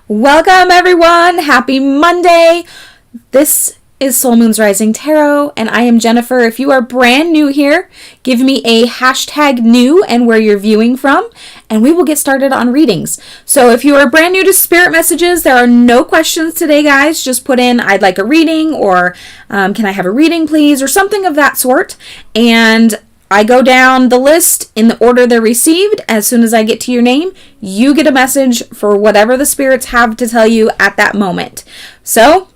Welcome everyone. Happy Monday. This is Soul Moon's Rising Tarot and I am Jennifer. If you are brand new here, give me a hashtag new and where you're viewing from and we will get started on readings. So if you are brand new to Spirit Messages, there are no questions today, guys. Just put in I'd like a reading or can I have a reading please or something of that sort, and I go down the list in the order they're received. As soon as I get to your name, you get a message for whatever the spirits have to tell you at that moment. So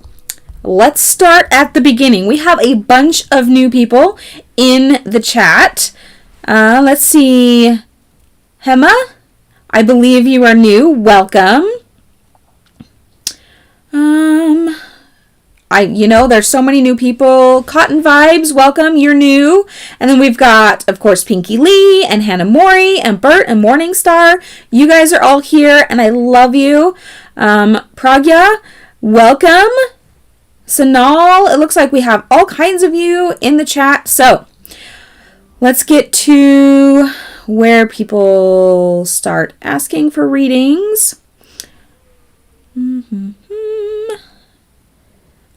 let's start at the beginning. We have a bunch of new people in the chat. Let's see. Hema, I believe you are new. Welcome. There's so many new people. Cotton Vibes, welcome, you're new. And then we've got, of course, Pinky Lee and Hannah Mori and Bert and Morningstar. You guys are all here and I love you. Pragya, welcome. Sanal, it looks like we have all kinds of you in the chat. So let's get to where people start asking for readings.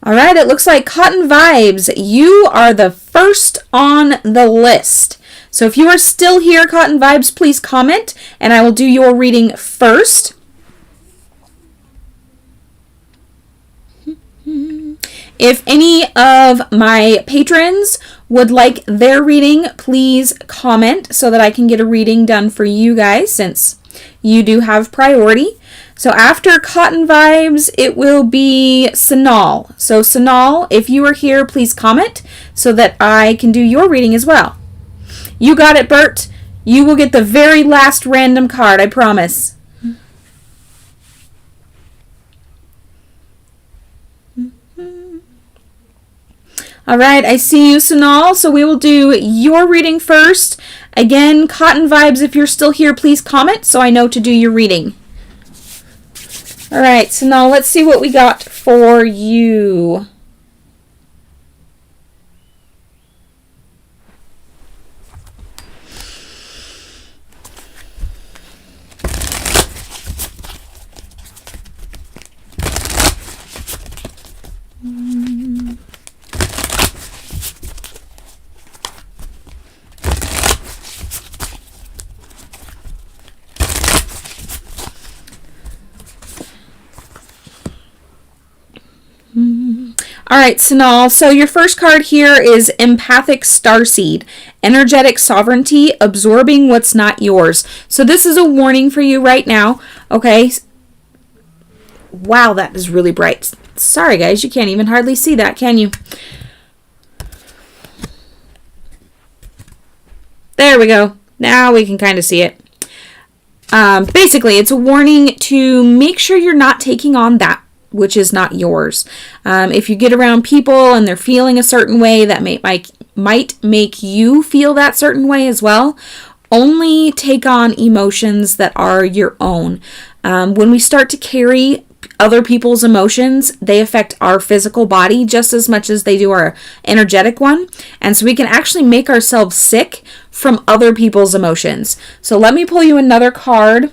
All right, it looks like Cotton Vibes, you are the first on the list. So if you are still here, Cotton Vibes, please comment and I will do your reading first. If any of my patrons would like their reading, please comment so that I can get a reading done for you guys since you do have priority. So after Cotton Vibes, it will be Sanal. So Sanal, if you are here, please comment so that I can do your reading as well. You got it, Bert. You will get the very last random card, I promise. All right, I see you, Sanal. So we will do your reading first. Again, Cotton Vibes, if you're still here, please comment so I know to do your reading. All right, so now let's see what we got for you. All right, Sanal, so your first card here is Empathic Starseed, Energetic Sovereignty, Absorbing What's Not Yours. So this is a warning for you right now, okay? Wow, that is really bright. Sorry, guys, you can't even hardly see that, can you? There we go. Now we can kind of see it. Basically, it's a warning to make sure you're not taking on that which is not yours. If you get around people and they're feeling a certain way, that might make you feel that certain way as well. Only take on emotions that are your own. When we start to carry other people's emotions, they affect our physical body just as much as they do our energetic one. And so we can actually make ourselves sick from other people's emotions. So let me pull you another card.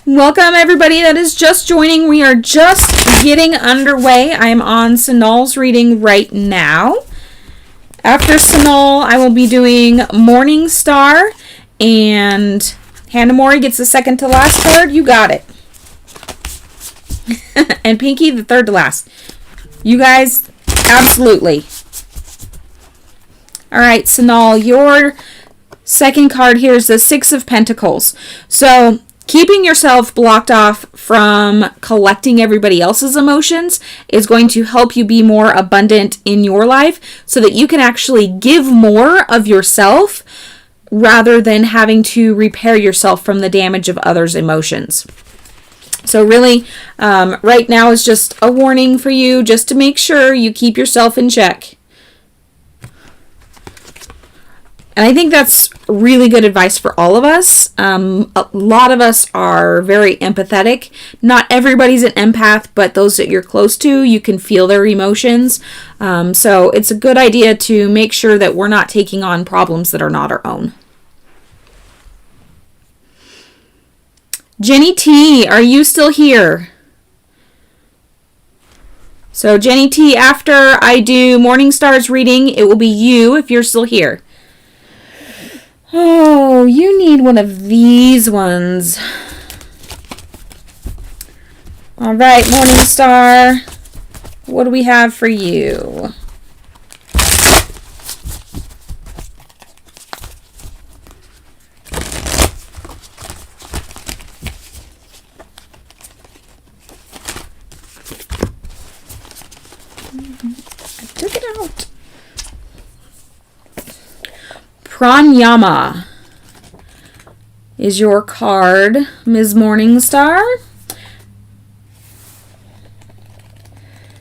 Welcome everybody that is just joining. We are just getting underway. I am on Sanal's reading right now. After Sanal, I will be doing Morningstar, and Hannah Mori gets the second to last card. You got it. And Pinky, the third to last. You guys, absolutely. All right, Sanal, your second card here is the Six of Pentacles. So keeping yourself blocked off from collecting everybody else's emotions is going to help you be more abundant in your life so that you can actually give more of yourself rather than having to repair yourself from the damage of others' emotions. So really, right now is just a warning for you just to make sure you keep yourself in check. And I think that's really good advice for all of us. A lot of us are very empathetic. Not everybody's an empath, but those that you're close to, you can feel their emotions. So it's a good idea to make sure that we're not taking on problems that are not our own. Jenny T, are you still here? So Jenny T, after I do Morning Stars reading, it will be you if you're still here. Oh, you need one of these ones. All right, Morning Star. What do we have for you? I took it out. Pranayama is your card, Ms. Morningstar.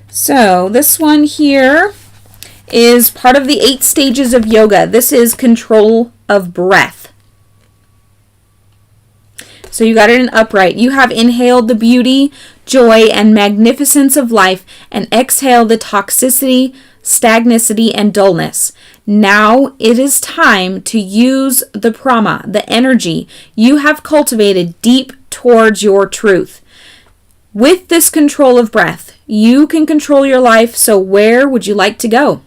So this one here is part of the 8 stages of yoga. This is control of breath. So you got it in upright. You have inhaled the beauty, joy, and magnificence of life and exhaled the toxicity, stagnancy, and dullness. Now it is time to use the prana, the energy you have cultivated deep towards your truth. With this control of breath, you can control your life, so where would you like to go?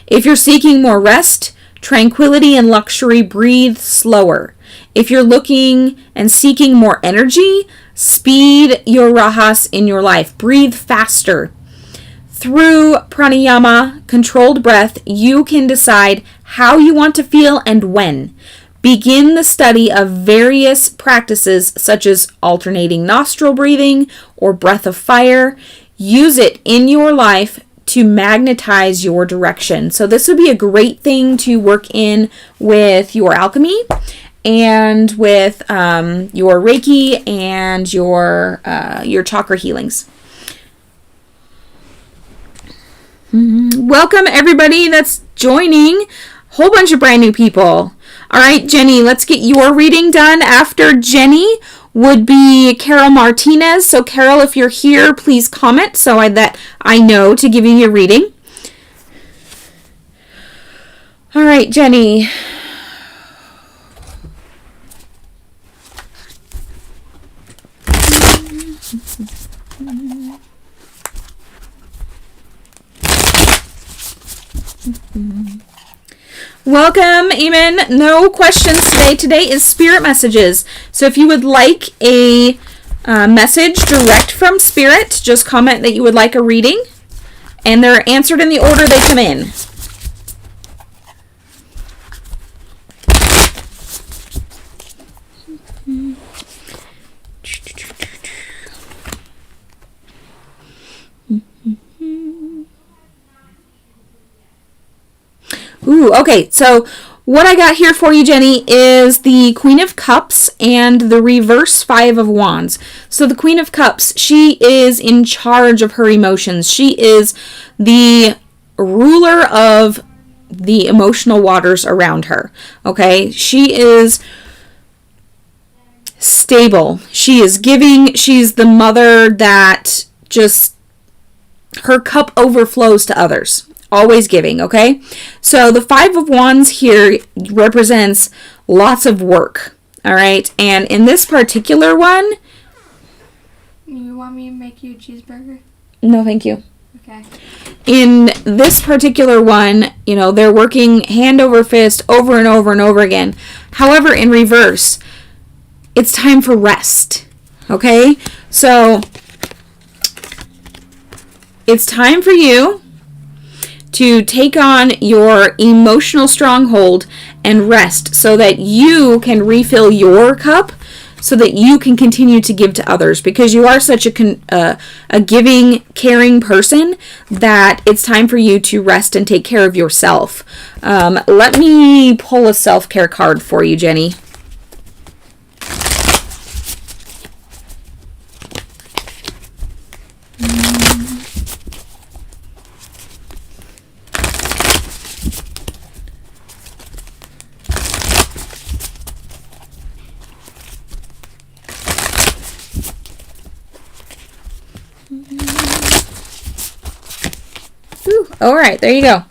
If you're seeking more rest, tranquility, and luxury, breathe slower. If you're looking and seeking more energy, speed your rahas in your life. Breathe faster. Through pranayama, controlled breath, you can decide how you want to feel and when. Begin the study of various practices such as alternating nostril breathing or breath of fire. Use it in your life to magnetize your direction. So this would be a great thing to work in with your alchemy and with your Reiki and your chakra healings. Welcome everybody that's joining. Whole bunch of brand new people. All right, Jenny, let's get your reading done. After Jenny would be Carol Martinez. So Carol, if you're here, please comment so that I know to give you your reading. All right, Jenny. Welcome, Eamon. No questions today. Today is Spirit Messages. So if you would like a message direct from Spirit, just comment that you would like a reading, and they're answered in the order they come in. Ooh, okay, so what I got here for you, Jenny, is the Queen of Cups and the reverse 5 of Wands. So the Queen of Cups, she is in charge of her emotions. She is the ruler of the emotional waters around her, okay? She is stable. She is giving. She's the mother that just, her cup overflows to others. Always giving, okay? So the 5 of Wands here represents lots of work, all right? And in this particular one... You want me to make you a cheeseburger? No, thank you. Okay. In this particular one, you know, they're working hand over fist over and over and over again. However, in reverse, it's time for rest, okay? So it's time for you to take on your emotional stronghold and rest so that you can refill your cup so that you can continue to give to others, because you are such a giving, caring person that it's time for you to rest and take care of yourself. Let me pull a self-care card for you, Jenny. All right, there you go.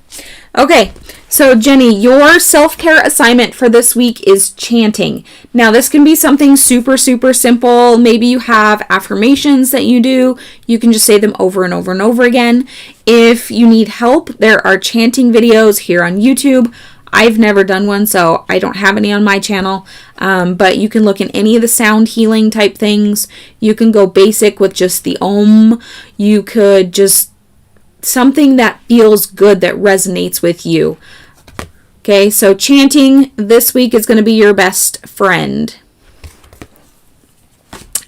Okay, so Jenny, your self-care assignment for this week is chanting. Now, this can be something super, super simple. Maybe you have affirmations that you do. You can just say them over and over and over again. If you need help, there are chanting videos here on YouTube. I've never done one, so I don't have any on my channel. But you can look in any of the sound healing type things. You can go basic with just the Om. You could just something that feels good, that resonates with you. Okay, so chanting this week is going to be your best friend.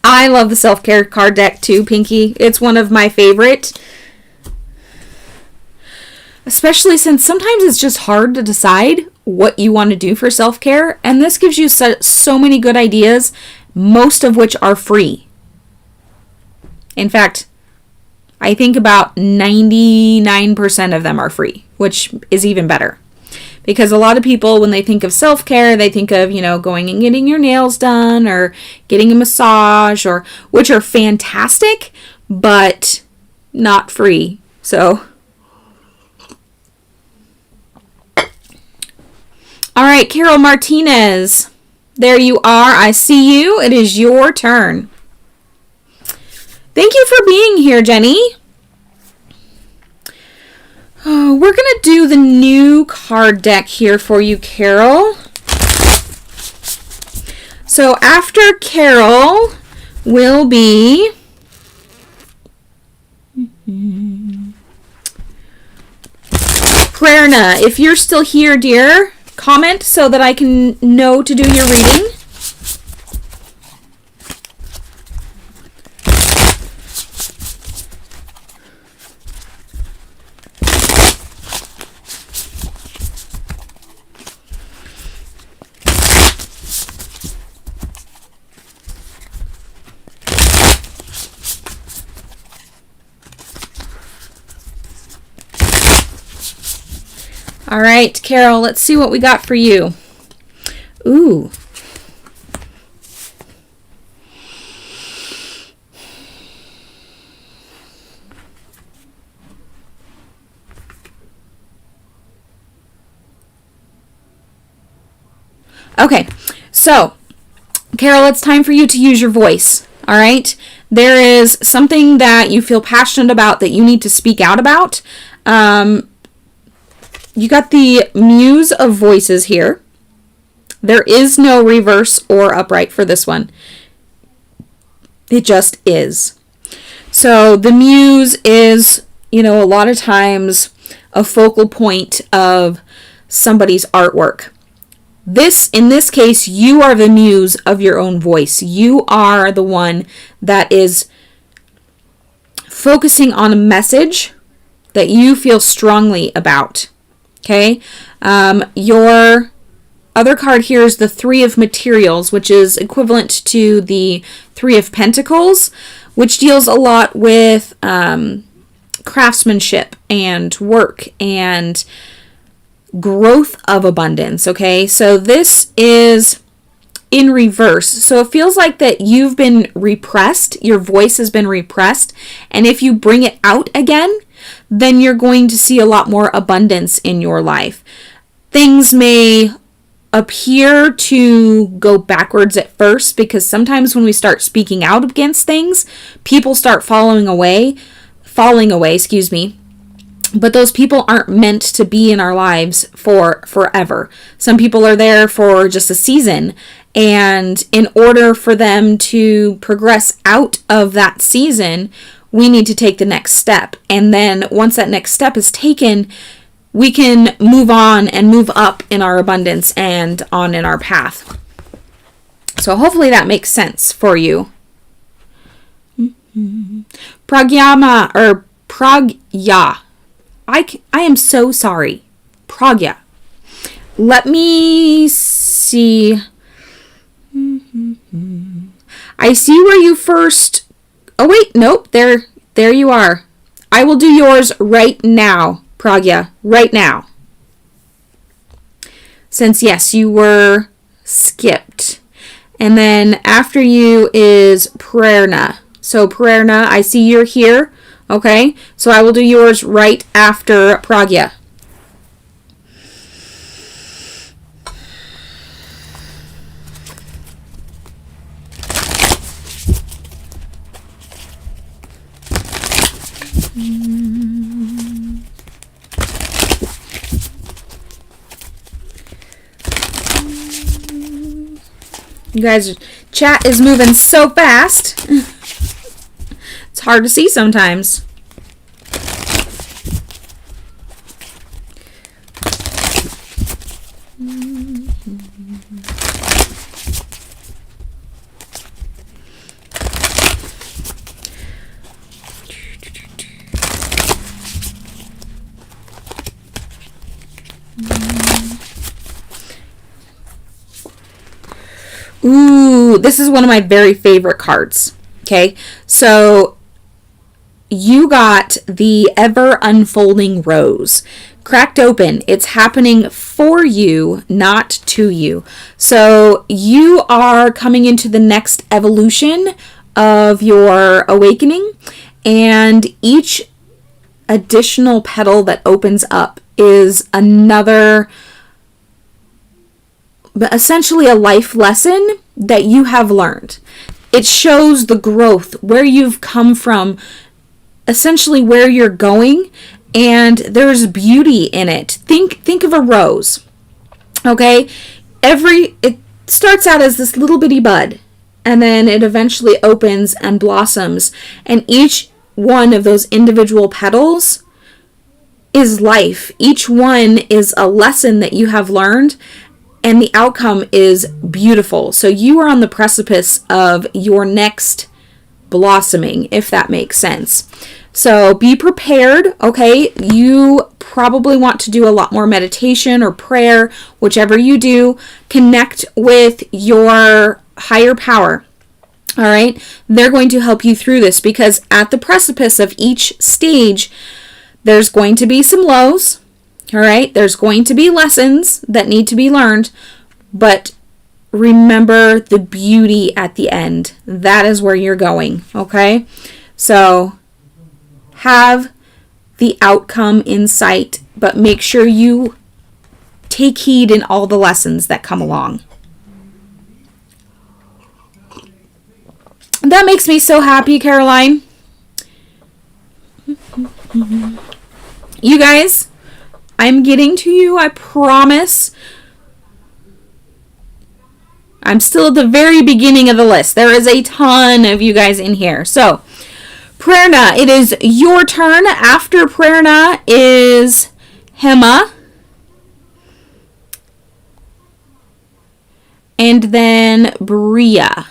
I love the self-care card deck too, Pinky. It's one of my favorite. Especially since sometimes it's just hard to decide what you want to do for self-care. And this gives you so many good ideas, most of which are free. In fact, I think about 99% of them are free, which is even better. Because a lot of people, when they think of self-care, they think of, going and getting your nails done or getting a massage, which are fantastic, but not free. So, all right, Carol Martinez, there you are. I see you. It is your turn. Thank you for being here, Jenny. Oh, we're going to do the new card deck here for you, Carol. So after Carol will be Prerna. If you're still here, dear, comment so that I can know to do your reading. All right, Carol, let's see what we got for you. Ooh. Okay, so, Carol, it's time for you to use your voice, all right? There is something that you feel passionate about that you need to speak out about. You got the Muse of Voices here. There is no reverse or upright for this one. It just is. So the Muse is, a lot of times a focal point of somebody's artwork. In this case, you are the muse of your own voice. You are the one that is focusing on a message that you feel strongly about. Okay, your other card here is the Three of Materials, which is equivalent to the Three of Pentacles, which deals a lot with craftsmanship and work and growth of abundance. Okay, so this is in reverse. So it feels like that you've been repressed, your voice has been repressed, and if you bring it out again, then you're going to see a lot more abundance in your life. Things may appear to go backwards at first because sometimes when we start speaking out against things, people start falling away, but those people aren't meant to be in our lives for forever. Some people are there for just a season, and in order for them to progress out of that season, we need to take the next step. And then once that next step is taken, we can move on and move up in our abundance and on in our path. So hopefully that makes sense for you. Pragyama or Pragya. I am so sorry. Pragya. Let me see. I see where you first... Oh, wait. Nope. There you are. I will do yours right now, Pragya. Right now. Since, yes, you were skipped. And then after you is Prerna. So, Prerna, I see you're here. Okay, so I will do yours right after Pragya. You guys, chat is moving so fast. It's hard to see sometimes. Ooh, this is one of my very favorite cards. Okay, so you got the ever unfolding rose. Cracked open. It's happening for you, not to you. So you are coming into the next evolution of your awakening, and each additional petal that opens up is another, essentially a life lesson that you have learned. It shows the growth, where you've come from, essentially where you're going, and there's beauty in it. Think of a rose. Okay? It starts out as this little bitty bud, and then it eventually opens and blossoms, and each one of those individual petals is life. Each one is a lesson that you have learned, and the outcome is beautiful. So you are on the precipice of your next blossoming, if that makes sense. So be prepared, okay? You probably want to do a lot more meditation or prayer, whichever you do. Connect with your higher power, all right? They're going to help you through this, because at the precipice of each stage, there's going to be some lows, all right? There's going to be lessons that need to be learned, but remember the beauty at the end. That is where you're going, okay? So have the outcome in sight, but make sure you take heed in all the lessons that come along. That makes me so happy, Caroline. You guys, I'm getting to you, I promise. I'm still at the very beginning of the list. There is a ton of you guys in here. So, Prerna, it is your turn. After Prerna is Hema. And then Bria.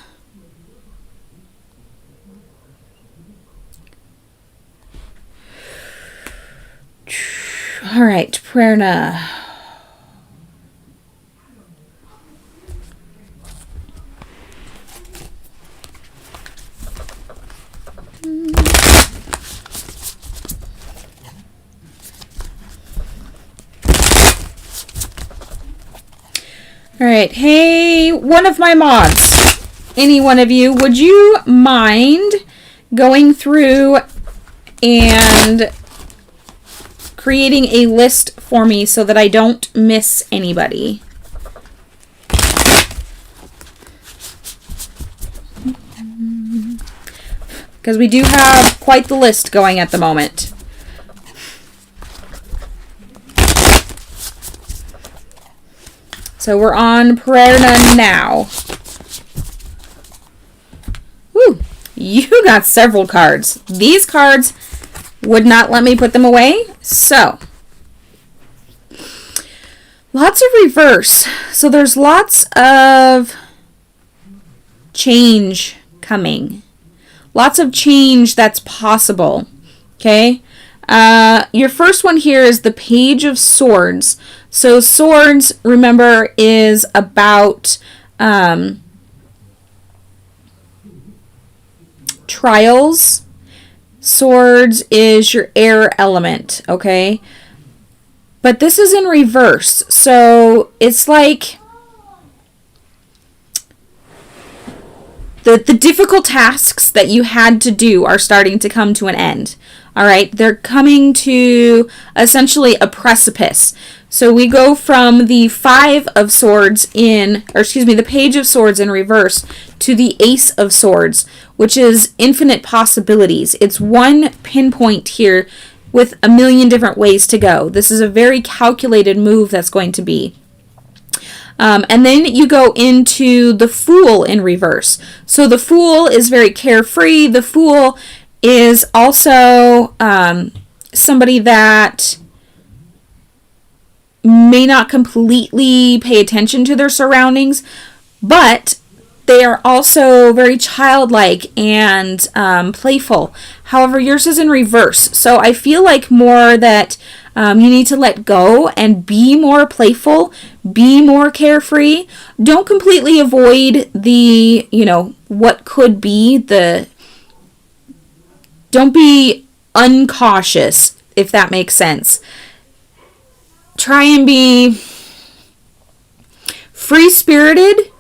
All right, Prerna. All right, hey, one of my mods, any one of you, would you mind going through and creating a list for me so that I don't miss anybody? Because we do have quite the list going at the moment. So we're on Prerna now. Woo! You got several cards. These cards would not let me put them away. So, lots of reverse. So there's lots of change coming. Lots of change that's possible. Okay? Your first one here is the Page of Swords. So swords, remember, is about trials. Swords is your air element, okay? But this is in reverse. So it's like the difficult tasks that you had to do are starting to come to an end. All right, they're coming to essentially a precipice. So we go from the Five of Swords the Page of Swords in reverse to the Ace of Swords, which is infinite possibilities. It's one pinpoint here with a million different ways to go. This is a very calculated move that's going to be. And then you go into the Fool in reverse. So the Fool is very carefree. The Fool is also somebody that may not completely pay attention to their surroundings, but they are also very childlike and playful. However, yours is in reverse. So I feel like more that you need to let go and be more playful, be more carefree. Don't completely avoid the, what could be don't be uncautious, if that makes sense. Try and be free-spirited,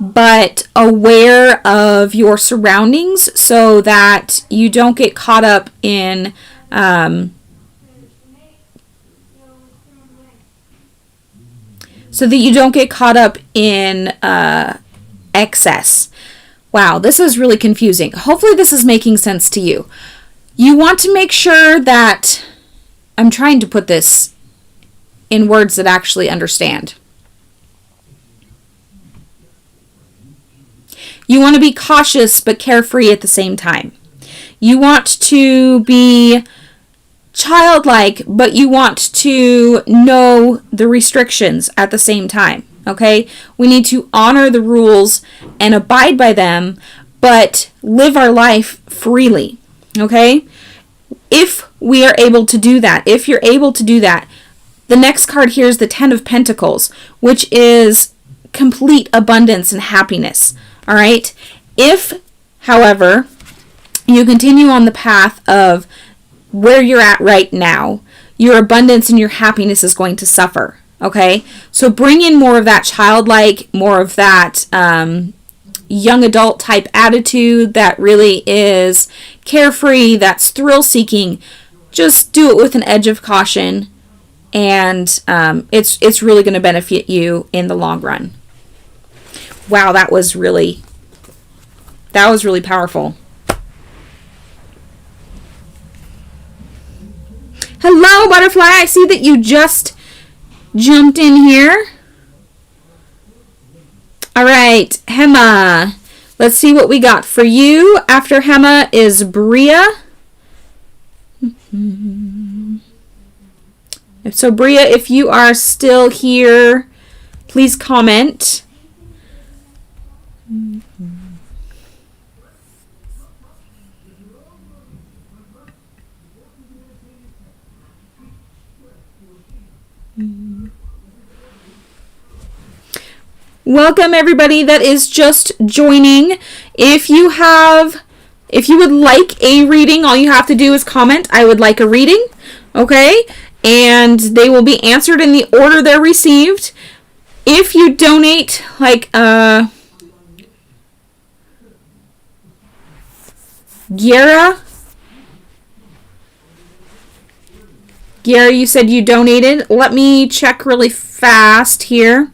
but aware of your surroundings so that you don't get caught up in excess. Wow, this is really confusing. Hopefully this is making sense to you. You want to make sure that I'm trying to put this in words that actually understand. You want to be cautious but carefree at the same time. You want to be childlike, but you want to know the restrictions at the same time. Okay? We need to honor the rules and abide by them, but live our life freely. Okay? If we are able to do that, if you're able to do that, the next card here is the Ten of Pentacles, which is complete abundance and happiness. All right? If, however, you continue on the path of where you're at right now, your abundance and your happiness is going to suffer. Okay? So bring in more of that childlike, more of that young adult type attitude that really is carefree, that's thrill-seeking. Just do it with an edge of caution, and it's really going to benefit you in the long run. Wow, that was really powerful. Hello, Butterfly. I see that you just jumped in here. All right, Hema. Let's see what we got for you. After Hema is Bria. So, Bria, if you are still here, please comment. Welcome everybody that is just joining. If you would like a reading, all you have to do is comment, I would like a reading, okay? And they will be answered in the order they're received. If you donate, like, Giera, you said you donated. Let me check really fast here.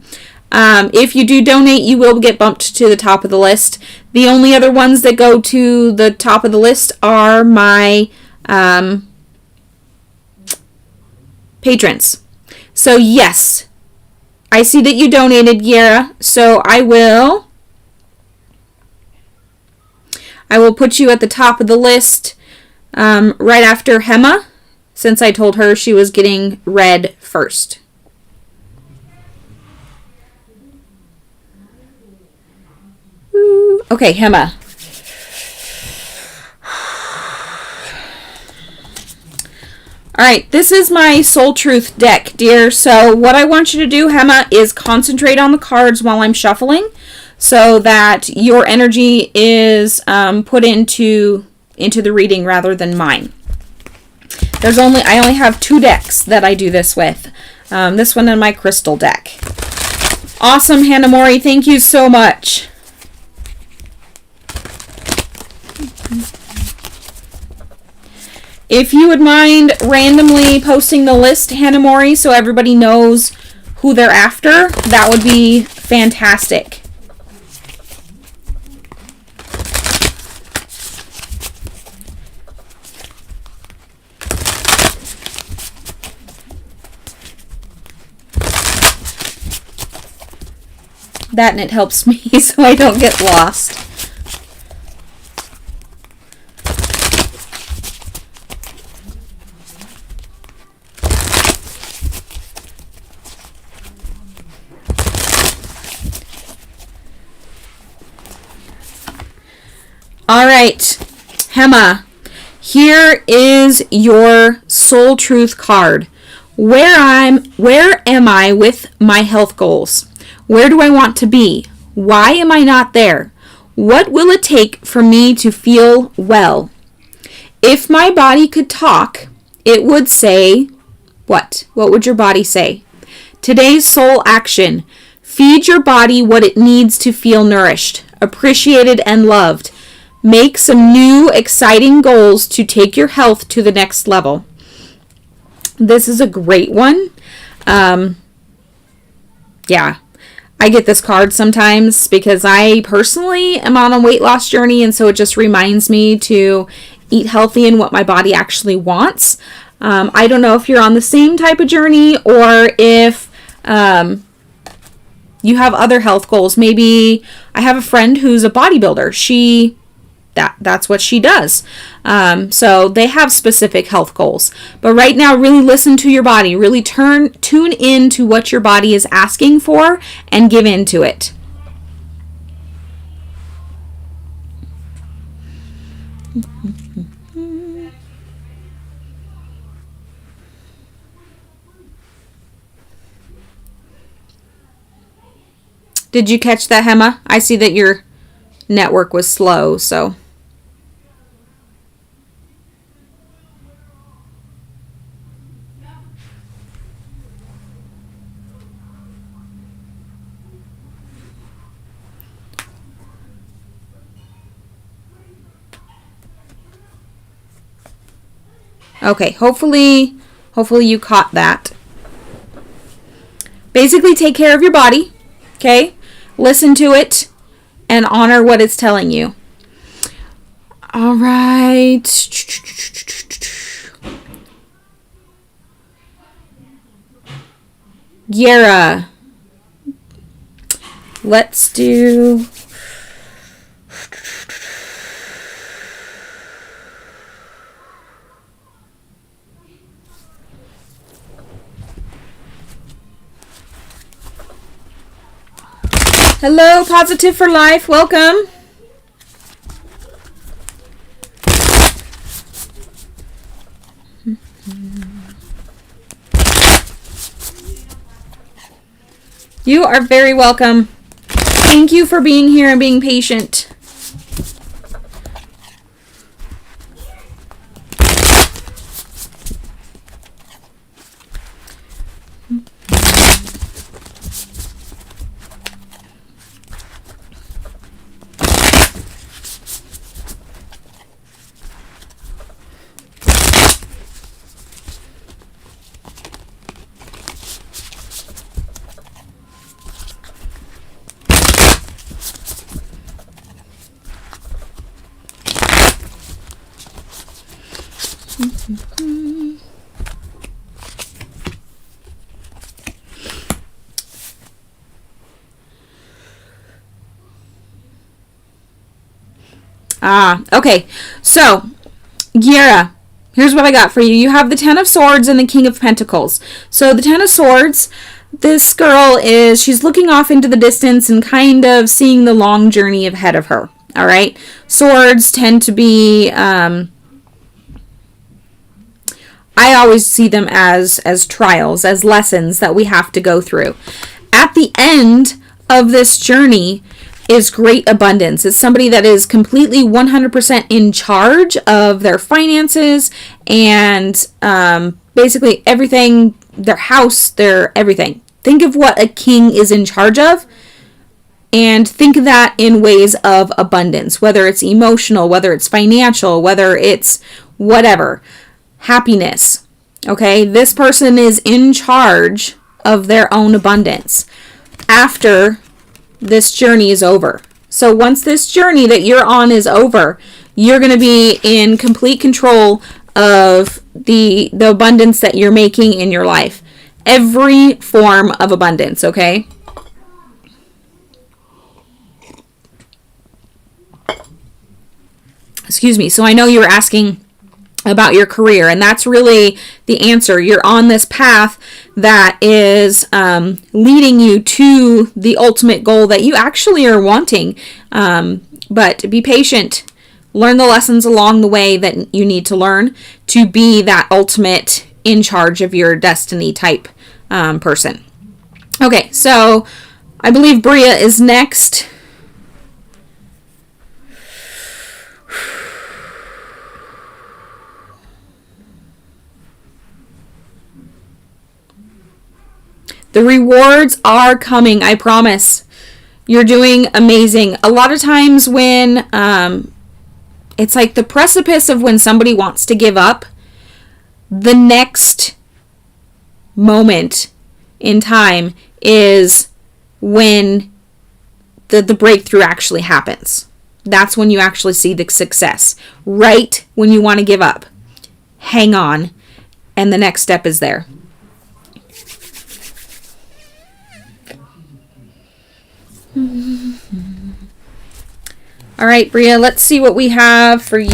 If you do donate, you will get bumped to the top of the list. The only other ones that go to the top of the list are my patrons. So yes, I see that you donated, Yara. So I will put you at the top of the list right after Hema, since I told her she was getting read first. Okay, Hema. Alright, this is my Soul Truth deck, dear. So what I want you to do, Hema, is concentrate on the cards while I'm shuffling so that your energy is put into the reading rather than mine. I only have 2 decks that I do this with. This one and my crystal deck. Awesome, Hannah Mori. Thank you so much. If you would mind randomly posting the list, Hannah Mori, so everybody knows who they're after, that would be fantastic. That and it helps me so I don't get lost. All right, Hema, here is your soul truth card. Where am I with my health goals? Where do I want to be? Why am I not there? What will it take for me to feel well? If my body could talk, it would say, what? What would your body say? Today's soul action. Feed your body what it needs to feel nourished, appreciated, and loved. Make some new, exciting goals to take your health to the next level. This is a great one. Yeah. I get this card sometimes because I personally am on a weight loss journey, and so it just reminds me to eat healthy and what my body actually wants. I don't know if you're on the same type of journey or if you have other health goals. Maybe I have a friend who's a bodybuilder. That's what she does. So they have specific health goals. But right now, really listen to your body. Really tune in to what your body is asking for and give in to it. Did you catch that, Hema? I see that your network was slow, so. Okay, hopefully you caught that. Basically, take care of your body, okay? Listen to it and honor what it's telling you. All right. Yara. Let's do... Hello, Positive for Life. Welcome. You are very welcome. Thank you for being here and being patient. Okay. So, Gira, here's what I got for you. You have the Ten of Swords and the King of Pentacles. So, the Ten of Swords, this girl she's looking off into the distance and kind of seeing the long journey ahead of her. All right? Swords tend to be, I always see them as trials, as lessons that we have to go through. At the end of this journey is great abundance. It's somebody that is completely 100% in charge of their finances and basically everything, their house, their everything. Think of what a king is in charge of and think of that in ways of abundance, whether it's emotional, whether it's financial, whether it's whatever. happiness. Okay, this person is in charge of their own abundance after this journey is over. So once this journey that you're on is over, you're going to be in complete control of the abundance that you're making in your life. Every form of abundance, okay? Excuse me. So I know you were asking about your career, and that's really the answer. You're on this path that is leading you to the ultimate goal that you actually are wanting. But be patient. Learn the lessons along the way that you need to learn to be that ultimate in charge of your destiny type person. Okay, so I believe Bria is next. The rewards are coming, I promise. You're doing amazing. A lot of times when it's like the precipice of when somebody wants to give up, the next moment in time is when the breakthrough actually happens. That's when you actually see the success. Right when you want to give up, hang on, and the next step is there. All right, Bria, let's see what we have for you.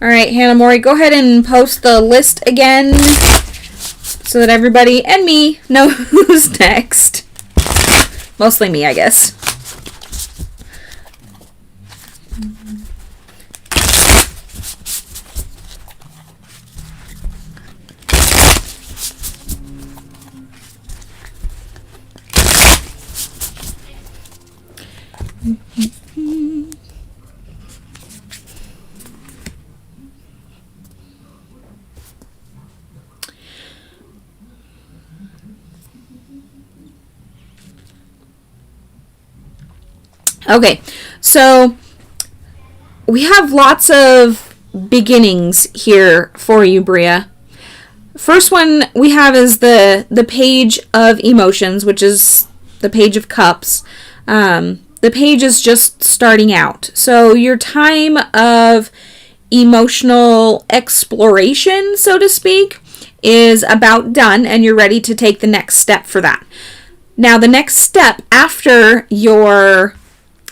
All right, Hannah Mori, go ahead and post the list again so that everybody and me know who's next. Mostly me, I guess. Okay, so we have lots of beginnings here for you, Bria. First one we have is the page of emotions, which is the page of cups. The page is just starting out. So your time of emotional exploration, so to speak, is about done, and you're ready to take the next step for that. Now, the next step after your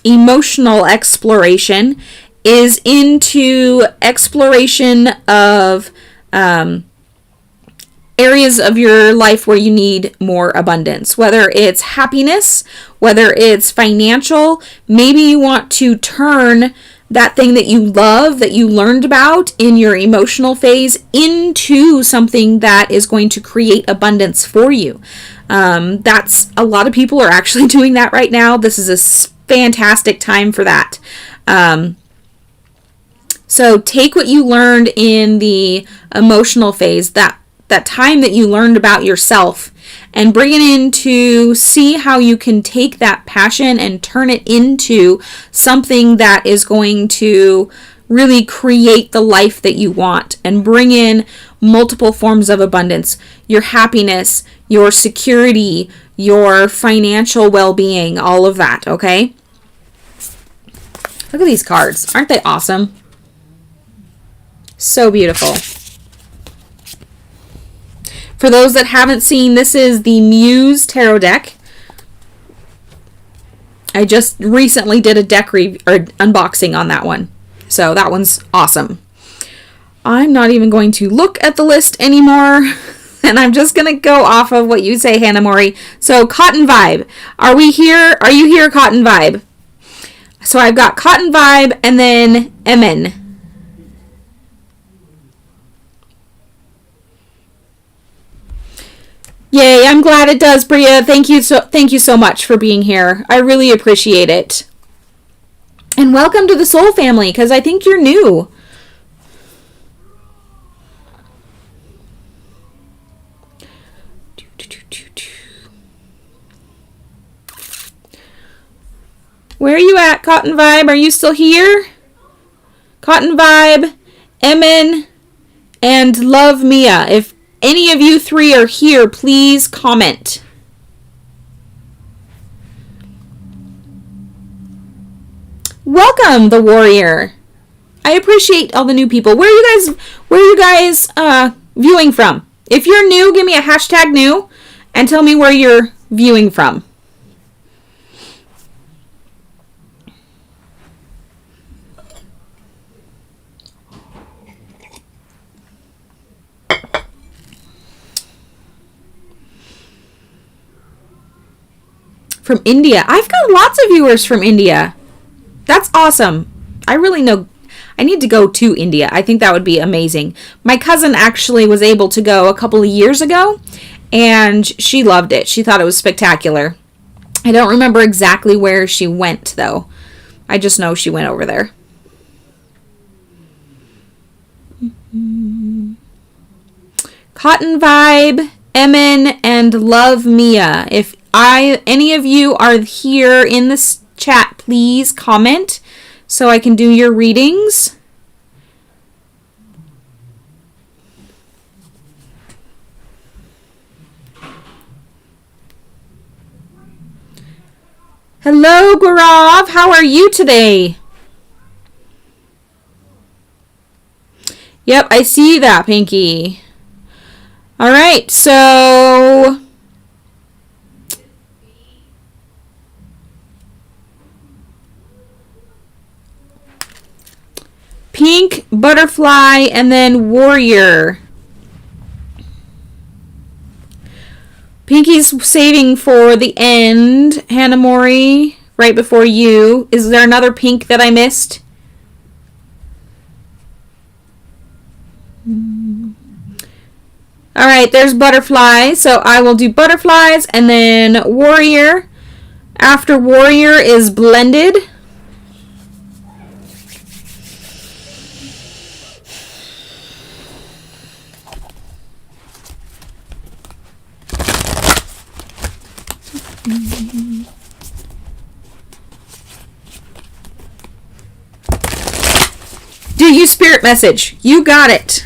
emotional exploration is into exploration of areas of your life where you need more abundance, whether it's happiness, whether it's financial. Maybe you want to turn that thing that you love, that you learned about in your emotional phase, into something that is going to create abundance for you. That's a lot of people are actually doing that right now. This is a fantastic time for that. So take what you learned in the emotional phase, that time that you learned about yourself, and bring it in to see how you can take that passion and turn it into something that is going to really create the life that you want and bring in multiple forms of abundance, your happiness, your security, your financial well-being, all of that, okay? Look at these cards. Aren't they awesome? So beautiful. For those that haven't seen, this is the Muse Tarot deck. I just recently did a deck unboxing on that one. So that one's awesome. I'm not even going to look at the list anymore. And I'm just going to go off of what you say, Hannah Mori. So Cotton Vibe. Are we here? Are you here, Cotton Vibe? So I've got Cotton Vibe and then Emin. Yay, I'm glad it does, Bria. Thank you so much for being here. I really appreciate it. And welcome to the Soul family, because I think you're new. Where are you at, Cotton Vibe? Are you still here? Cotton Vibe, Emin, and Love Mia. If any of you three are here, please comment. Welcome, the warrior. I appreciate all the new people. Where are you guys viewing from? If you're new, give me a hashtag new and tell me where you're viewing from. From India. I've got lots of viewers from India. That's awesome. I need to go to India. I think that would be amazing. My cousin actually was able to go a couple of years ago, and she loved it. She thought it was spectacular. I don't remember exactly where she went, though. I just know she went over there. Cotton Vibe, Emin, and Love Mia. If any of you are here in this chat, please comment so I can do your readings. Hello, Gaurav. How are you today? Yep, I see that, Pinky. All right, so pink, butterfly, and then warrior. Pinky's saving for the end. Hannah Mori, right before you. Is there another pink that I missed? All right, there's butterfly. So I will do butterflies and then warrior. After warrior is blended. Do you spirit message? You got it.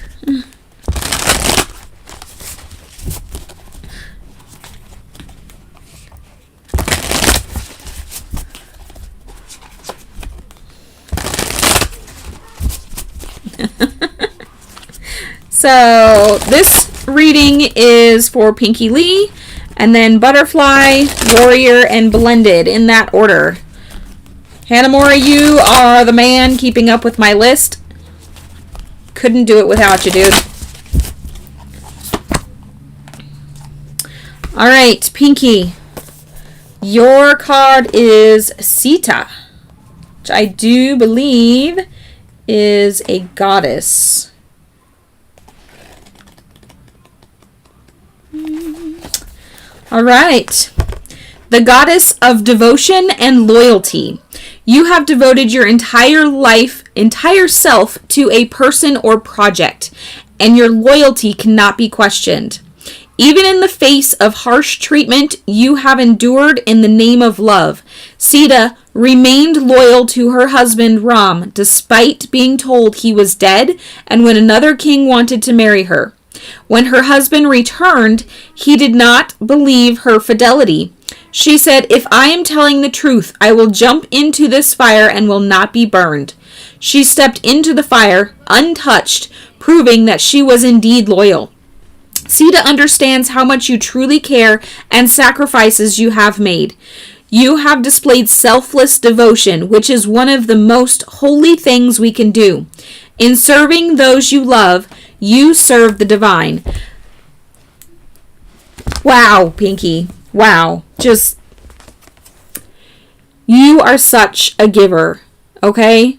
So this reading is for Pinky Lee, and then butterfly, warrior, and blended in that order. Hannah Mori, you are the man keeping up with my list. Couldn't do it without you, dude. All right, Pinky. Your card is Sita, which I do believe is a goddess. All right. The goddess of devotion and loyalty. You have devoted your entire self to a person or project, and your loyalty cannot be questioned. Even in the face of harsh treatment, you have endured in the name of love. Sita remained loyal to her husband Ram, despite being told he was dead, and when another king wanted to marry her. When her husband returned, he did not believe her fidelity. She said, "If I am telling the truth, I will jump into this fire and will not be burned." She stepped into the fire, untouched, proving that she was indeed loyal. Sita understands how much you truly care and sacrifices you have made. You have displayed selfless devotion, which is one of the most holy things we can do. In serving those you love, you serve the divine. Wow, Pinky. Wow. Just, you are such a giver, okay?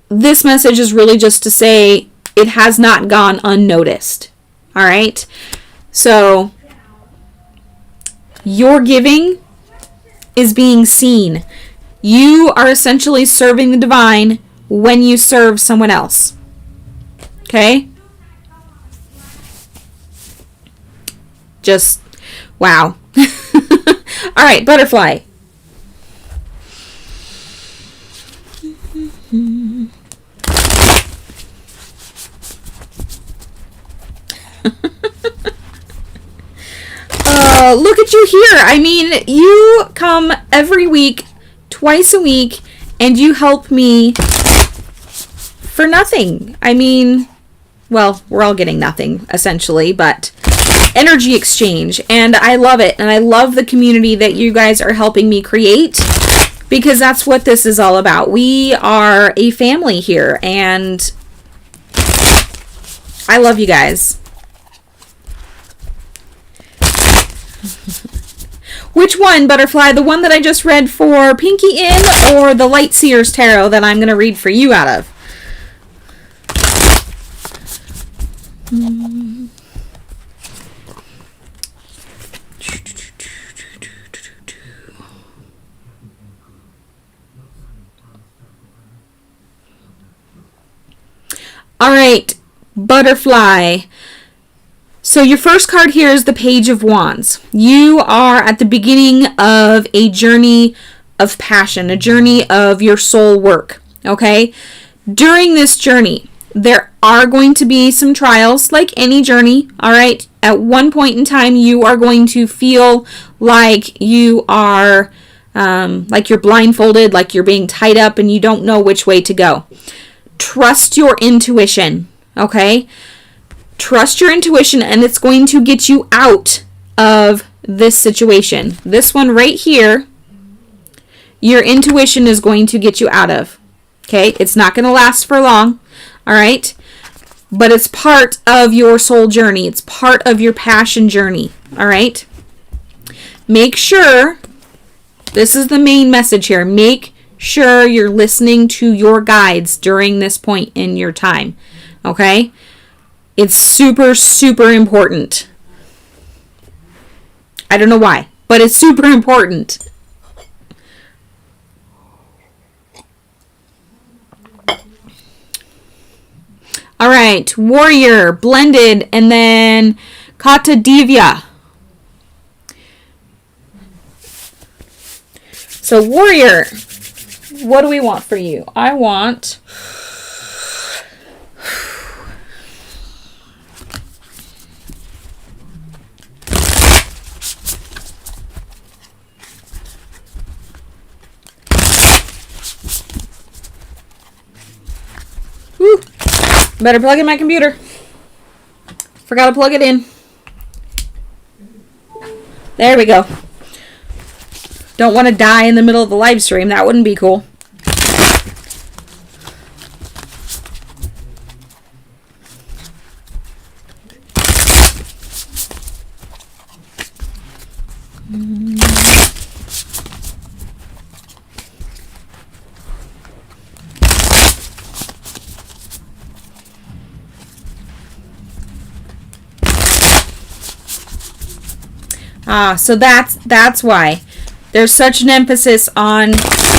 This message is really just to say it has not gone unnoticed, all right? So, your giving is being seen. You are essentially serving the divine when you serve someone else. Okay? Just, wow. All right, butterfly. Look at you here. I mean, you come every week, twice a week, and you help me for nothing. I mean, well, we're all getting nothing, essentially, but energy exchange, and I love it, and I love the community that you guys are helping me create, because that's what this is all about. We are a family here, and I love you guys. Which one, Butterfly? The one that I just read for Pinky in, or the Light Seers Tarot that I'm going to read for you out of? All right, Butterfly. So your first card here is the Page of Wands. You are at the beginning of a journey of passion, a journey of your soul work, okay? During this journey, there are going to be some trials, like any journey, all right? At one point in time, you are going to feel like you are, like you're blindfolded, like you're being tied up and you don't know which way to go. Trust your intuition, okay? Trust your intuition, and it's going to get you out of this situation. This one right here, your intuition is going to get you out of. Okay? It's not going to last for long. All right? But it's part of your soul journey. It's part of your passion journey. All right? Make sure, this is the main message here, make sure you're listening to your guides during this point in your time. Okay? It's super, super important. I don't know why, but it's super important. All right, Warrior, Blended, and then Kata Divya. So Warrior, what do we want for you? I want... Woo. Better plug in my computer. Forgot to plug it in. There we go. Don't want to die in the middle of the live stream. That wouldn't be cool. So that's why there's such an emphasis on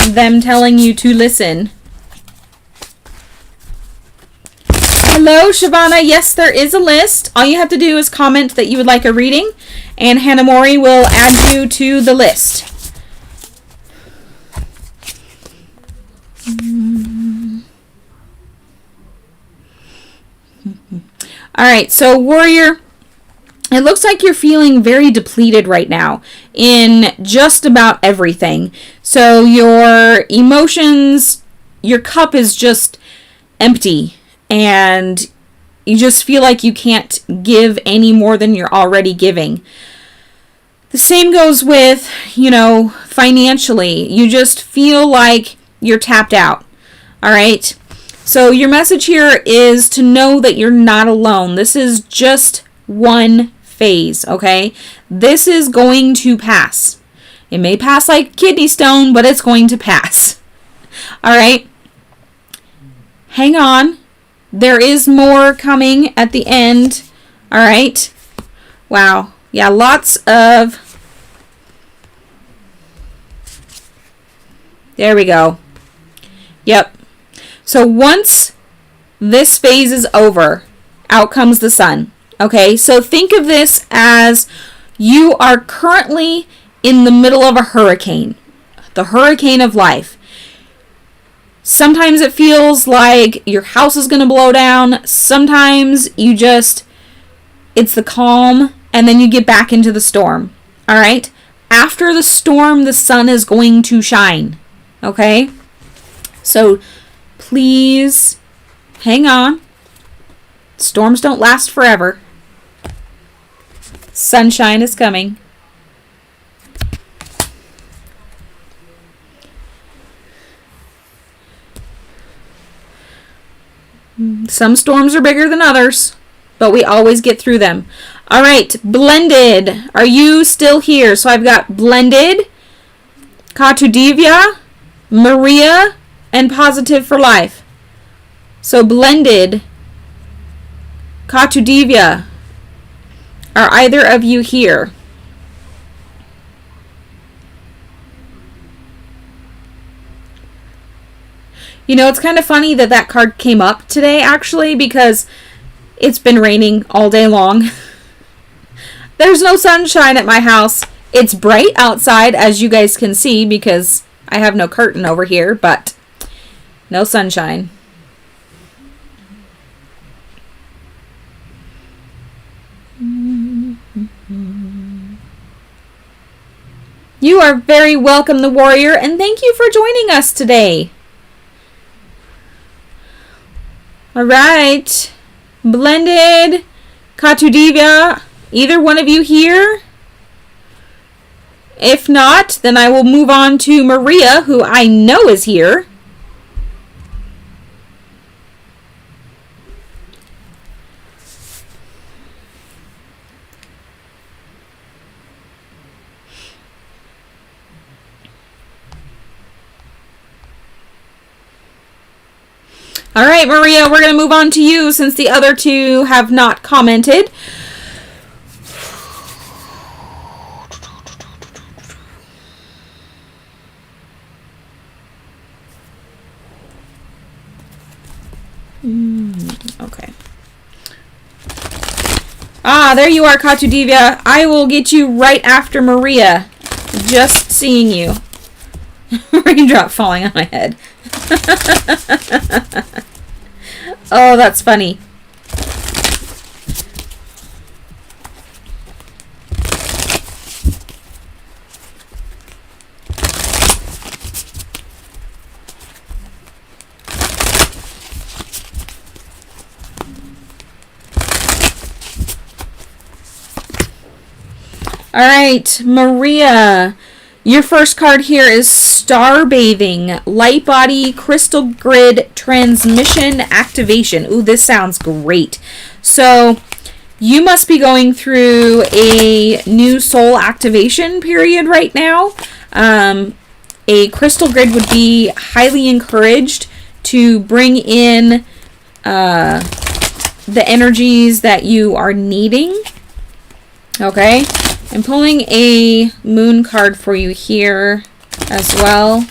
them telling you to listen. Hello, Shavana. Yes, there is a list. All you have to do is comment that you would like a reading, and Hanamori will add you to the list. All right, so Warrior, it looks like you're feeling very depleted right now in just about everything. So your emotions, your cup is just empty, and you just feel like you can't give any more than you're already giving. The same goes with, financially. You just feel like you're tapped out. All right? So your message here is to know that you're not alone. This is just one phase, okay? This is going to pass. It may pass like kidney stone, but it's going to pass. All right? Hang on. There is more coming at the end. All right? Wow. Yeah, lots of... There we go. Yep. So once this phase is over, out comes the sun. Okay, so think of this as You are currently in the middle of a hurricane, the hurricane of life. Sometimes it feels like your house is going to blow down. Sometimes it's the calm, and then you get back into the storm. All right? After the storm, the sun is going to shine. Okay? So please hang on. Storms don't last forever. Sunshine is coming. Some storms are bigger than others, but we always get through them. All right, Blended. Are you still here? So I've got Blended, Katudivya, Maria, and Positive for Life. So Blended, Katudivya, are either of you here? You know, it's kind of funny that card came up today, actually, because it's been raining all day long. There's no sunshine at my house. It's bright outside, as you guys can see, because I have no curtain over here, but no sunshine. You are very welcome, the warrior, and thank you for joining us today. All right, Blended, Katudivya, either one of you here? If not, then I will move on to Maria, who I know is here. All right, Maria, we're going to move on to you since the other two have not commented. Okay. Ah, there you are, Katudivya. I will get you right after Maria. Just seeing you. Raindrop falling on my head. Oh, that's funny. All right, Maria. Your first card here is Star Bathing, Light Body Crystal Grid Transmission Activation. Ooh, this sounds great. So you must be going through a new soul activation period right now. A crystal grid would be highly encouraged to bring in the energies that you are needing. Okay. I'm pulling a moon card for you here as well.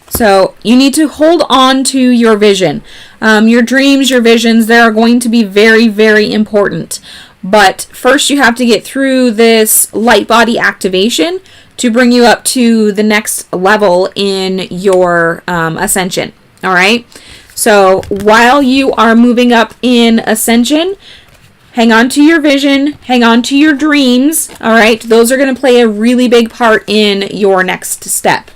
So you need to hold on to your vision. Your dreams, your visions, they are going to be very, very important. But first you have to get through this light body activation to bring you up to the next level in your ascension. All right. So while you are moving up in ascension, hang on to your vision, hang on to your dreams. All right. Those are going to play a really big part in your next step.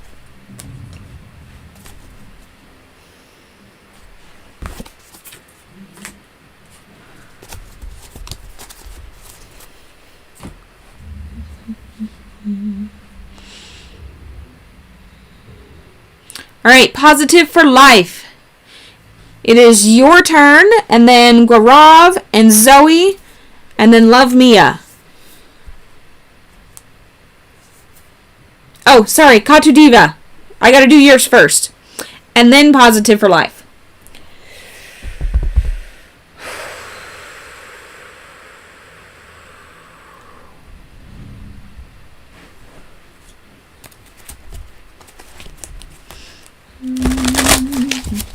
All right, Positive for Life. It is your turn, and then Gaurav and Zoe, and then Love Mia. Oh, sorry, Katudivya. I got to do yours first, and then Positive for Life.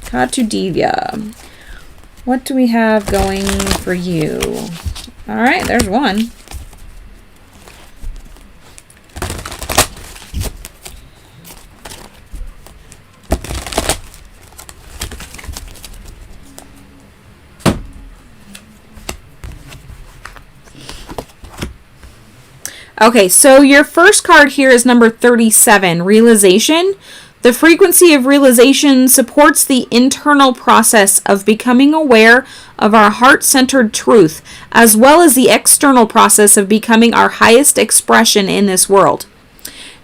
Katudivya. What do we have going for you? All right, there's one. Okay, so your first card here is number 37, realization. The frequency of realization supports the internal process of becoming aware of our heart-centered truth, as well as the external process of becoming our highest expression in this world.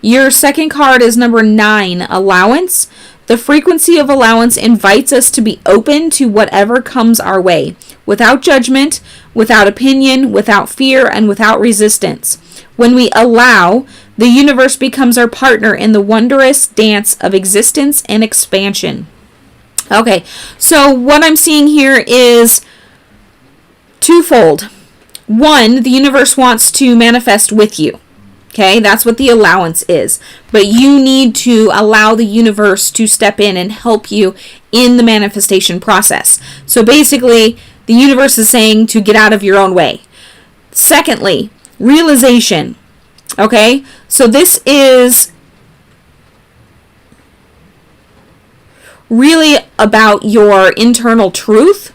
Your second card is number 9, allowance. The frequency of allowance invites us to be open to whatever comes our way, without judgment, without opinion, without fear, and without resistance. When we allow, the universe becomes our partner in the wondrous dance of existence and expansion. Okay, so what I'm seeing here is twofold. One, the universe wants to manifest with you. Okay, that's what the allowance is. But you need to allow the universe to step in and help you in the manifestation process. So basically, the universe is saying to get out of your own way. Secondly, realization. Okay, so this is really about your internal truth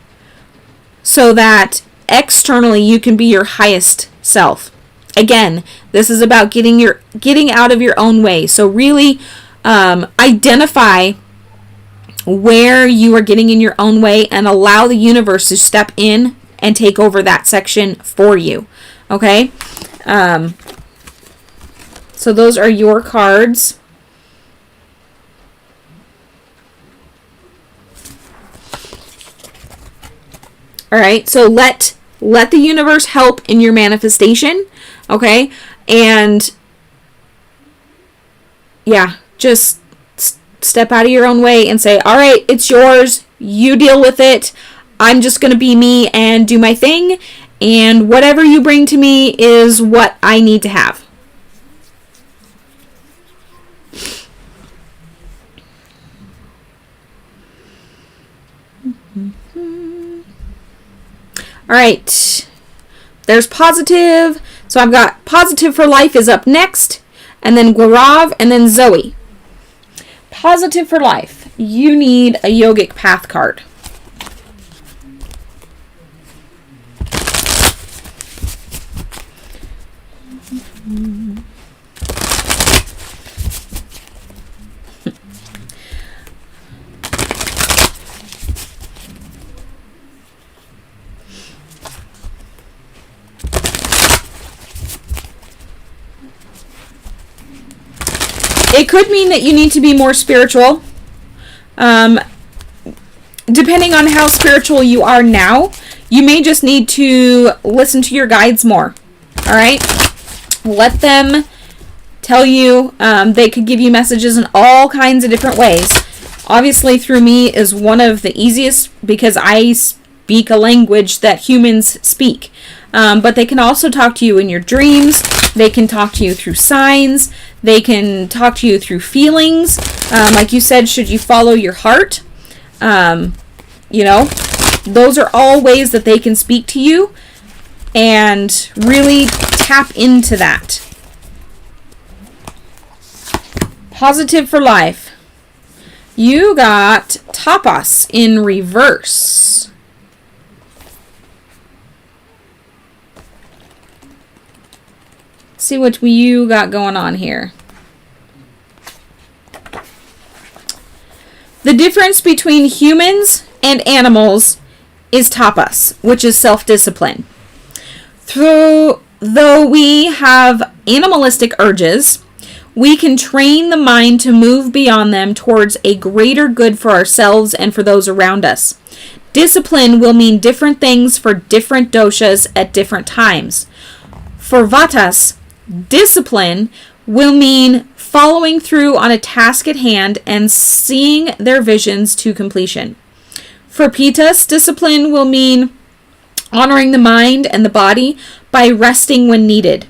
so that externally you can be your highest self. Again, this is about getting out of your own way. So really identify where you are getting in your own way and allow the universe to step in and take over that section for you. Okay? So those are your cards. All right, so let the universe help in your manifestation, okay? And yeah, just step out of your own way and say, all right, it's yours. You deal with it. I'm just going to be me and do my thing. And whatever you bring to me is what I need to have. All right, there's positive. So I've got positive for life is up next, and then Gaurav, and then Zoe. Positive for life. You need a yogic path card. It could mean that you need to be more spiritual. Depending on how spiritual you are now, you may just need to listen to your guides more. All right? Let them tell you. They could give you messages in all kinds of different ways. Obviously, through me is one of the easiest because I speak a language that humans speak. But they can also talk to you in your dreams. They can talk to you through signs. They can talk to you through feelings. Like you said, should you follow your heart? Those are all ways that they can speak to you and really tap into that. Positive for life. You got tapas in reverse. See what you got going on here. The difference between humans and animals is tapas, which is self-discipline. Though we have animalistic urges, we can train the mind to move beyond them towards a greater good for ourselves and for those around us. Discipline will mean different things for different doshas at different times. For Vatas, discipline will mean following through on a task at hand and seeing their visions to completion. For Pitas, discipline will mean honoring the mind and the body by resting when needed.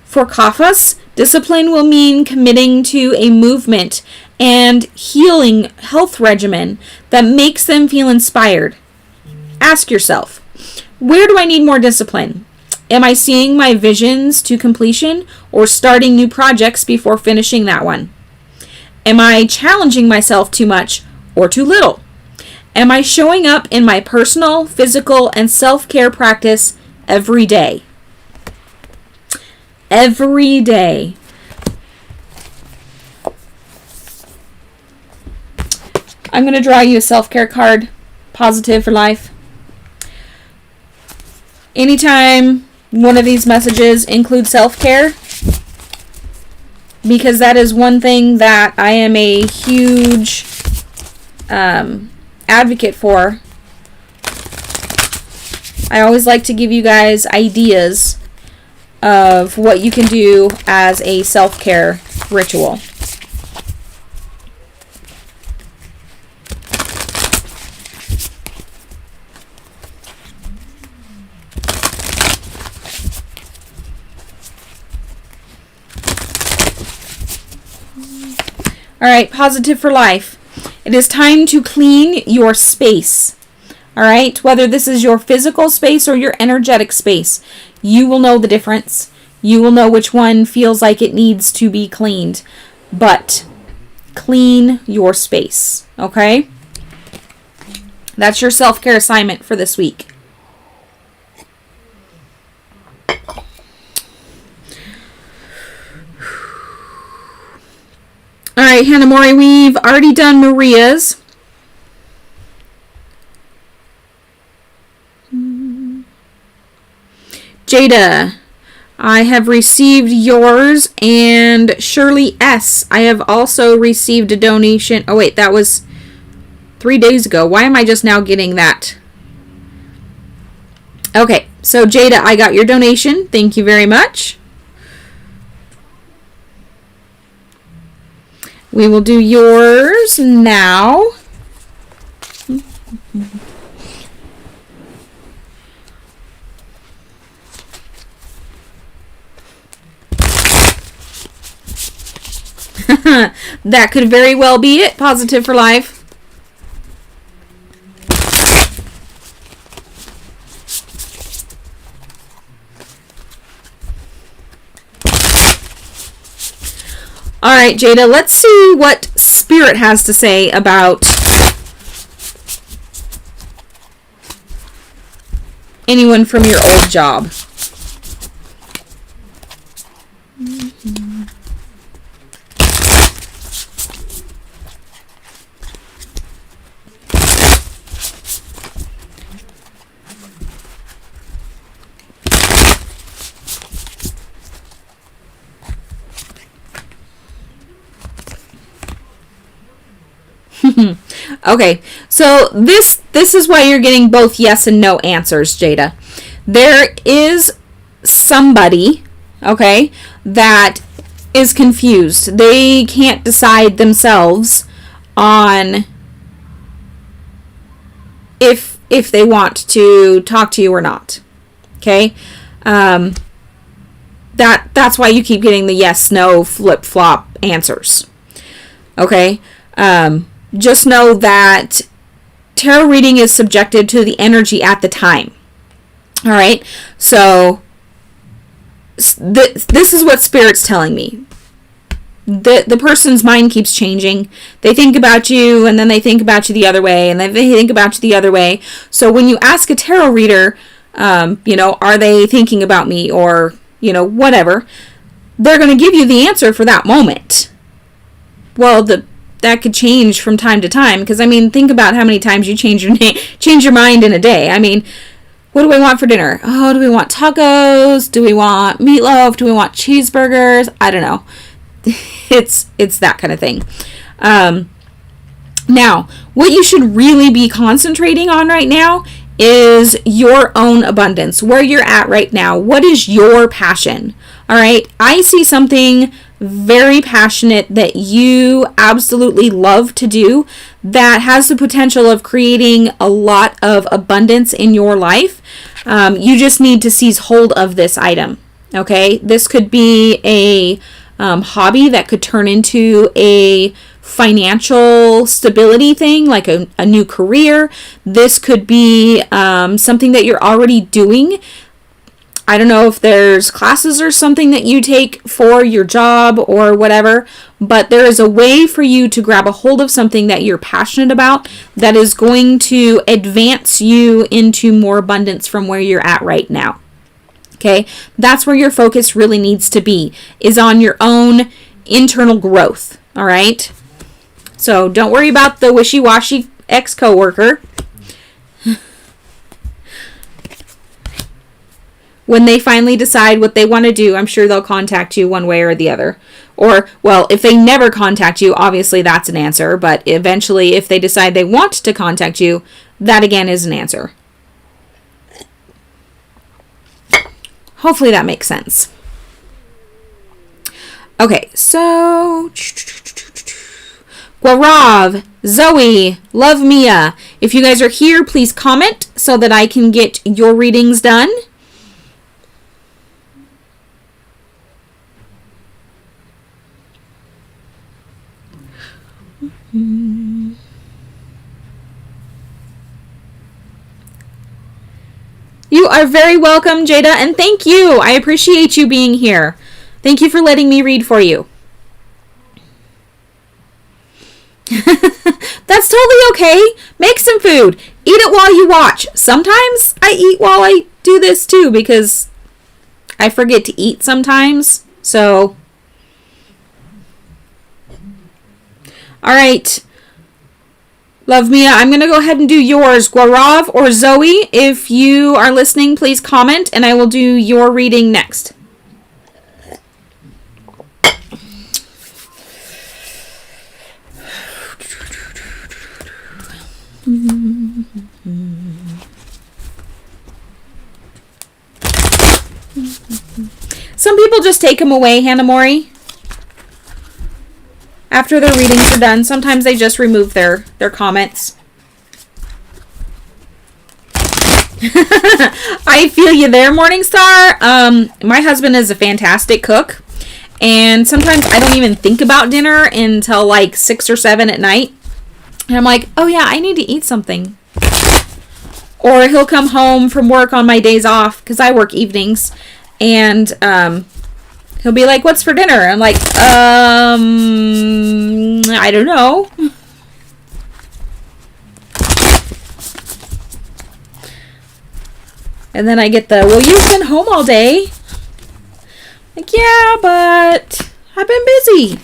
For Kaphas, discipline will mean committing to a movement and healing health regimen that makes them feel inspired. Ask yourself, where do I need more discipline? Am I seeing my visions to completion or starting new projects before finishing that one? Am I challenging myself too much or too little? Am I showing up in my personal, physical, and self-care practice every day? Every day. I'm going to draw you a self-care card, positive for life. Anytime one of these messages includes self-care, because that is one thing that I am a huge advocate for. I always like to give you guys ideas of what you can do as a self-care ritual. All right, positive for life. It is time to clean your space. All right, whether this is your physical space or your energetic space, you will know the difference. You will know which one feels like it needs to be cleaned. But clean your space, okay? That's your self-care assignment for this week. All right, Hannah Mori, we've already done Maria's. Jada, I have received yours, and Shirley S., I have also received a donation. Oh, wait, that was 3 days ago. Why am I just now getting that? Okay, so Jada, I got your donation. Thank you very much. We will do yours now. That could very well be it. Positive for life. All right, Jada, let's see what Spirit has to say about anyone from your old job. Okay, so this is why you're getting both yes and no answers, Jada. There is somebody, okay, that is confused. They can't decide themselves on if they want to talk to you or not. Okay? That's why you keep getting the yes, no, flip-flop answers. Okay? Just know that tarot reading is subjected to the energy at the time. All right? So this is what Spirit's telling me. The person's mind keeps changing. They think about you, and then they think about you the other way, and then they think about you the other way. So when you ask a tarot reader, are they thinking about me, or, whatever, they're going to give you the answer for that moment. Well, that could change from time to time, because, think about how many times you change your mind in a day. What do we want for dinner? Oh, do we want tacos? Do we want meatloaf? Do we want cheeseburgers? I don't know. It's that kind of thing. Now, what you should really be concentrating on right now is your own abundance, where you're at right now. What is your passion? All right. I see something very passionate that you absolutely love to do that has the potential of creating a lot of abundance in your life. You just need to seize hold of this item. Okay. This could be a hobby that could turn into a financial stability thing, like a new career. This could be something that you're already doing. I don't know if there's classes or something that you take for your job or whatever, but there is a way for you to grab a hold of something that you're passionate about that is going to advance you into more abundance from where you're at right now. Okay? That's where your focus really needs to be, is on your own internal growth. All right? So don't worry about the wishy-washy ex-coworker. When they finally decide what they want to do, I'm sure they'll contact you one way or the other. Or, well, if they never contact you, obviously that's an answer. But eventually, if they decide they want to contact you, that again is an answer. Hopefully that makes sense. Okay, so Gaurav, Zoe, Love Mia. If you guys are here, please comment so that I can get your readings done. You are very welcome, Jada, and thank you. I appreciate you being here. Thank you for letting me read for you. That's totally okay. Make some food. Eat it while you watch. Sometimes I eat while I do this too because I forget to eat sometimes. So, all right. Love Mia, I'm going to go ahead and do yours. Gaurav or Zoe, if you are listening, please comment and I will do your reading next. Some people just take them away, Hannah Mori. After their readings are done, sometimes they just remove their comments. I feel you there, Morningstar. My husband is a fantastic cook. And sometimes I don't even think about dinner until like 6 or 7 at night. And I'm like, oh yeah, I need to eat something. Or he'll come home from work on my days off, because I work evenings. And he'll be like, what's for dinner? I'm like, I don't know. And then I get the, well, you've been home all day. Like, yeah, but I've been busy.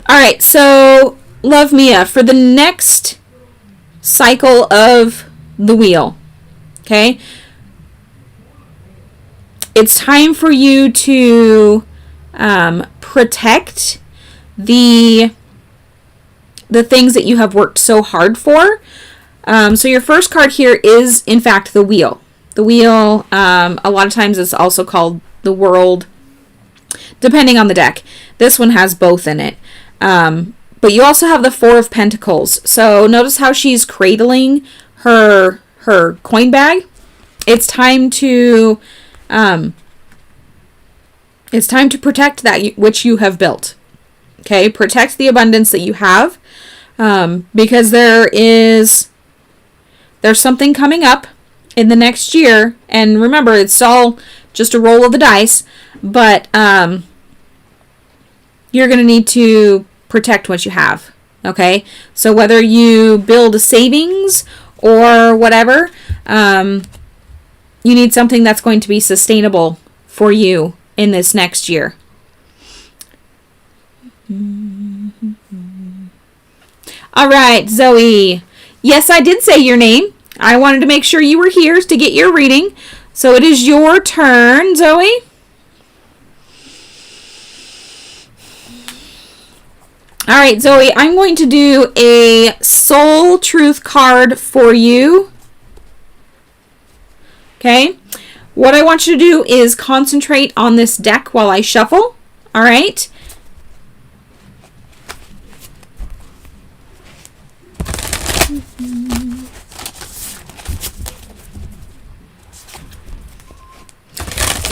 All right, so Love Mia, for the next cycle of the wheel, okay, it's time for you to protect the things that you have worked so hard for. So your first card here is, in fact, the wheel. The wheel, a lot of times it's also called the world, depending on the deck. This one has both in it. But you also have the Four of Pentacles. So notice how she's cradling her coin bag. It's time to protect that which you have built. Okay, protect the abundance that you have, because there's something coming up in the next year. And remember, it's all just a roll of the dice, but you're going to need to protect what you have. Okay, so whether you build a savings or whatever, you need something that's going to be sustainable for you in this next year. All right, Zoe. Yes, I did say your name. I wanted to make sure you were here to get your reading. So it is your turn, Zoe. All right, Zoe, I'm going to do a soul truth card for you. Okay? What I want you to do is concentrate on this deck while I shuffle. All right?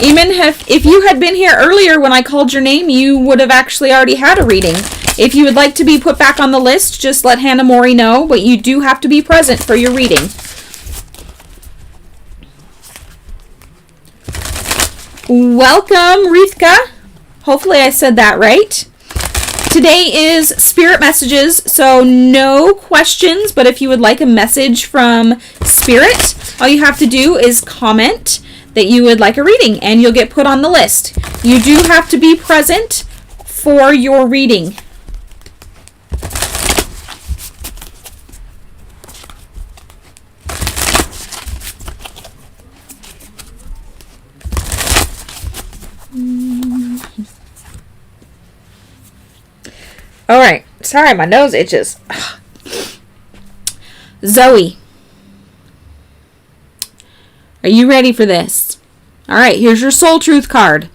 Even if you had been here earlier when I called your name, you would have actually already had a reading. If you would like to be put back on the list, just let Hannah Mori know, but you do have to be present for your reading. Welcome, Rithka. Hopefully I said that right. Today is Spirit Messages, so no questions, but if you would like a message from Spirit, all you have to do is comment that you would like a reading, and you'll get put on the list. You do have to be present for your reading. All right. Sorry, my nose itches. Zoe, are you ready for this? All right, here's your soul truth card.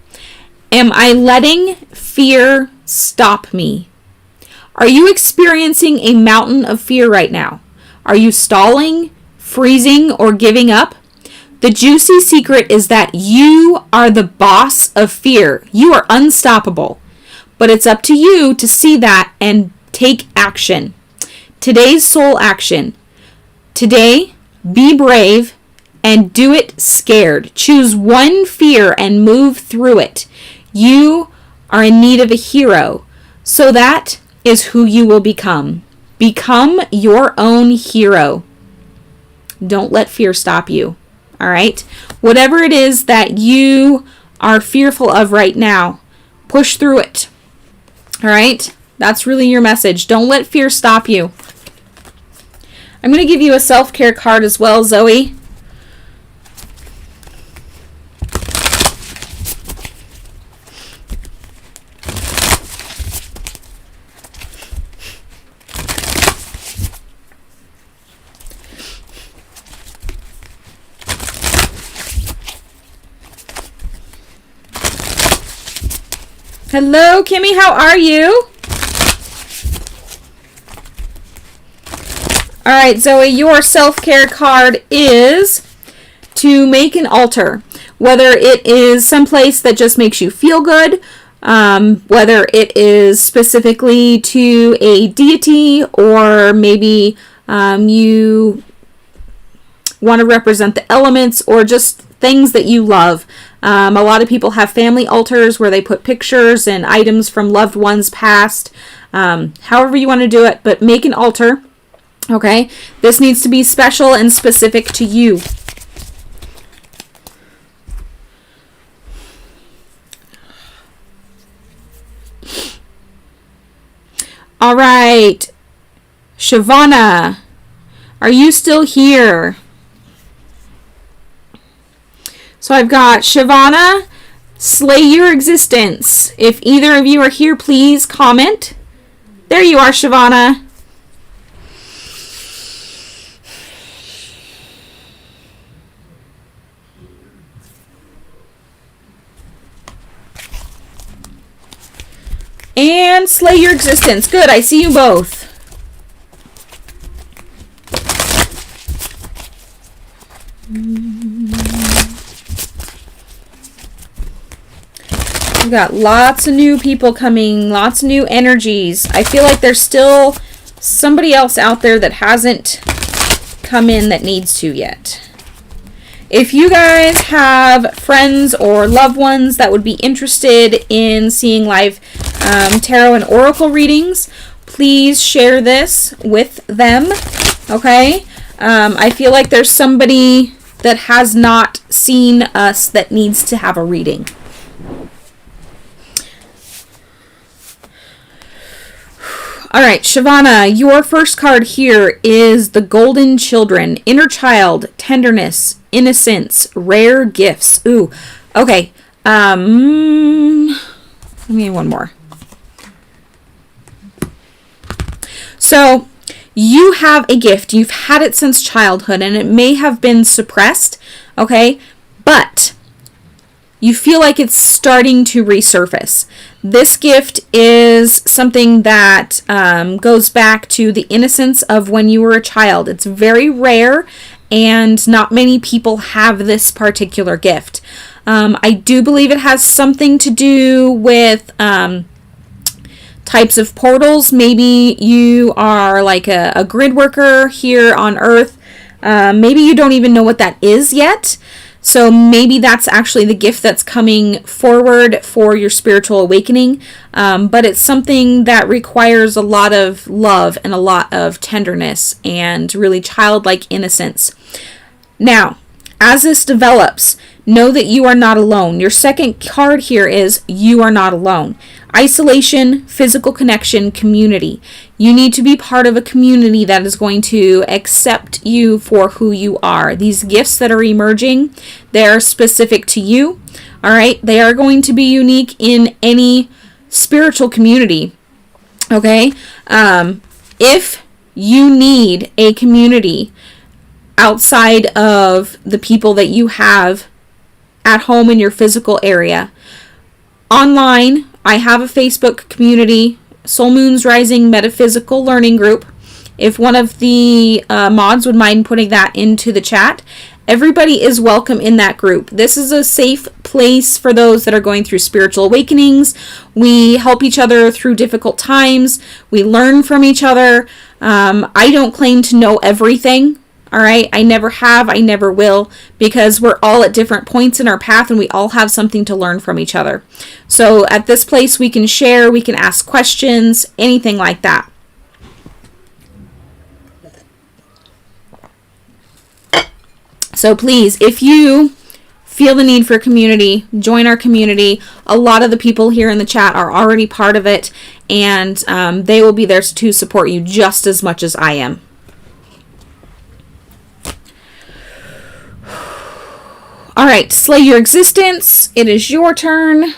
Am I letting fear stop me? Are you experiencing a mountain of fear right now? Are you stalling, freezing, or giving up? The juicy secret is that you are the boss of fear. You are unstoppable. But it's up to you to see that and take action. Today's soul action. Today, be brave and do it scared. Choose one fear and move through it. You are in need of a hero. So that is who you will become. Become your own hero. Don't let fear stop you. All right? Whatever it is that you are fearful of right now, push through it. All right? That's really your message. Don't let fear stop you. I'm going to give you a self-care card as well, Zoe. Hello, Kimmy. How are you? All right, Zoe, your self-care card is to make an altar. Whether it is someplace that just makes you feel good, whether it is specifically to a deity, or maybe you want to represent the elements, or just things that you love. A lot of people have family altars where they put pictures and items from loved ones past. However you want to do it, but make an altar. Okay? This needs to be special and specific to you. All right. Shavana, are you still here? So I've got Shavana, slay your existence. If either of you are here, please comment. There you are, Shavana. And slay your existence. Good, I see you both. We've got lots of new people coming, lots of new energies. I feel like there's still somebody else out there that hasn't come in that needs to yet. If you guys have friends or loved ones that would be interested in seeing live tarot and oracle readings, please share this with them, okay? I feel like there's somebody that has not seen us that needs to have a reading. All right, Shavana, your first card here is the Golden Children. Inner child, tenderness, innocence, rare gifts. Ooh, okay. Let me one more. So, you have a gift. You've had it since childhood, and it may have been suppressed, okay? But you feel like it's starting to resurface. This gift is something that goes back to the innocence of when you were a child. It's very rare, and not many people have this particular gift. I do believe it has something to do with types of portals. Maybe you are like a grid worker here on Earth. Maybe you don't even know what that is yet. So maybe that's actually the gift that's coming forward for your spiritual awakening. But it's something that requires a lot of love and a lot of tenderness and really childlike innocence. Now, as this develops, know that you are not alone. Your second card here is you are not alone. Isolation, physical connection, community. You need to be part of a community that is going to accept you for who you are. These gifts that are emerging, they are specific to you. All right? They are going to be unique in any spiritual community. Okay? If you need a community outside of the people that you have at home in your physical area, online, I have a Facebook community, Soul Moons Rising Metaphysical Learning Group. If one of the mods would mind putting that into the chat, everybody is welcome in that group. This is a safe place for those that are going through spiritual awakenings. We help each other through difficult times. We learn from each other. I don't claim to know everything. All right, I never have, I never will, because we're all at different points in our path and we all have something to learn from each other. So at this place, we can share, we can ask questions, anything like that. So please, if you feel the need for a community, join our community. A lot of the people here in the chat are already part of it, and they will be there to support you just as much as I am. All right, slay your existence. It is your turn.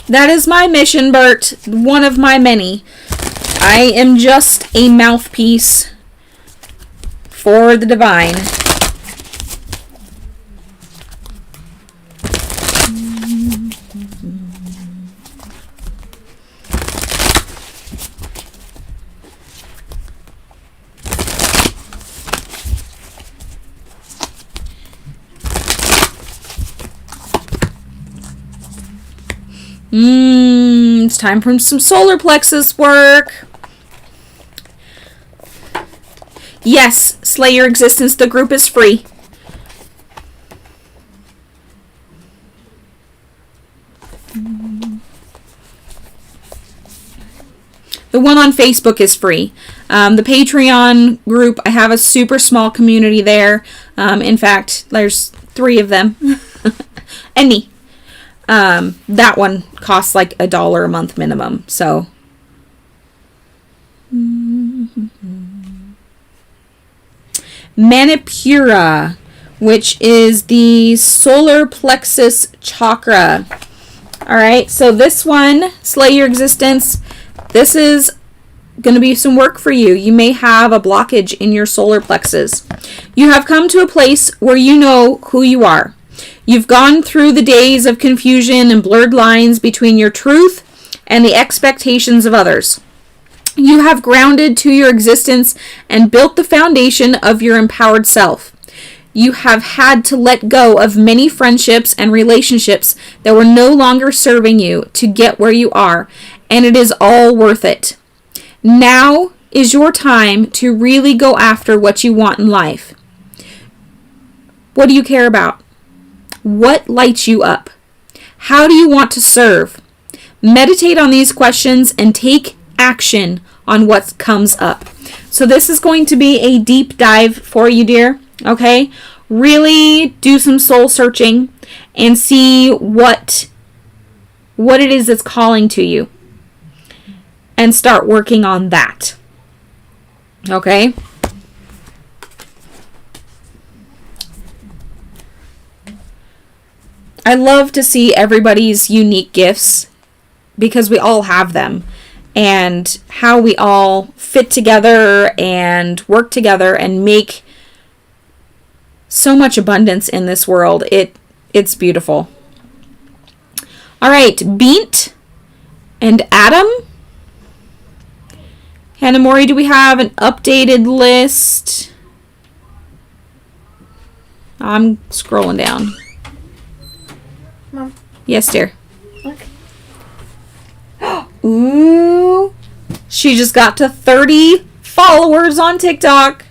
That is my mission, Bert. One of my many. I am just a mouthpiece for the divine. It's time for some solar plexus work. Yes, slay your existence. The group is free. The one on Facebook is free. The Patreon group, I have a super small community there. In fact, there's 3 of them. And me. That one costs like $1 a month minimum. So. Manipura, which is the solar plexus chakra. All right. So this one, slay your existence. This is going to be some work for you. You may have a blockage in your solar plexus. You have come to a place where you know who you are. You've gone through the days of confusion and blurred lines between your truth and the expectations of others. You have grounded to your existence and built the foundation of your empowered self. You have had to let go of many friendships and relationships that were no longer serving you to get where you are, and it is all worth it. Now is your time to really go after what you want in life. What do you care about? What lights you up? How do you want to serve? Meditate on these questions and take action on what comes up. So this is going to be a deep dive for you, dear. Okay? Really do some soul searching and see what it is that's calling to you. And start working on that. Okay? I love to see everybody's unique gifts because we all have them, and how we all fit together and work together and make so much abundance in this world. It It's beautiful. All right, Beant and Adam. Hannah Mori, do we have an updated list? I'm scrolling down. Mom. Yes, dear. Look. Ooh. She just got to 30 followers on TikTok.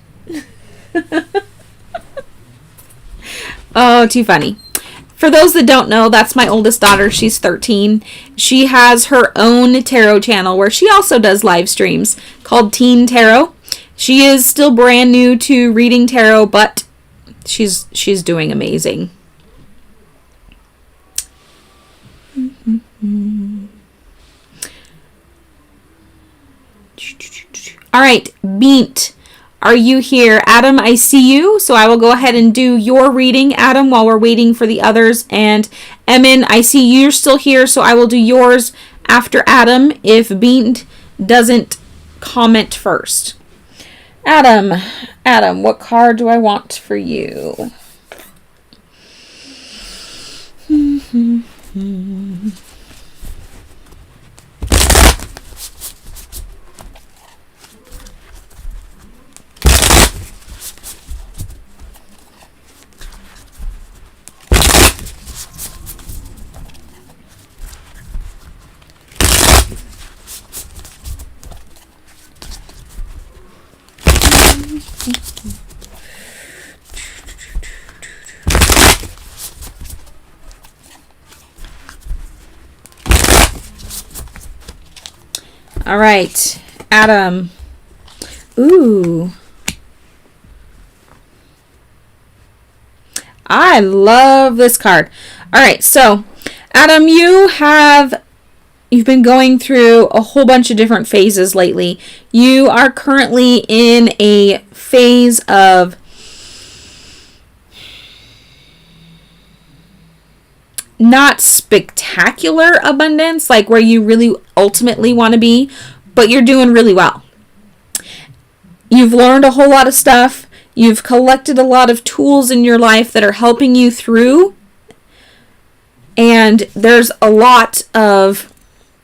Oh, too funny. For those that don't know, that's my oldest daughter. She's 13. She has her own tarot channel where she also does live streams called Teen Tarot. She is still brand new to reading tarot, but she's doing amazing. All right, Beant. Are you here? Adam, I see you, so I will go ahead and do your reading, Adam, while we're waiting for the others. And Emin, I see you're still here, so I will do yours after Adam if Beant doesn't comment first. Adam, what card do I want for you? All right, Adam. Ooh. I love this card. All right, so Adam, you've been going through a whole bunch of different phases lately. You are currently in a phase of not spectacular abundance, like where you really ultimately want to be, but you're doing really well. You've learned a whole lot of stuff. You've collected a lot of tools in your life that are helping you through. And there's a lot of,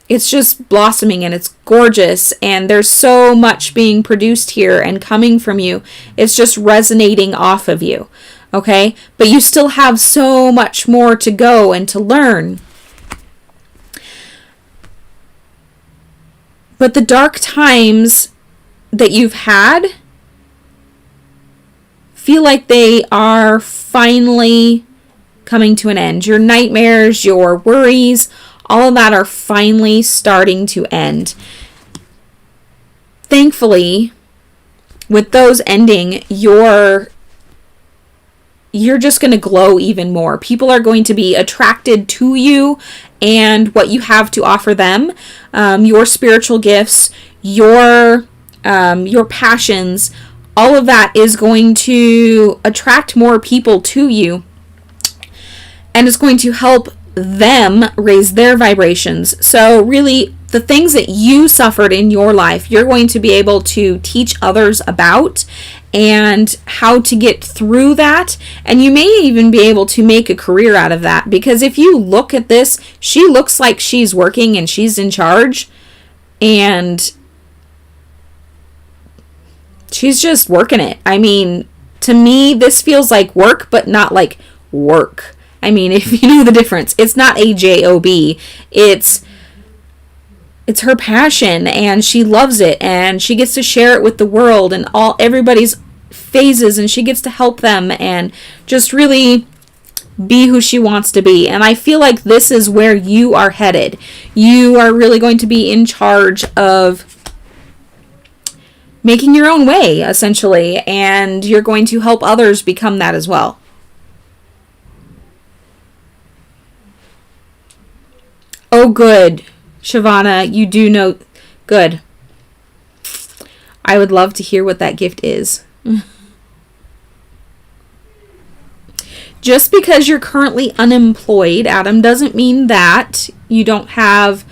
it's just blossoming and it's gorgeous. And there's so much being produced here and coming from you. It's just resonating off of you. Okay? But you still have so much more to go and to learn. But the dark times that you've had feel like they are finally coming to an end. Your nightmares, your worries, all of that are finally starting to end. Thankfully, with those ending, you're just going to glow even more. People are going to be attracted to you and what you have to offer them. Your spiritual gifts, your passions, all of that is going to attract more people to you. And it's going to help them raise their vibrations. So really, the things that you suffered in your life, you're going to be able to teach others about and how to get through that. And you may even be able to make a career out of that. Because if you look at this, she looks like she's working and she's in charge. And she's just working it. I mean, to me, this feels like work, but not like work. I mean, if you know the difference, it's not a job. It's her passion, and she loves it, and she gets to share it with the world and everybody's phases, and she gets to help them and just really be who she wants to be. And I feel like this is where you are headed. You are really going to be in charge of making your own way, essentially, and you're going to help others become that as well. Oh, good. Shavana, you do know. Good. I would love to hear what that gift is. Just because you're currently unemployed, Adam, doesn't mean that you don't have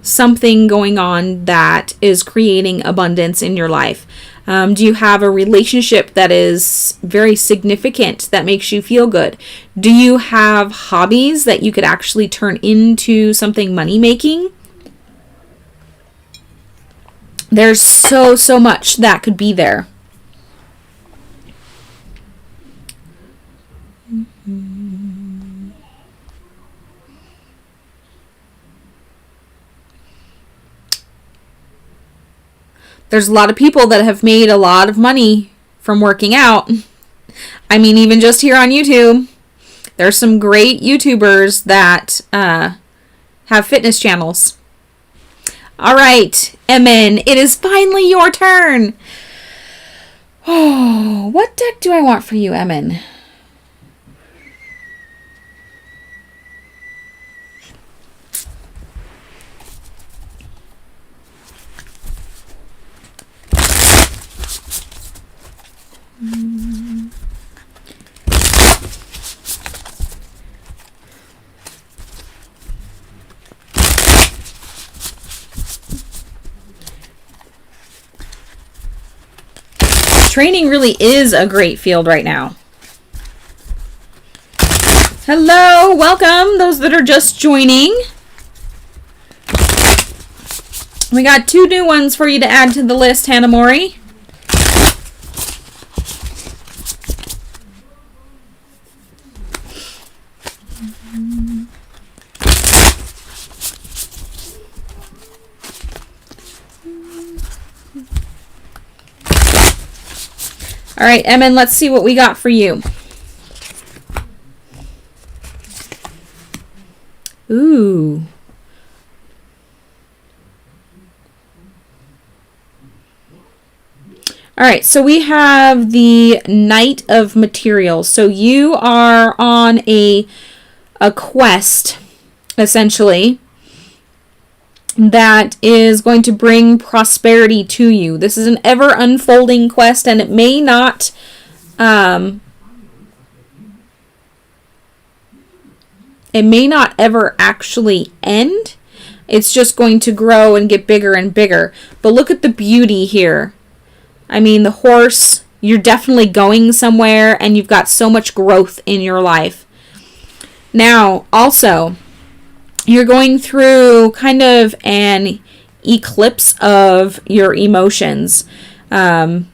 something going on that is creating abundance in your life. Do you have a relationship that is very significant that makes you feel good? Do you have hobbies that you could actually turn into something money-making? There's so much that could be there. There's a lot of people that have made a lot of money from working out. I mean, even just here on YouTube, there's some great YouTubers that have fitness channels. All right, Emin, it is finally your turn. Oh, what deck do I want for you, Emin? Training really is a great field right now. Hello, welcome, those that are just joining. We got 2 new ones for you to add to the list, Hannah Mori. All right, Emin, let's see what we got for you. Ooh. All right, so we have the Knight of Materials. So you are on a quest, essentially, that is going to bring prosperity to you. This is an ever unfolding quest, and it may not ever actually end. It's just going to grow and get bigger and bigger. But look at the beauty here. I mean, the horse, you're definitely going somewhere, and you've got so much growth in your life. Now, also, you're going through kind of an eclipse of your emotions. Some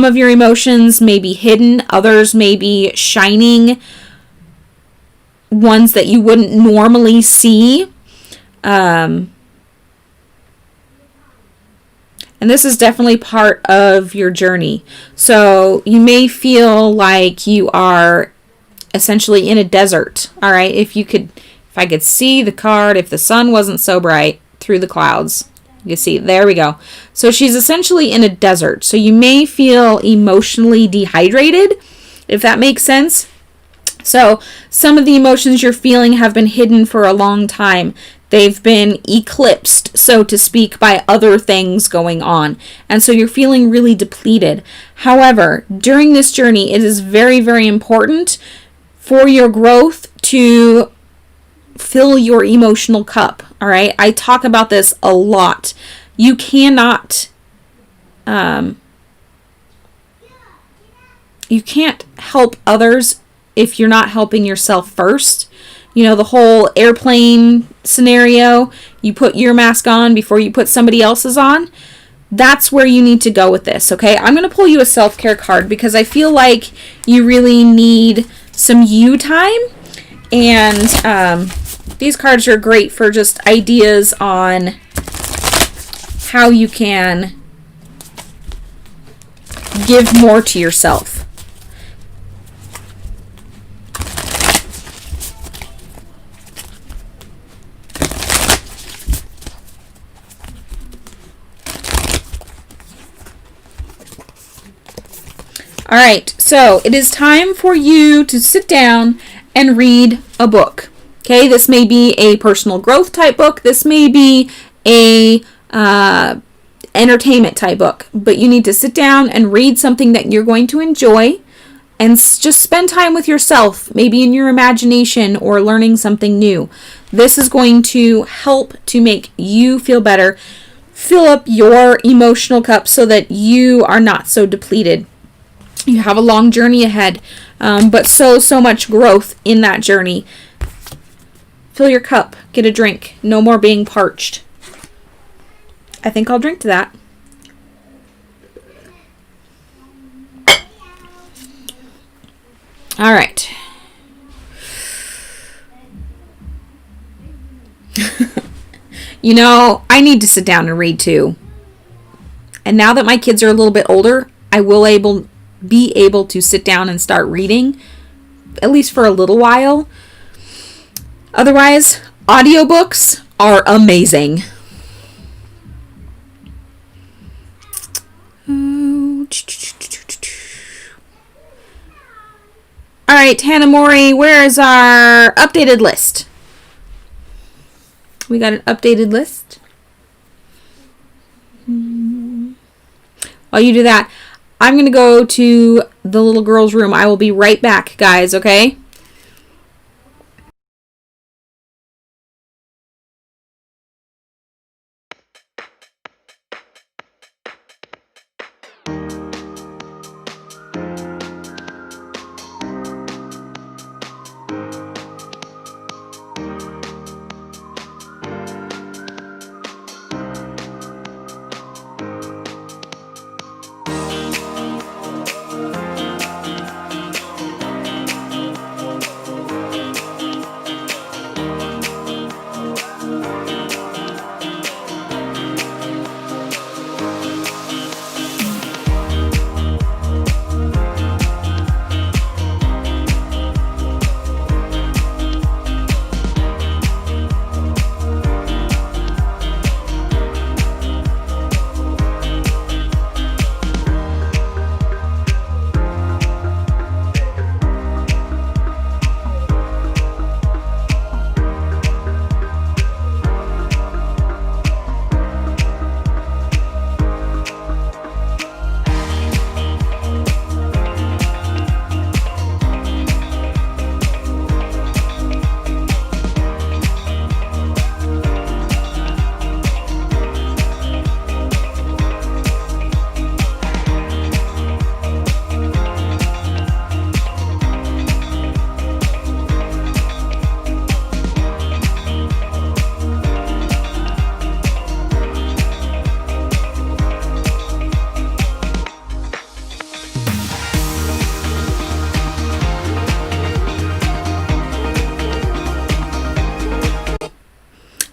of your emotions may be hidden, others may be shining, ones that you wouldn't normally see. And this is definitely part of your journey. So you may feel like you are essentially in a desert. All right, if I could see the card, if the sun wasn't so bright through the clouds, you see, there we go. So she's essentially in a desert. So you may feel emotionally dehydrated, if that makes sense. So some of the emotions you're feeling have been hidden for a long time. They've been eclipsed, so to speak, by other things going on. And so you're feeling really depleted. However, during this journey, it is very, very important for your growth to fill your emotional cup. All right. I talk about this a lot. You cannot, you can't help others if you're not helping yourself first. You know, the whole airplane scenario, you put your mask on before you put somebody else's on. That's where you need to go with this. Okay. I'm going to pull you a self-care card because I feel like you really need some you time. And, these cards are great for just ideas on how you can give more to yourself. All right, so it is time for you to sit down and read a book. Okay, this may be a personal growth type book. This may be a entertainment type book. But you need to sit down and read something that you're going to enjoy and just spend time with yourself, maybe in your imagination or learning something new. This is going to help to make you feel better fill up your emotional cup so that you are not so depleted. You have a long journey ahead, but so much growth in that journey. Fill your cup, get a drink, no more being parched. I think I'll drink to that. All right. You know, I need to sit down and read too. And now that my kids are a little bit older, I will be able to sit down and start reading, at least for a little while. Otherwise, audiobooks are amazing. All right, Hannah Mori, where's our updated list? We got an updated list. While you do that, I'm going to go to the little girl's room. I will be right back, guys, okay?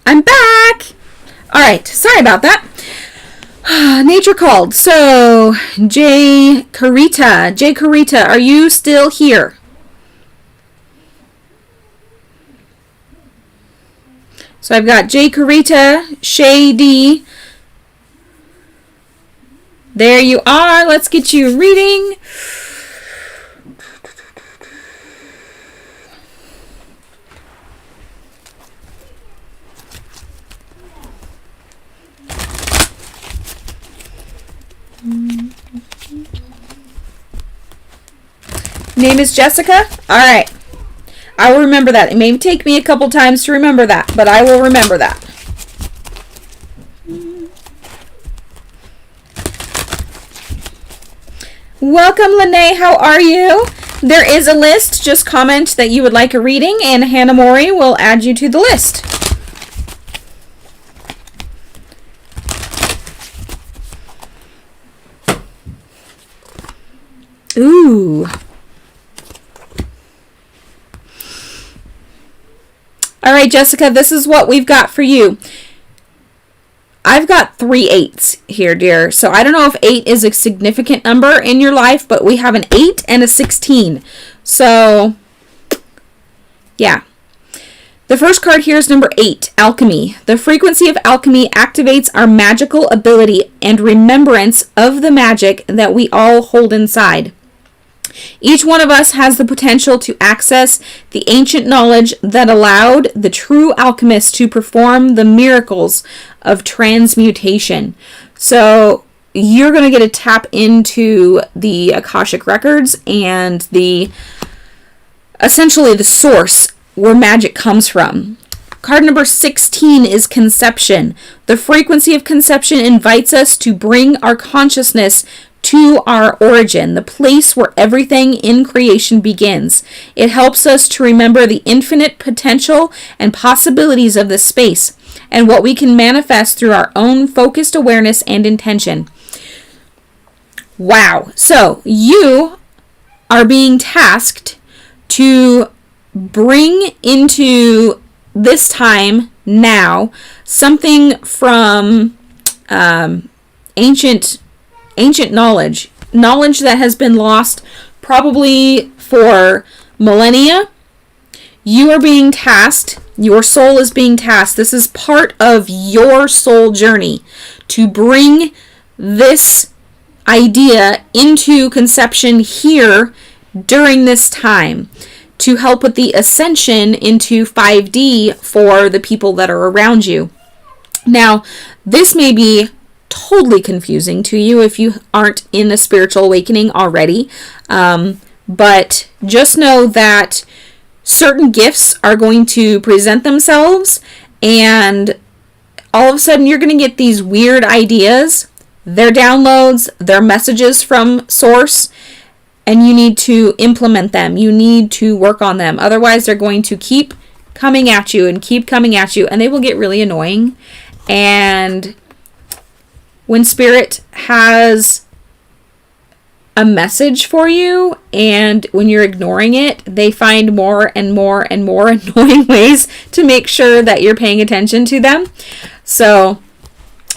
I'm back! Alright, sorry about that. Nature called. So, Jay Carita, are you still here? So I've got Jay Carita, Shay D. There you are. Let's get you reading. Name is Jessica? Alright. I will remember that. It may take me a couple times to remember that, but I will remember that. Welcome, Lene. How are you? There is a list. Just comment that you would like a reading, and Hannah Mori will add you to the list. Ooh. All right, Jessica, this is what we've got for you. I've got 3 8s here, dear. So I don't know if 8 is a significant number in your life, but we have an 8 and a 16. So, yeah. The first card here is number 8, Alchemy. The frequency of alchemy activates our magical ability and remembrance of the magic that we all hold inside. Each one of us has the potential to access the ancient knowledge that allowed the true alchemist to perform the miracles of transmutation. So you're going to get a tap into the Akashic records and essentially the source where magic comes from. Card number 16 is conception. The frequency of conception invites us to bring our consciousness to our origin, the place where everything in creation begins. It helps us to remember the infinite potential and possibilities of this space and what we can manifest through our own focused awareness and intention. Wow. So you are being tasked to bring into this time now something from ancient knowledge that has been lost probably for millennia. You are being tasked, your soul is being tasked. This is part of your soul journey to bring this idea into conception here during this time to help with the ascension into 5D for the people that are around you. Now, this may be totally confusing to you if you aren't in a spiritual awakening already, but just know that certain gifts are going to present themselves, and all of a sudden you're going to get these weird ideas. They're downloads, they're messages from source, and you need to implement them. You need to work on them. Otherwise, they're going to keep coming at you, and they will get really annoying. And when Spirit has a message for you, and when you're ignoring it, they find more and more and more annoying ways to make sure that you're paying attention to them. So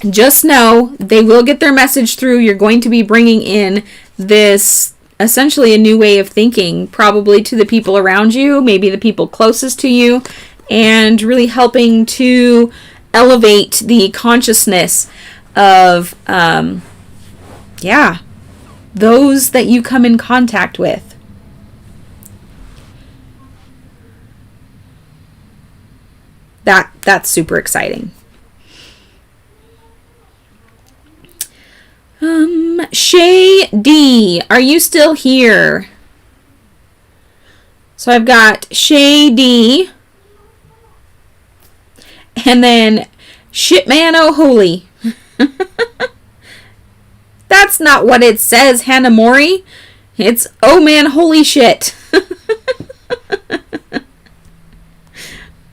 just know they will get their message through. You're going to be bringing in this essentially a new way of thinking, probably to the people around you, maybe the people closest to you, and really helping to elevate the consciousness of those that you come in contact with. That's super exciting. Shay D, are you still here? So I've got Shay D, and then Shitman O'Holy. That's not what it says, Hannah Mori. It's oh man, holy shit.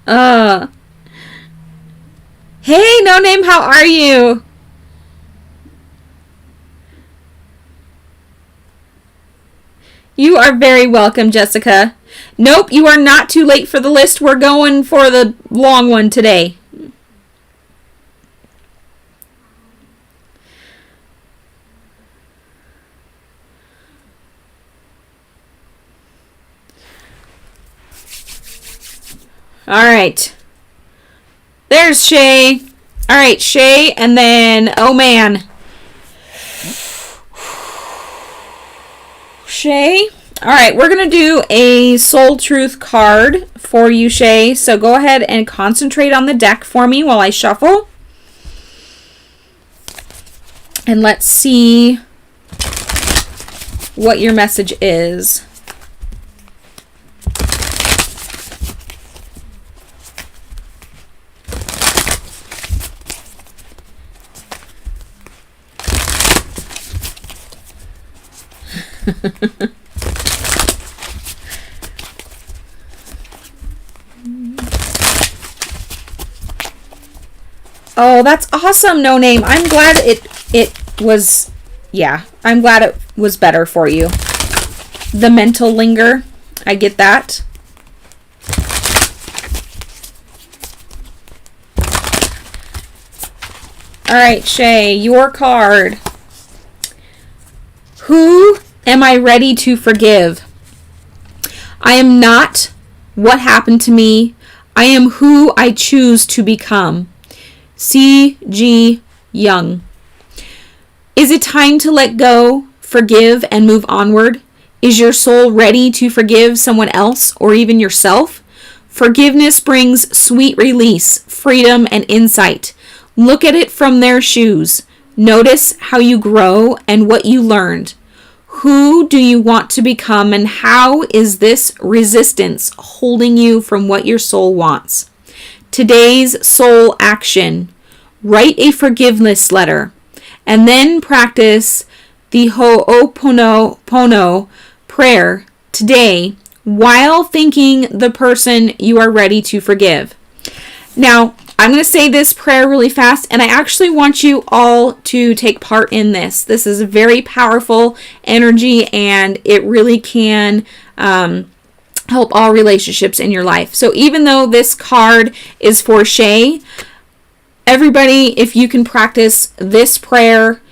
Hey, No Name, how are you? You are very welcome, Jessica. Nope, you are not too late for the list. We're going for the long one today. All right. There's Shay. All right, Shay, and then, oh man. Shay. All right, we're going to do a Soul Truth card for you, Shay. So go ahead and concentrate on the deck for me while I shuffle. And let's see what your message is. Oh, that's awesome, No Name. I'm glad it was, I'm glad it was better for you. The mental linger, I get that. All right, Shay, your card. Who am I ready to forgive? I am not what happened to me. I am who I choose to become. C.G. Young. Is it time to let go, forgive, and move onward? Is your soul ready to forgive someone else or even yourself? Forgiveness brings sweet release, freedom, and insight. Look at it from their shoes. Notice how you grow and what you learned. Who do you want to become, and how is this resistance holding you from what your soul wants? Today's soul action. Write a forgiveness letter and then practice the Ho'oponopono prayer today while thanking the person you are ready to forgive. Now, I'm going to say this prayer really fast, and I actually want you all to take part in this. This is a very powerful energy, and it really can help all relationships in your life. So even though this card is for Shay, everybody, if you can practice this prayer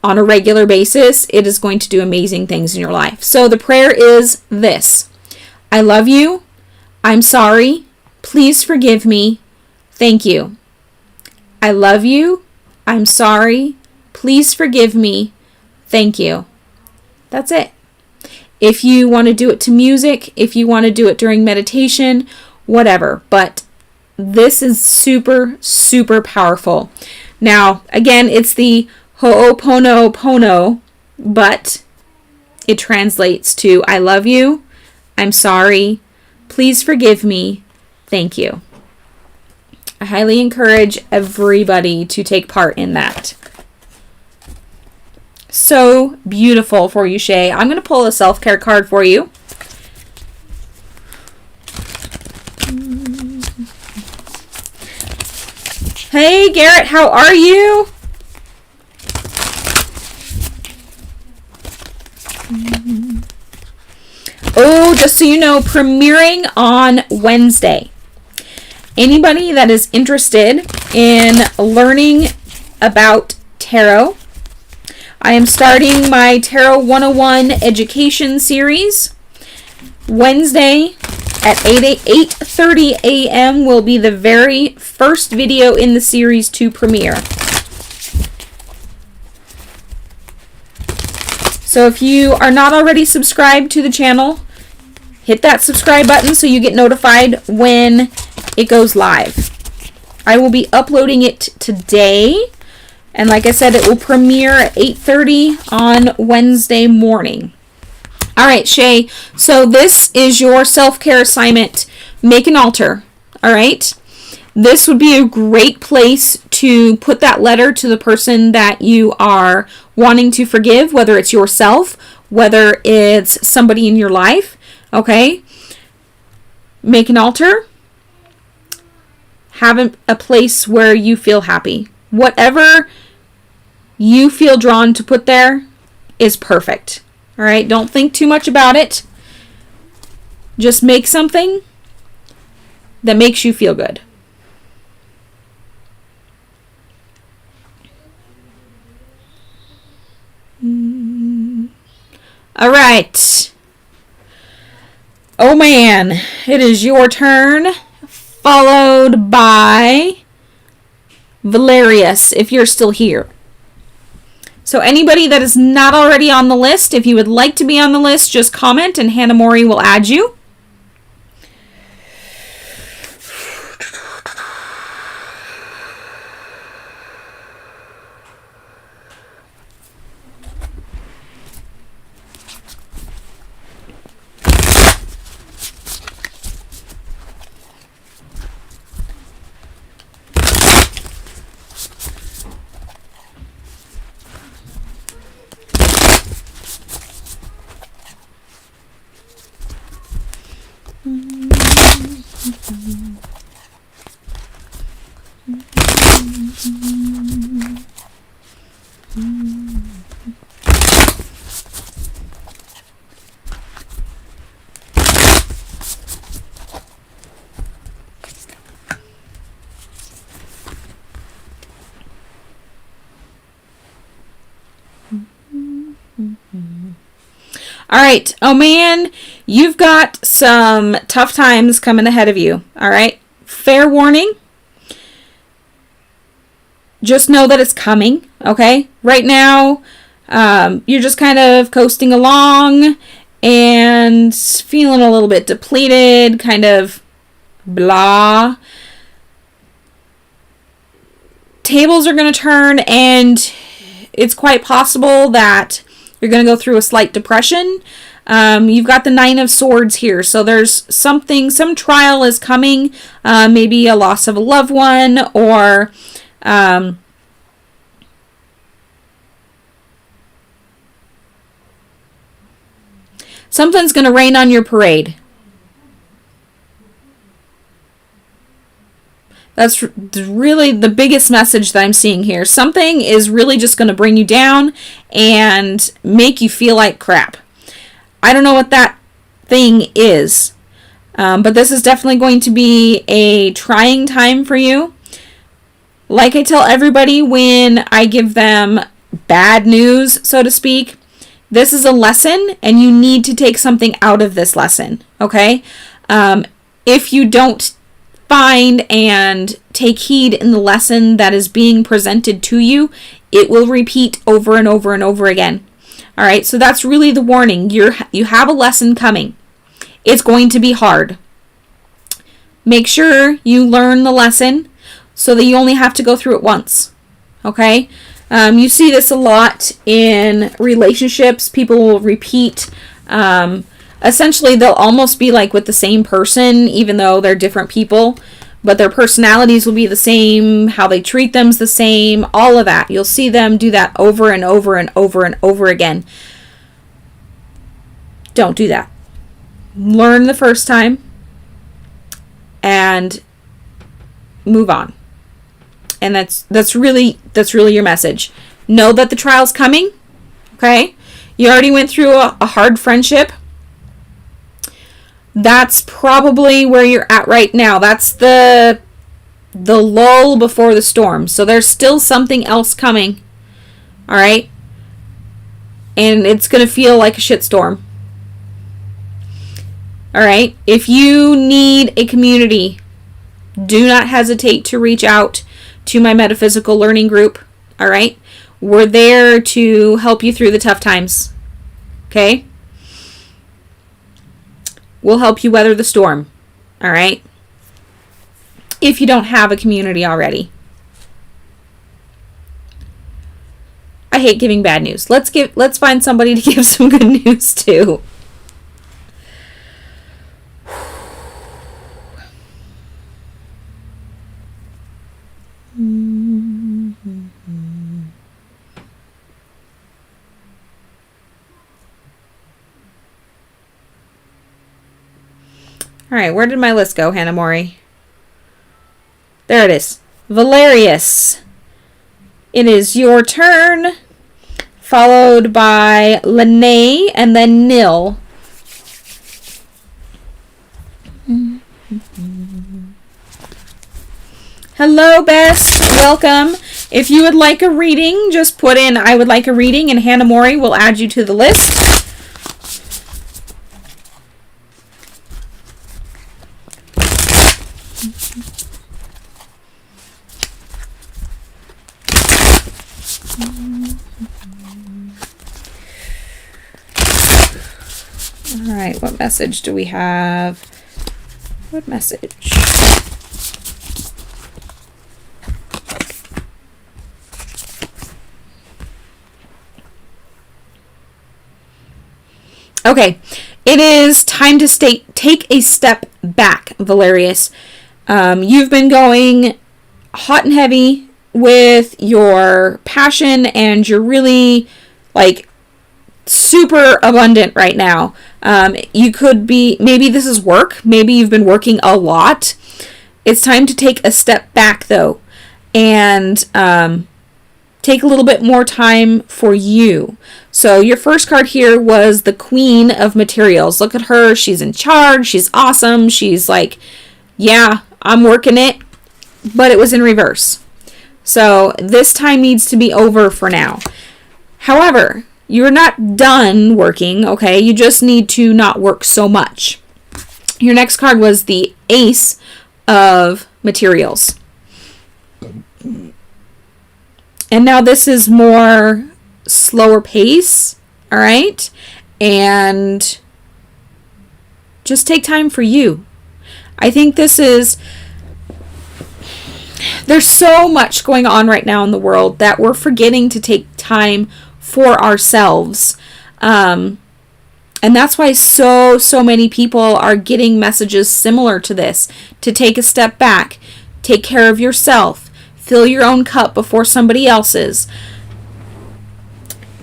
on a regular basis, it is going to do amazing things in your life. So the prayer is this: I love you. I'm sorry. Please forgive me. Thank you. I love you. I'm sorry. Please forgive me. Thank you. That's it. If you want to do it to music, if you want to do it during meditation, whatever. But this is super, super powerful. Now, again, it's the Ho'oponopono, but it translates to I love you. I'm sorry. Please forgive me. Thank you. I highly encourage everybody to take part in that. So beautiful for you, Shay. I'm going to pull a self-care card for you. Hey, Garrett, how are you? Oh, just so you know, premiering on Wednesday. Anybody that is interested in learning about tarot, I am starting my Tarot 101 education series. Wednesday at 8:30 a.m. will be the very first video in the series to premiere. So if you are not already subscribed to the channel, hit that subscribe button so you get notified when it goes live. I will be uploading it today, and like I said, it will premiere at 8:30 on Wednesday morning. All right, Shay, so this is your self-care assignment. Make an altar, all right? This would be a great place to put that letter to the person that you are wanting to forgive, whether it's yourself, whether it's somebody in your life, okay? Make an altar. Have a place where you feel happy. Whatever you feel drawn to put there is perfect. All right? Don't think too much about it. Just make something that makes you feel good. All right. Oh man, it is your turn. Followed by Valerius, if you're still here. So anybody that is not already on the list, if you would like to be on the list, just comment and Hannah Mori will add you. All right. Oh, man, you've got some tough times coming ahead of you. All right. Fair warning. Just know that it's coming. Okay. Right now, you're just kind of coasting along and feeling a little bit depleted, kind of blah. Tables are going to turn, and it's quite possible that you're going to go through a slight depression. You've got the Nine of Swords here. So there's something, some trial is coming, maybe a loss of a loved one, or something's going to rain on your parade. That's really the biggest message that I'm seeing here. Something is really just going to bring you down and make you feel like crap. I don't know what that thing is, but this is definitely going to be a trying time for you. Like I tell everybody when I give them bad news, so to speak, this is a lesson and you need to take something out of this lesson, okay? If you don't find and take heed in the lesson that is being presented to you, it will repeat over and over and over again. All right, so that's really the warning. You have a lesson coming. It's going to be hard. Make sure you learn the lesson so that you only have to go through it once. Okay? You see this a lot in relationships. People will repeat. Essentially, they'll almost be like with the same person, even though they're different people. But their personalities will be the same. How they treat them's the same. All of that. You'll see them do that over and over and over and over again. Don't do that. Learn the first time and move on. And that's really your message. Know that the trial's coming. Okay? You already went through a hard friendship. That's probably where you're at right now. That's the lull before the storm. So there's still something else coming. All right? And it's going to feel like a shitstorm. All right? If you need a community, do not hesitate to reach out to my metaphysical learning group. All right? We're there to help you through the tough times. Okay? We'll help you weather the storm. All right? If you don't have a community already. I hate giving bad news. Let's find somebody to give some good news to. All right, where did my list go, Hannah Mori? There it is. Valerius. It is your turn, followed by Lene and then Nil. Hello, Bess. Welcome. If you would like a reading, just put in I would like a reading and Hannah Mori will add you to the list. All right, what message do we have? What message? Okay, it is time to take a step back, Valerius. You've been going hot and heavy with your passion and you're really like super abundant right now. You could be, maybe this is work. Maybe you've been working a lot. It's time to take a step back though and take a little bit more time for you. So your first card here was the Queen of Materials. Look at her. She's in charge. She's awesome. She's like, yeah, I'm working it. But it was in reverse. So this time needs to be over for now. However, you're not done working, okay? You just need to not work so much. Your next card was the Ace of Materials. And now this is more slower pace, all right? And just take time for you. I think this is, there's so much going on right now in the world that we're forgetting to take time for ourselves. And And that's why so many people are getting messages similar to this, to take a step back, take care of yourself, fill your own cup before somebody else's.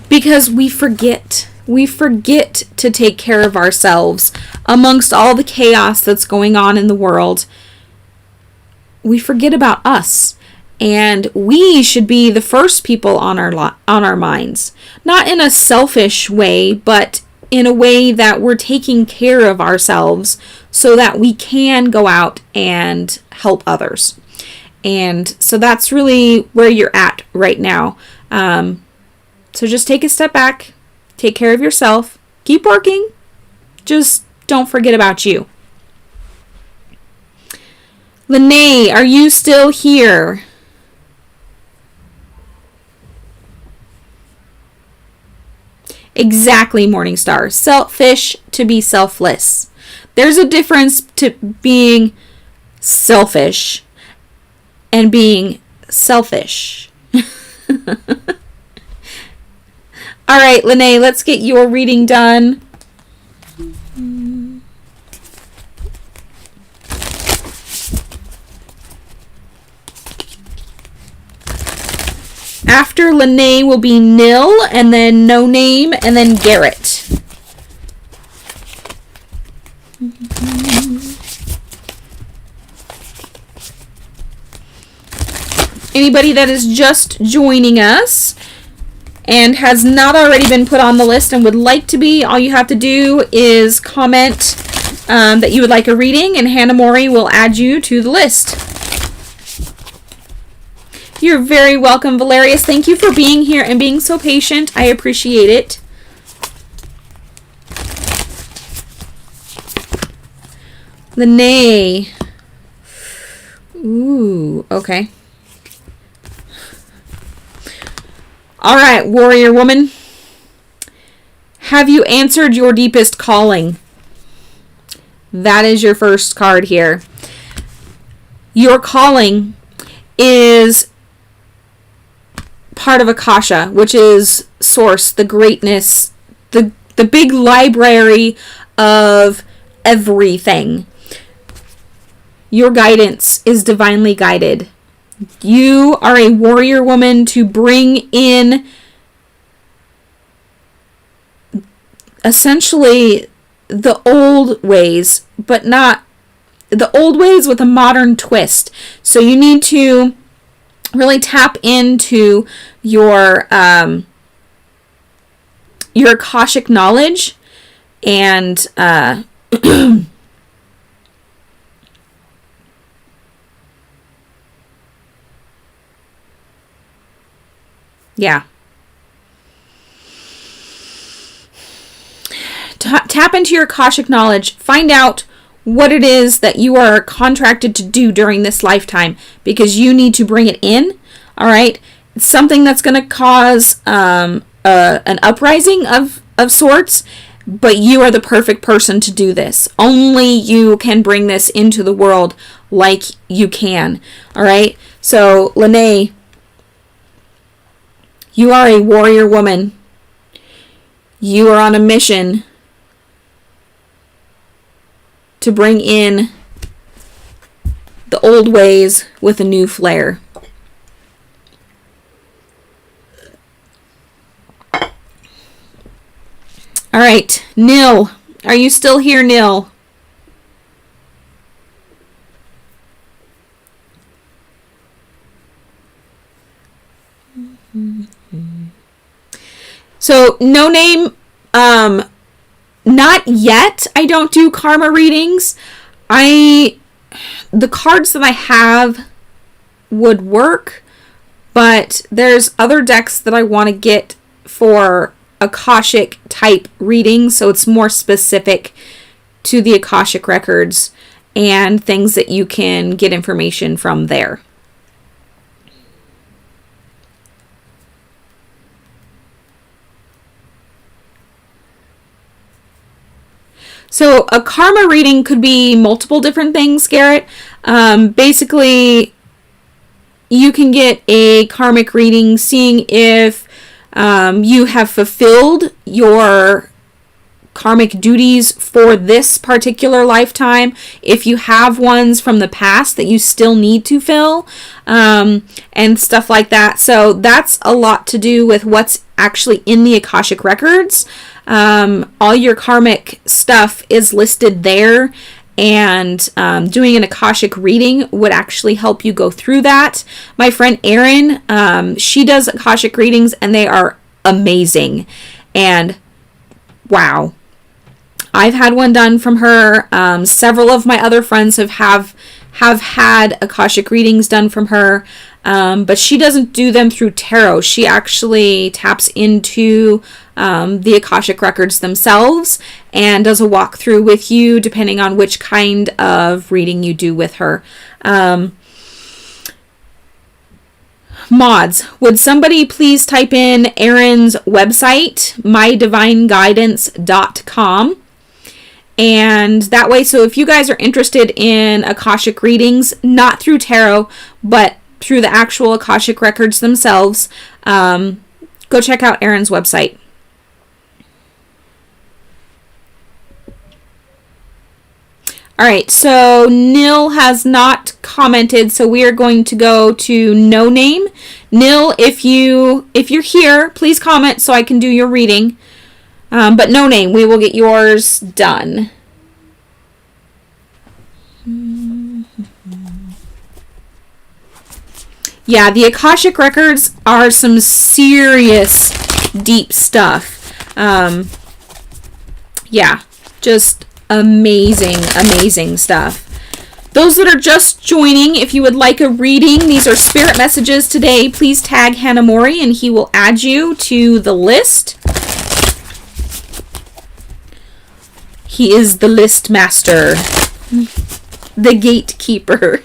Because we forget to take care of ourselves amongst all the chaos that's going on in the world. We forget about us, and we should be the first people on our minds, not in a selfish way, but in a way that we're taking care of ourselves so that we can go out and help others. And so that's really where you're at right now. So just take a step back, take care of yourself, keep working, just don't forget about you. Lene, are you still here? Exactly, Morningstar. Selfish to be selfless. There's a difference to being selfish and being selfish. All right, Lene, let's get your reading done. After Lene will be Nil, and then No Name, and then Garrett. Anybody that is just joining us and has not already been put on the list and would like to be, all you have to do is comment that you would like a reading, and Hannah Mori will add you to the list. You're very welcome, Valerius. Thank you for being here and being so patient. I appreciate it. Lene. Ooh, okay. All right, warrior woman. Have you answered your deepest calling? That is your first card here. Your calling is part of Akasha, which is source, the greatness, the big library of everything. Your guidance is divinely guided. You are a warrior woman to bring in essentially the old ways, but not the old ways with a modern twist. So you need to really tap into your Akashic knowledge and yeah. Tap into your Akashic knowledge. Find out what it is that you are contracted to do during this lifetime, because you need to bring it in. All right. It's something that's going to cause an uprising of sorts, but you are the perfect person to do this. Only you can bring this into the world like you can. All right. So, Lene, you are a warrior woman. You are on a mission to bring in the old ways with a new flair. All right, Nil, are you still here, Nil? So, No Name, not yet. I don't do karma readings. The cards that I have would work, but there's other decks that I want to get for Akashic type readings, so it's more specific to the Akashic records and things that you can get information from there. So a karma reading could be multiple different things, Garrett. Basically, you can get a karmic reading seeing if you have fulfilled your karmic duties for this particular lifetime, if you have ones from the past that you still need to fill, and stuff like that. So that's a lot to do with what's actually in the Akashic Records. All your karmic stuff is listed there, and doing an Akashic reading would actually help you go through that. My friend Erin, she does Akashic readings, and they are amazing. And wow, I've had one done from her. Several of my other friends have had Akashic readings done from her, but she doesn't do them through tarot. She actually taps into the Akashic Records themselves and does a walkthrough with you depending on which kind of reading you do with her. Mods, would somebody please type in Erin's website, mydivineguidance.com? And that way, so if you guys are interested in Akashic readings, not through tarot, but through the actual Akashic Records themselves, go check out Erin's website. All right, so Nil has not commented, so we are going to go to No Name. Nil, if you're here, please comment so I can do your reading. But No Name, we will get yours done. Yeah, the Akashic Records are some serious deep stuff. Yeah, just amazing stuff. Those that are just joining, if you would like a reading, these are spirit messages today. Please tag Hanamori and he will add you to the list. He is the list master, the gatekeeper.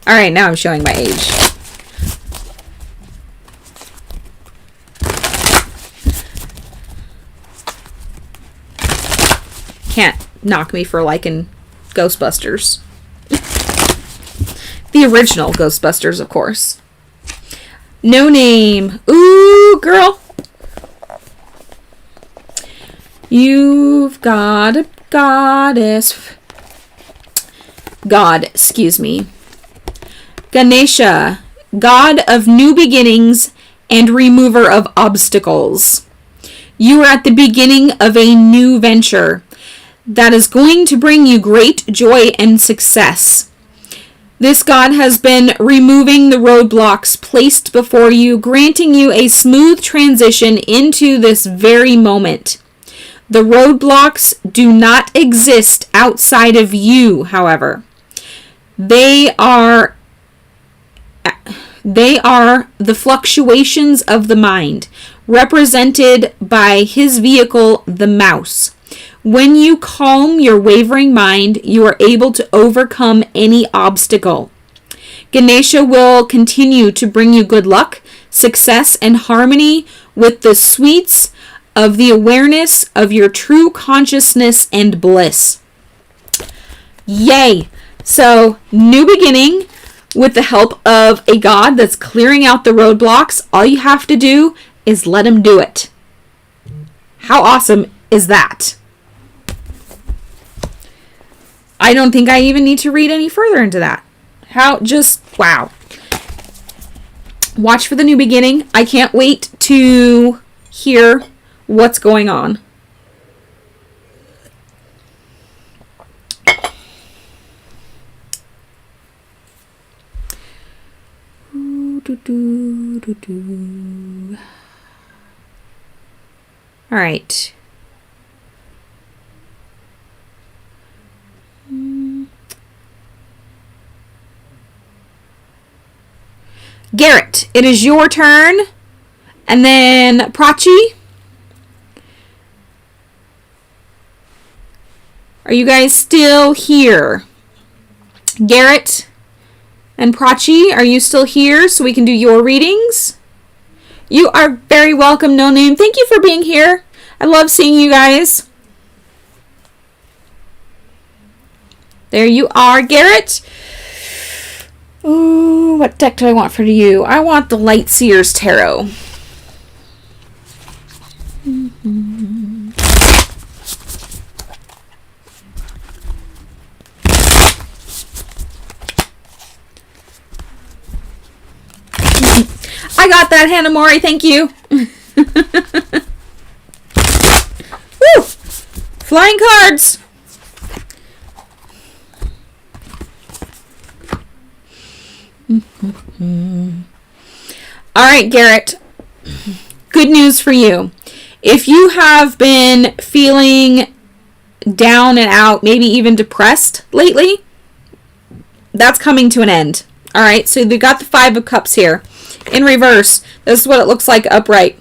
All right, now I'm showing my age. Can't knock me for liking Ghostbusters. The original Ghostbusters, of course. No Name. Ooh, girl. You've got a goddess. God, excuse me. Ganesha, God of new beginnings and remover of obstacles. You are at the beginning of a new venture that is going to bring you great joy and success. This God has been removing the roadblocks placed before you, granting you a smooth transition into this very moment. The roadblocks do not exist outside of you, however. They are the fluctuations of the mind, represented by his vehicle, the mouse. When you calm your wavering mind, you are able to overcome any obstacle. Ganesha will continue to bring you good luck, success, and harmony with the sweets of the awareness of your true consciousness and bliss. Yay! So, new beginning with the help of a God that's clearing out the roadblocks. All you have to do is let him do it. How awesome is that? I don't think I even need to read any further into that. Wow. Watch for the new beginning. I can't wait to hear what's going on. All right. Garrett, it is your turn. And then Prachi. Are you guys still here? Garrett and Prachi, are you still here so we can do your readings? You are very welcome, No Name. Thank you for being here. I love seeing you guys. There you are, Garrett. Ooh, what deck do I want for you? I want the Light Seers Tarot. I got that, Hannah Mori. Thank you. Woo! Flying cards. All right, Garrett. Good news for you. If you have been feeling down and out, maybe even depressed lately, that's coming to an end. All right, so we got the 5 of Cups here. In reverse, this is what it looks like upright.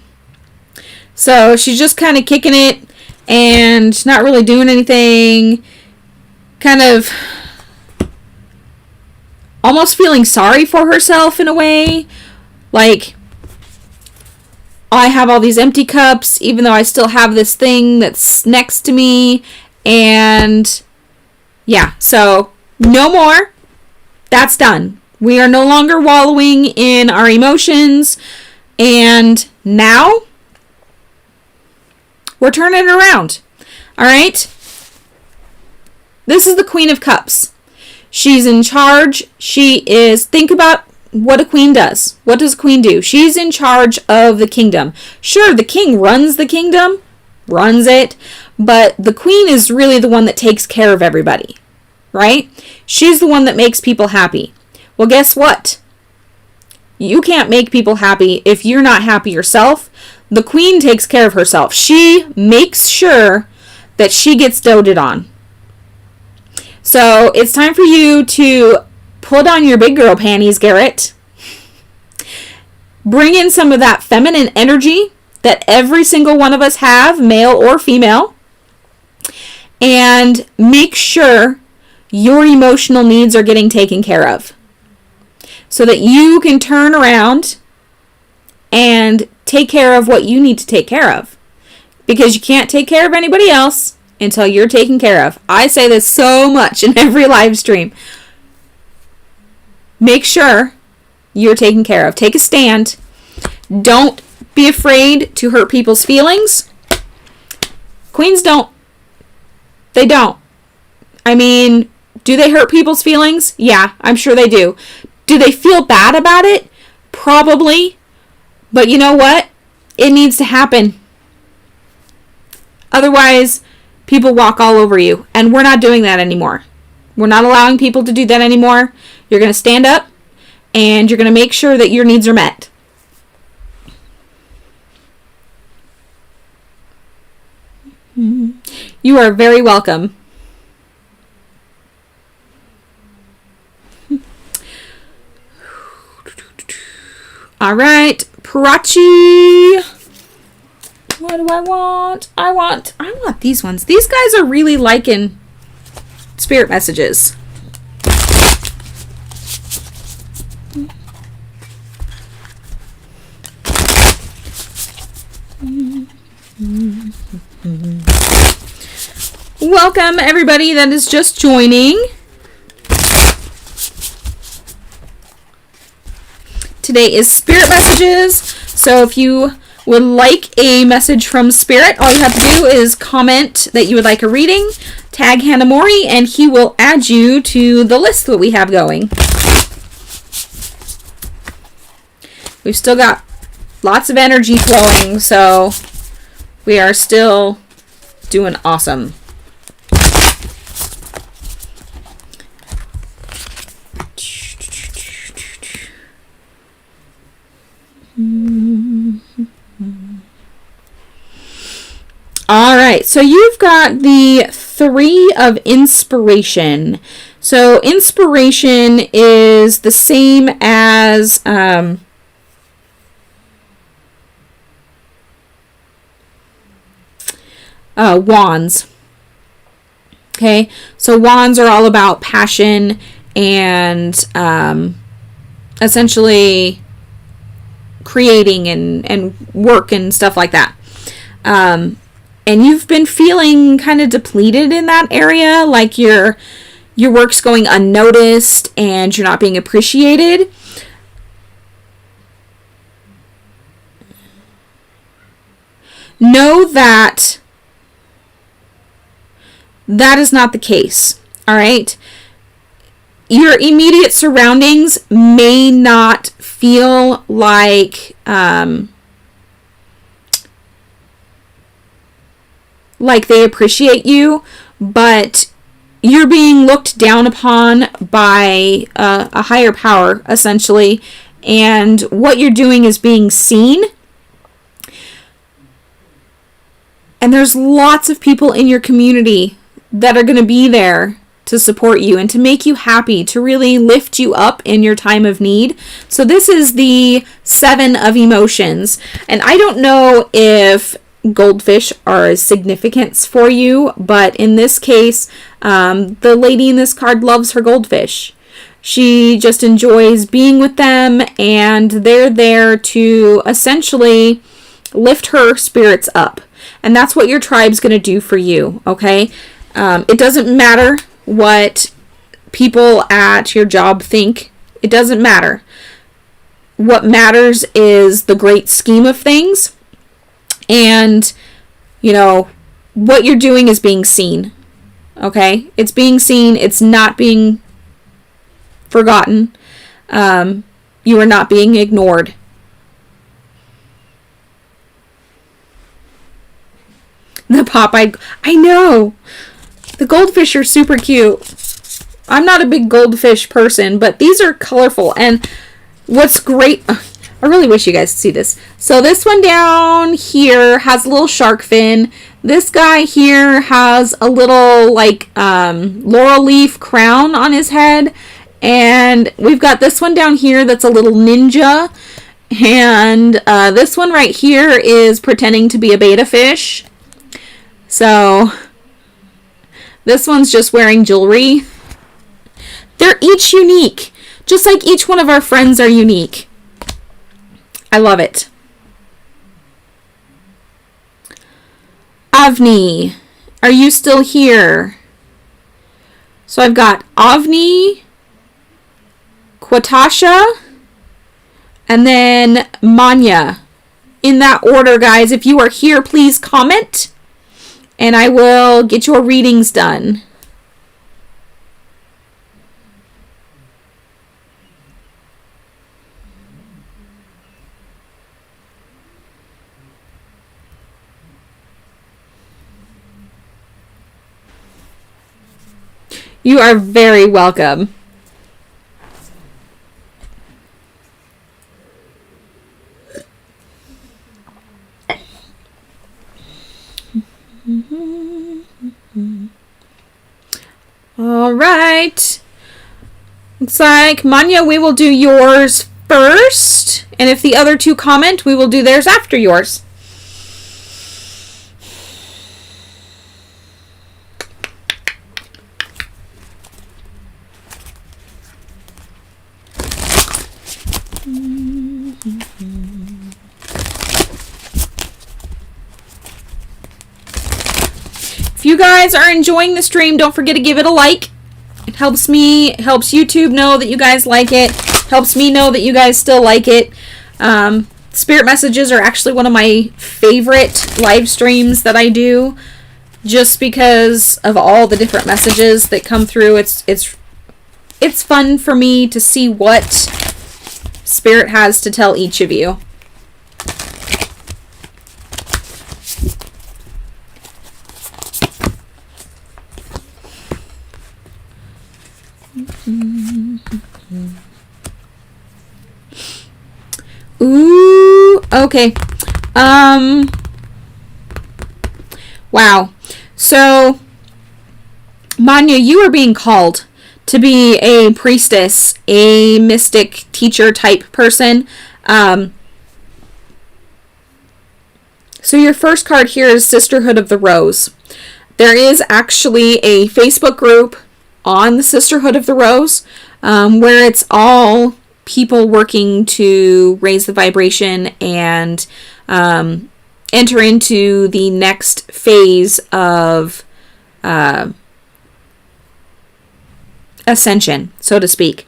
So she's just kind of kicking it and not really doing anything. Kind of almost feeling sorry for herself in a way. Like, I have all these empty cups, even though I still have this thing that's next to me. And yeah, so no more. That's done. We are no longer wallowing in our emotions. And now we're turning it around. All right. This is the Queen of Cups. She's in charge. Think about what a queen does. What does a queen do? She's in charge of the kingdom. Sure, the king runs the kingdom, runs it, but the queen is really the one that takes care of everybody, right? She's the one that makes people happy. Well, guess what? You can't make people happy if you're not happy yourself. The queen takes care of herself. She makes sure that she gets doted on. So it's time for you to pull down your big girl panties, Garrett. Bring in some of that feminine energy that every single one of us have, male or female. And make sure your emotional needs are getting taken care of. So that you can turn around and take care of what you need to take care of. Because you can't take care of anybody else until you're taken care of. I say this so much in every live stream. Make sure you're taken care of. Take a stand. Don't be afraid to hurt people's feelings. Queens don't. They don't. I mean, do they hurt people's feelings? Yeah, I'm sure they do. Do they feel bad about it? Probably. But you know what? It needs to happen. Otherwise, people walk all over you. And we're not doing that anymore. We're not allowing people to do that anymore. You're going to stand up and you're going to make sure that your needs are met. You are very welcome. All right, Parachi. What do I want? I want these ones. These guys are really liking spirit messages. Welcome everybody that is just joining. Today is Spirit Messages, so if you would like a message from Spirit, all you have to do is comment that you would like a reading, tag Hannah Mori, and he will add you to the list that we have going. We've still got lots of energy flowing, so we are still doing awesome. All right, so you've got the 3 of Inspiration. So inspiration is the same as wands. Okay, so wands are all about passion and essentially creating and work and stuff like that. And you've been feeling kind of depleted in that area, like your work's going unnoticed and you're not being appreciated. Know that that is not the case, all right? Your immediate surroundings may not feel feel like they appreciate you, but you're being looked down upon by a higher power, essentially, and what you're doing is being seen. And there's lots of people in your community that are going to be there to support you and to make you happy, to really lift you up in your time of need. So this is the 7 of emotions. And I don't know if goldfish are a significance for you, but in this case, the lady in this card loves her goldfish. She just enjoys being with them, and they're there to essentially lift her spirits up. And that's what your tribe's going to do for you, okay? It doesn't matter what people at your job think. It doesn't matter. What matters is the great scheme of things. And, you know, what you're doing is being seen, okay? It's being seen. It's not being forgotten. You are not being ignored. The Popeye, I know. The goldfish are super cute. I'm not a big goldfish person, but these are colorful. And what's great, I really wish you guys could see this. So this one down here has a little shark fin. This guy here has a little like laurel leaf crown on his head. And we've got this one down here that's a little ninja. And this one right here is pretending to be a betta fish. So this one's just wearing jewelry. They're each unique, just like each one of our friends are unique. I love it. Avni, are you still here? So I've got Avni, Quatasha, and then Manya. In that order, guys. If you are here, please comment, and I will get your readings done. You are very welcome. All right. Looks like, Manya, we will do yours first. And if the other two comment, we will do theirs after yours. If you guys are enjoying the stream, don't forget to give it a like. It helps me, helps YouTube know that you guys like it, helps me know that you guys still like it. Spirit messages are actually one of my favorite live streams that I do, just because of all the different messages that come through. It's fun for me to see what Spirit has to tell each of you. Ooh, okay. Wow. So, Manya, you are being called to be a priestess, a mystic teacher type person. So your first card here is Sisterhood of the Rose. There is actually a Facebook group on the Sisterhood of the Rose, where it's all people working to raise the vibration and enter into the next phase of ascension, so to speak.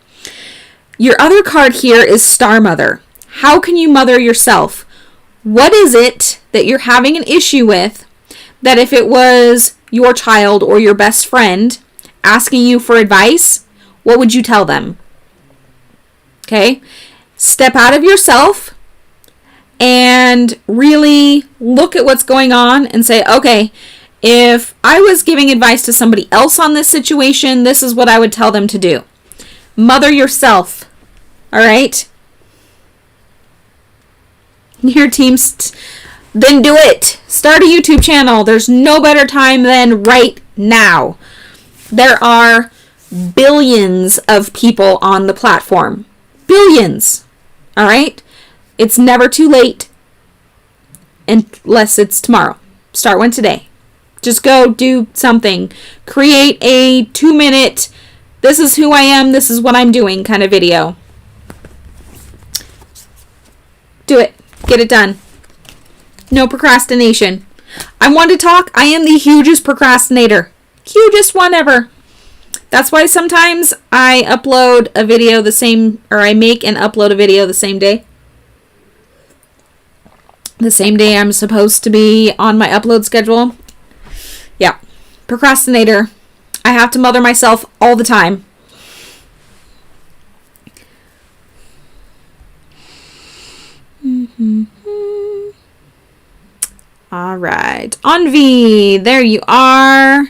Your other card here is Star Mother. How can you mother yourself? What is it that you're having an issue with that if it was your child or your best friend asking you for advice, what would you tell them? Okay? step out of yourself and really look at what's going on and say, okay, if I was giving advice to somebody else on this situation, this is what I would tell them to do. Mother yourself. All right? Your team's... Then do it. Start a YouTube channel. There's no better time than right now. There are billions of people on the platform. Billions. All right? It's never too late unless it's tomorrow. Start one today. Just go do something. Create a 2-minute, this is who I am, this is what I'm doing kind of video. Do it. Get it done. No procrastination. I want to talk. I am the hugest procrastinator. Hugest one ever. That's why sometimes I upload a video I make and upload a video the same day. The same day I'm supposed to be on my upload schedule. Yeah. Procrastinator. I have to mother myself all the time. All right. Anvi, there you are.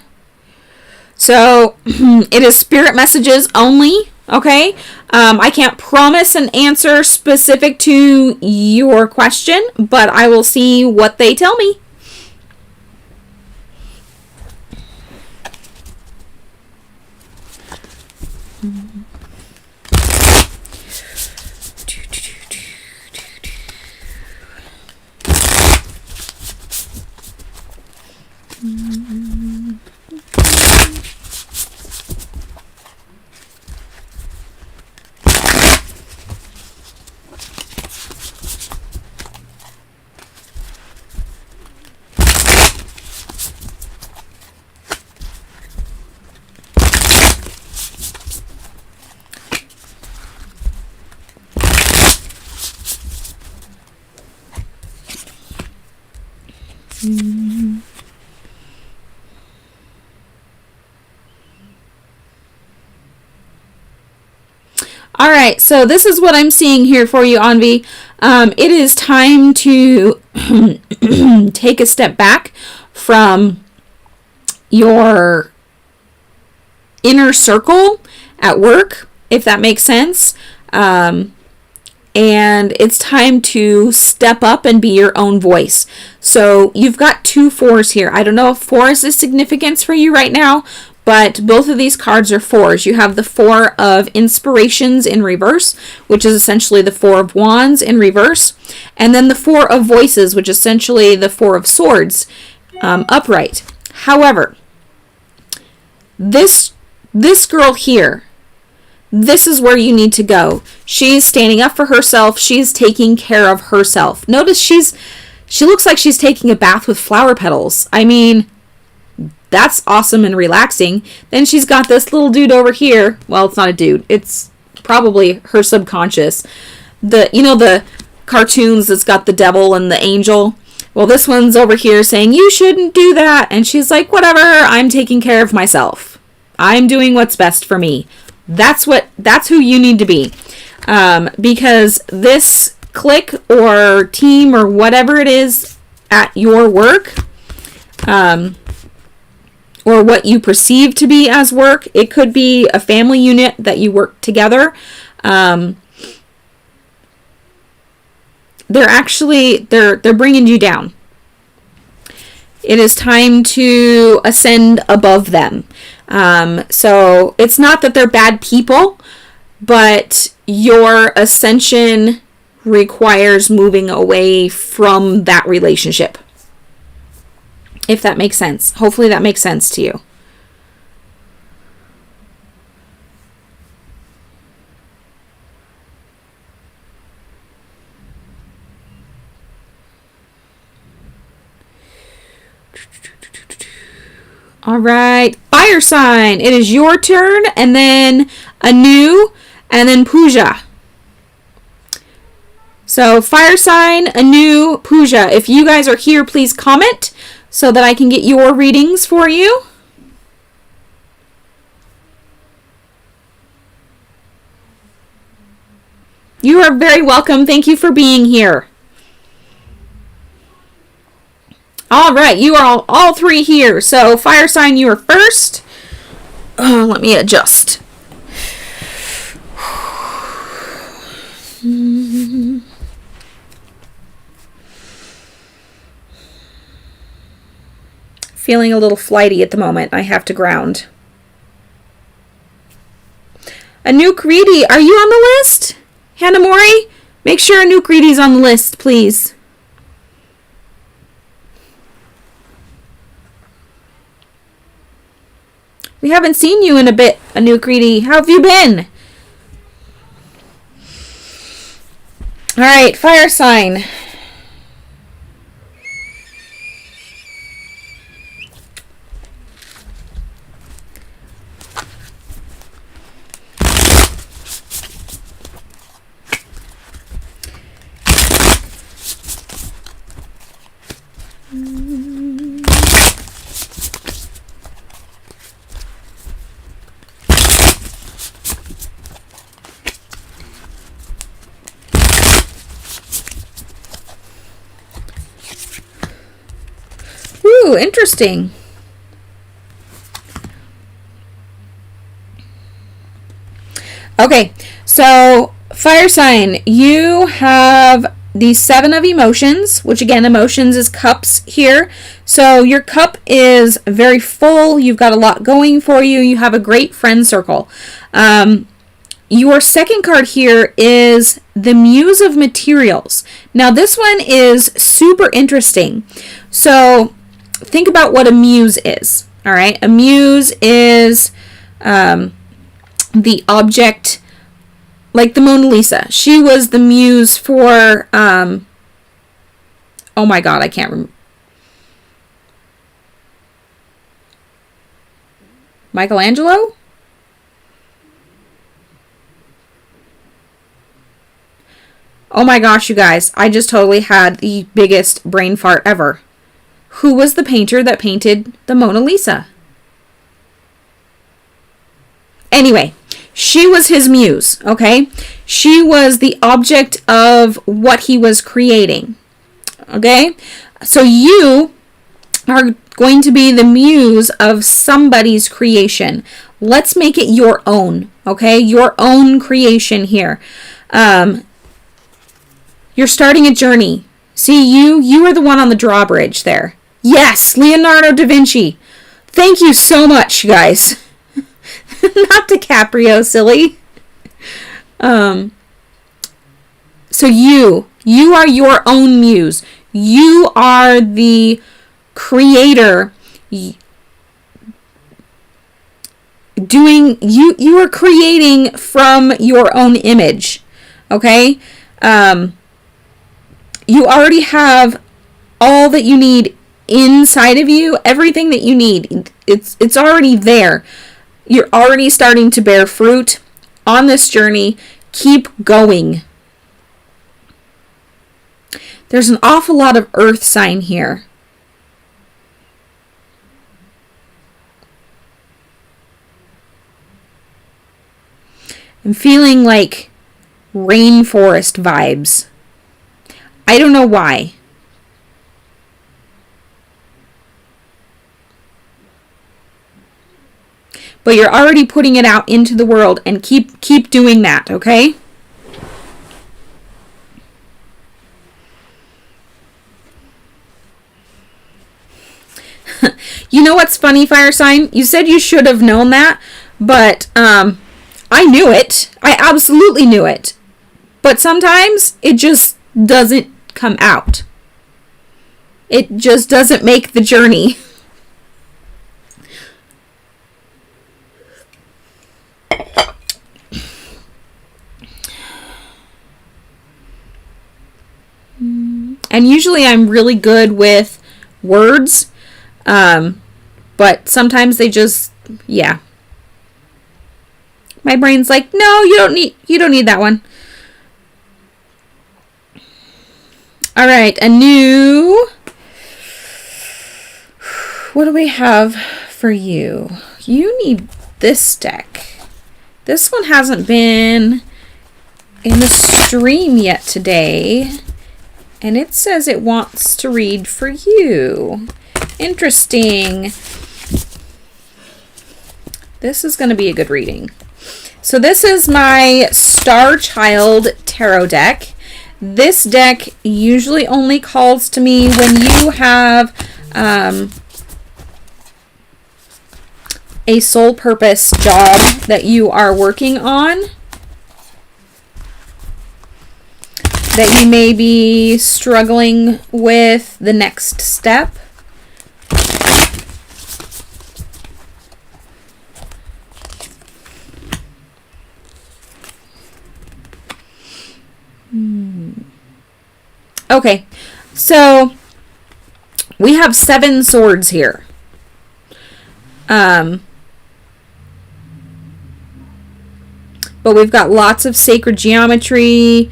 So, it is spirit messages only, okay? I can't promise an answer specific to your question, but I will see what they tell me. All right, so this is what I'm seeing here for you, Anvi. It is time to take a step back from your inner circle at work, if that makes sense. And it's time to step up and be your own voice. So you've got 2 4s here. I don't know if 4 is the significance for you right now, but both of these cards are 4s. You have the 4 of inspirations in reverse, which is essentially the 4 of wands in reverse. And then the 4 of voices, which is essentially the 4 of swords upright. However, this girl here, this is where you need to go. She's standing up for herself. She's taking care of herself. Notice she looks like she's taking a bath with flower petals. I mean, that's awesome and relaxing. Then she's got this little dude over here. Well, it's not a dude. It's probably her subconscious. The cartoons that's got the devil and the angel. Well, this one's over here saying, you shouldn't do that. And she's like, whatever, I'm taking care of myself. I'm doing what's best for me. That's who you need to be. Because this clique or team or whatever it is at your work, or what you perceive to be as work, it could be a family unit that you work together. They're bringing you down. It is time to ascend above them. So it's not that they're bad people, but your ascension requires moving away from that relationship. If that makes sense. Hopefully that makes sense to you. All right, fire sign. It is your turn, and then Anu, and then Pooja. So fire sign, Anu, Pooja. If you guys are here, please comment so that I can get your readings for you. You are very welcome. Thank you for being here. All right, you are all three here. So fire sign, you are first. Let me adjust. Feeling a little flighty at the moment. I have to ground. Anouk Reedy, are you on the list? Hannah Mori, make sure Anouk Reedy's on the list, please. We haven't seen you in a bit, Anouk Reedy. How have you been? All right, fire sign. Ooh, interesting. Okay, so fire sign, you have the 7 of emotions, which again, emotions is cups here. So your cup is very full. You've got a lot going for you. You have a great friend circle. Your second card here is the Muse of Materials. Now this one is super interesting. So think about what a muse is. All right, a muse is the object, like the Mona Lisa. She was the muse for, oh my God, I can't remember. Michelangelo? Oh my gosh, you guys, I just totally had the biggest brain fart ever. Who was the painter that painted the Mona Lisa? Anyway, she was his muse, okay? She was the object of what he was creating, okay? So you are going to be the muse of somebody's creation. Let's make it your own, okay? Your own creation here. You're starting a journey. See, you are the one on the drawbridge there. Yes, Leonardo da Vinci. Thank you so much, you guys. Not DiCaprio, silly. So you are your own muse. You are the creator. You are creating from your own image. Okay? You already have all that you need inside of you, everything that you need. It's already there. You're already starting to bear fruit on this journey. Keep going. There's an awful lot of earth sign here. I'm feeling like rainforest vibes. I don't know why. But you're already putting it out into the world, and keep doing that, okay? You know what's funny, fire sign? You said you should have known that, but I knew it. I absolutely knew it. But sometimes it just doesn't come out. It just doesn't make the journey. And usually I'm really good with words, but sometimes they just, yeah. My brain's like, no, you don't need that one. All right, a new, what do we have for you? You need this deck. This one hasn't been in the stream yet today, and it says it wants to read for you. Interesting. This is going to be a good reading. So this is my Star Child tarot deck. This deck usually only calls to me when you have a soul purpose job that you are working on, that you may be struggling with the next step. Okay, so we have 7 swords here. But we've got lots of sacred geometry.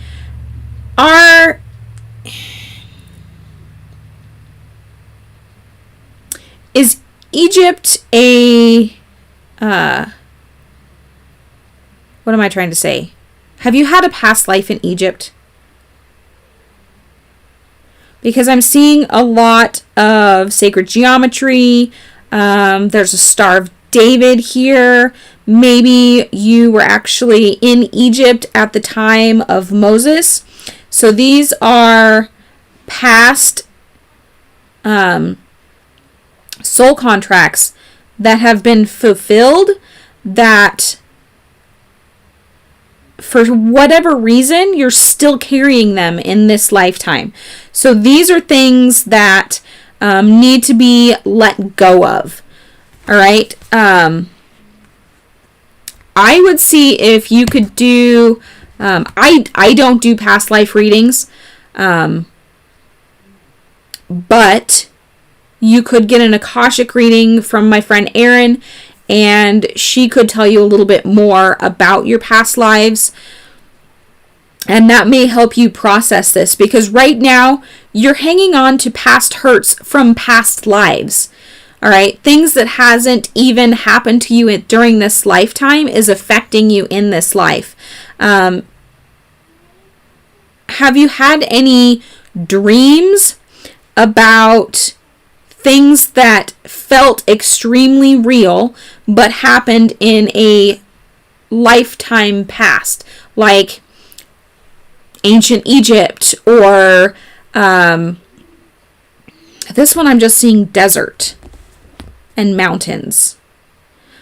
Is Egypt a, what am I trying to say? Have you had a past life in Egypt? Because I'm seeing a lot of sacred geometry. There's a Star of David here. Maybe you were actually in Egypt at the time of Moses. So these are past soul contracts that have been fulfilled, that for whatever reason you're still carrying them in this lifetime. So these are things that need to be let go of. All right. I would see if you could do, I don't do past life readings, but you could get an Akashic reading from my friend Erin, and she could tell you a little bit more about your past lives. And that may help you process this, because right now you're hanging on to past hurts from past lives. All right. Things that hasn't even happened to you during this lifetime is affecting you in this life. Have you had any dreams about things that felt extremely real but happened in a lifetime past, like ancient Egypt, or this one I'm just seeing desert and mountains.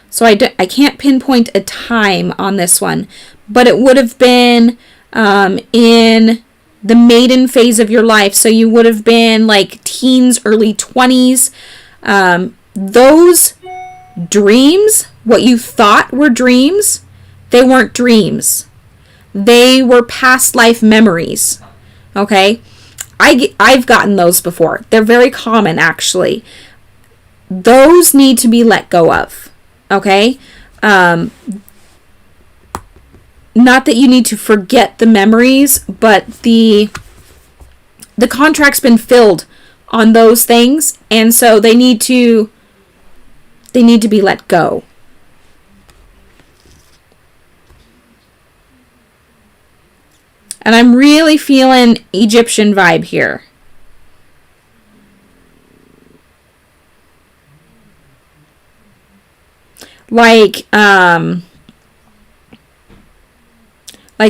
So I can't pinpoint a time on this one, but it would have been in the maiden phase of your life. So you would have been like teens, early 20s. Those dreams, what you thought were dreams, they weren't dreams. They were past life memories. Okay? I've gotten those before. They're very common, actually. Those need to be let go of. Okay? Not that you need to forget the memories, but the contract's been filled on those things, and so they need to be let go. And I'm really feeling Egyptian vibe here. Like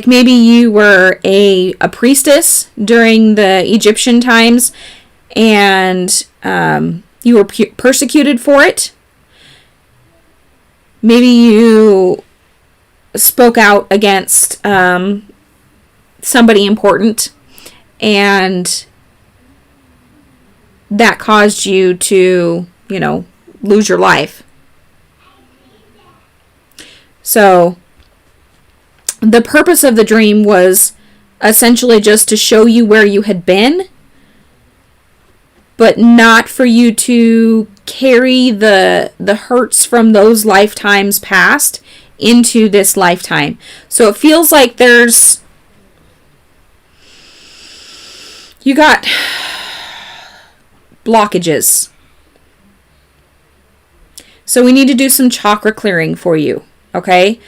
maybe you were a priestess during the Egyptian times, and you were persecuted for it. Maybe you spoke out against somebody important, and that caused you to, lose your life. So the purpose of the dream was essentially just to show you where you had been, but not for you to carry the hurts from those lifetimes past into this lifetime. So it feels like you got blockages. So we need to do some chakra clearing for you, okay?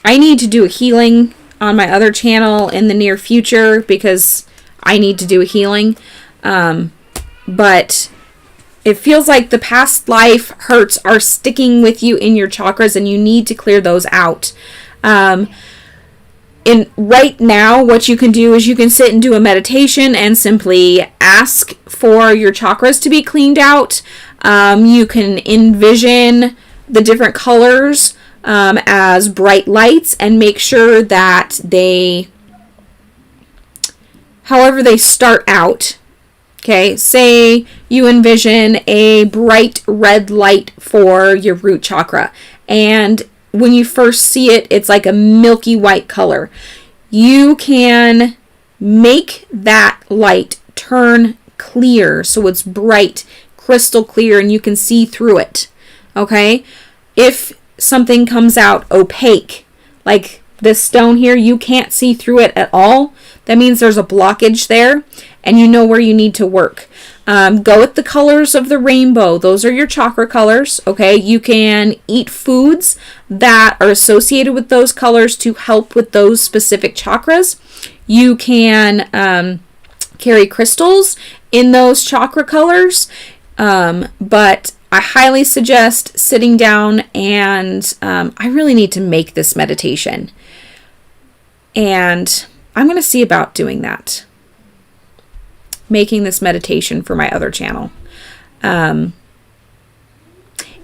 I need to do a healing on my other channel in the near future because I need to do a healing. But it feels like the past life hurts are sticking with you in your chakras and you need to clear those out. Right now, what you can do is you can sit and do a meditation and simply ask for your chakras to be cleaned out. You can envision the different colors as bright lights and make sure that however they start out. Okay, say you envision a bright red light for your root chakra, and when you first see it, it's like a milky white color. You can make that light turn clear so it's bright, crystal clear, and you can see through it. Okay? If something comes out opaque, like this stone here, you can't see through it at all. That means there's a blockage there, and you know where you need to work. Go with the colors of the rainbow. Those are your chakra colors, okay? You can eat foods that are associated with those colors to help with those specific chakras. You can carry crystals in those chakra colors, but I highly suggest sitting down and I really need to make this meditation. And I'm going to see about doing that. Making this meditation for my other channel.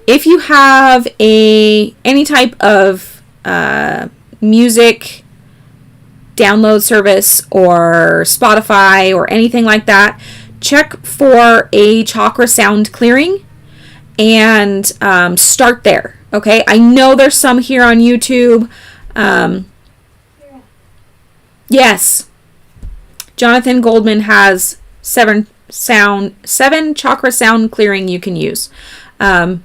If you have any type of music download service or Spotify or anything like that, check for a chakra sound clearing and start there. Okay, I know there's some here on YouTube. Yes, Jonathan Goldman has 7 chakra sound clearing you can use. I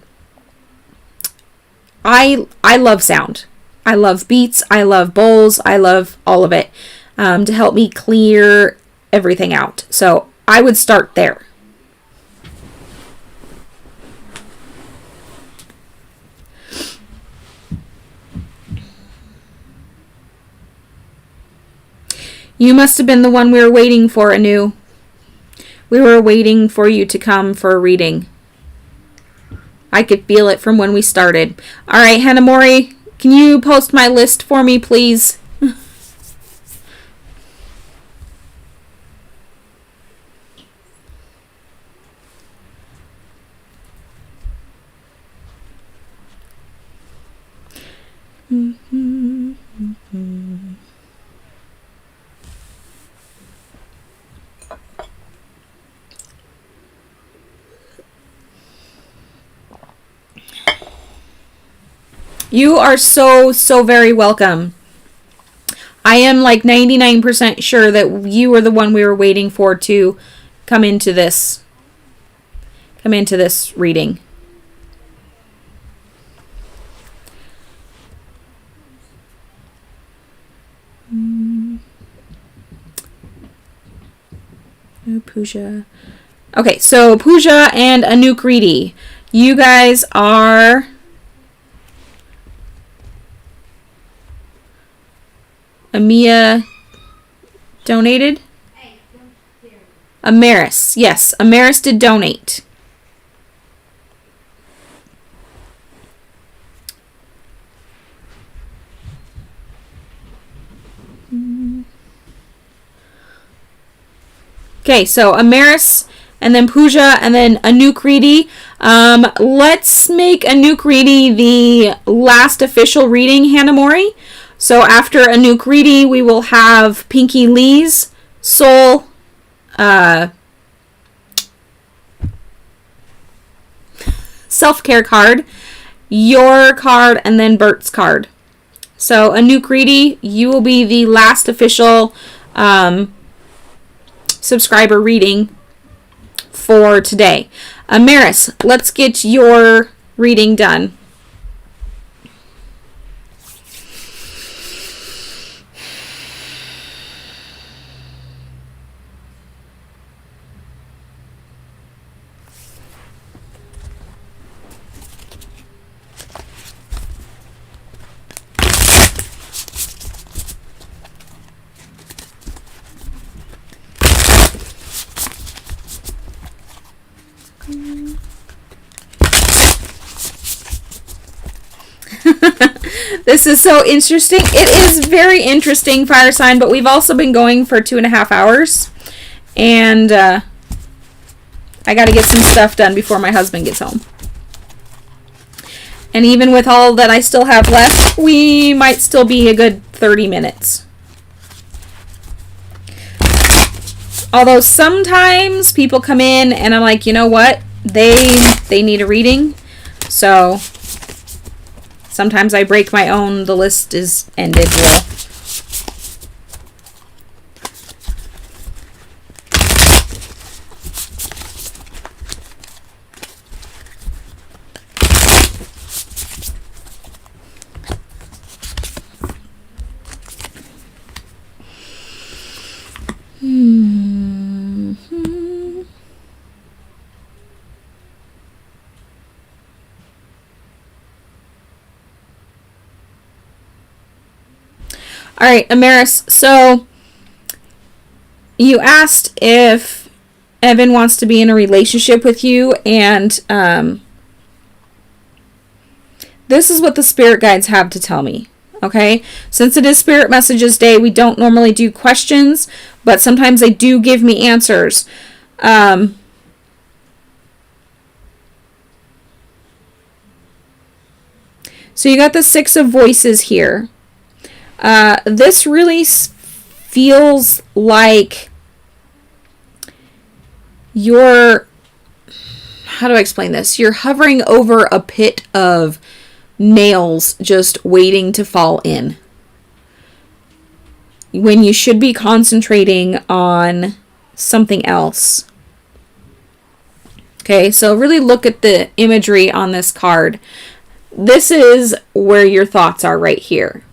love sound. I love beats. I love bowls. I love all of it to help me clear everything out. So I would start there. You must have been the one we were waiting for, Anu. We were waiting for you to come for a reading. I could feel it from when we started. All right, Hanamori, can you post my list for me, please? You are so very welcome. I am like 99% sure that you were the one we were waiting for to come into this reading. Pooja. Okay, so Pooja and Anukriti, you guys are Amia donated? Amaris. Yes, Amaris did donate. Okay, so Amaris and then Pooja and then Anukriti. Let's make Anukriti the last official reading, Hanamori. So after Anukriti, we will have Pinky Lee's soul self-care card, your card, and then Bert's card. So Anukriti, you will be the last official subscriber reading for today. Amaris, let's get your reading done. This is so interesting. It is very interesting, fire sign, but we've also been going for 2.5 hours. And I got to get some stuff done before my husband gets home. And even with all that I still have left, we might still be a good 30 minutes. Although sometimes people come in and I'm like, you know what? They need a reading. So sometimes I break my own. The list is ended rule. All right, Amaris, so you asked if Evan wants to be in a relationship with you, and this is what the spirit guides have to tell me, okay? Since it is Spirit Messages Day, we don't normally do questions, but sometimes they do give me answers. So you got the Six of Voices here. This really feels like you're, how do I explain this? You're hovering over a pit of nails just waiting to fall in, when you should be concentrating on something else. Okay, so really look at the imagery on this card. This is where your thoughts are right here.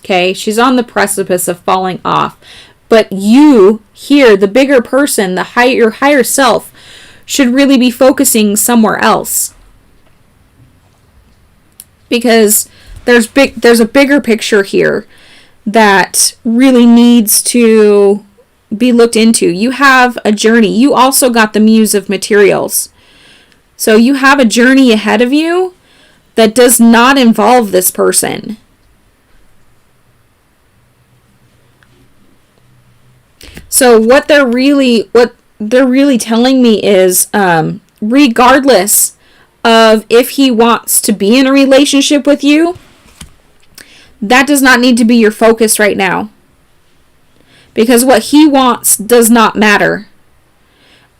Okay, she's on the precipice of falling off. But you here, the bigger person, your higher self, should really be focusing somewhere else. Because there's a bigger picture here that really needs to be looked into. You have a journey. You also got the Muse of Materials. So you have a journey ahead of you that does not involve this person. So what they're really telling me is, regardless of if he wants to be in a relationship with you, that does not need to be your focus right now. Because what he wants does not matter.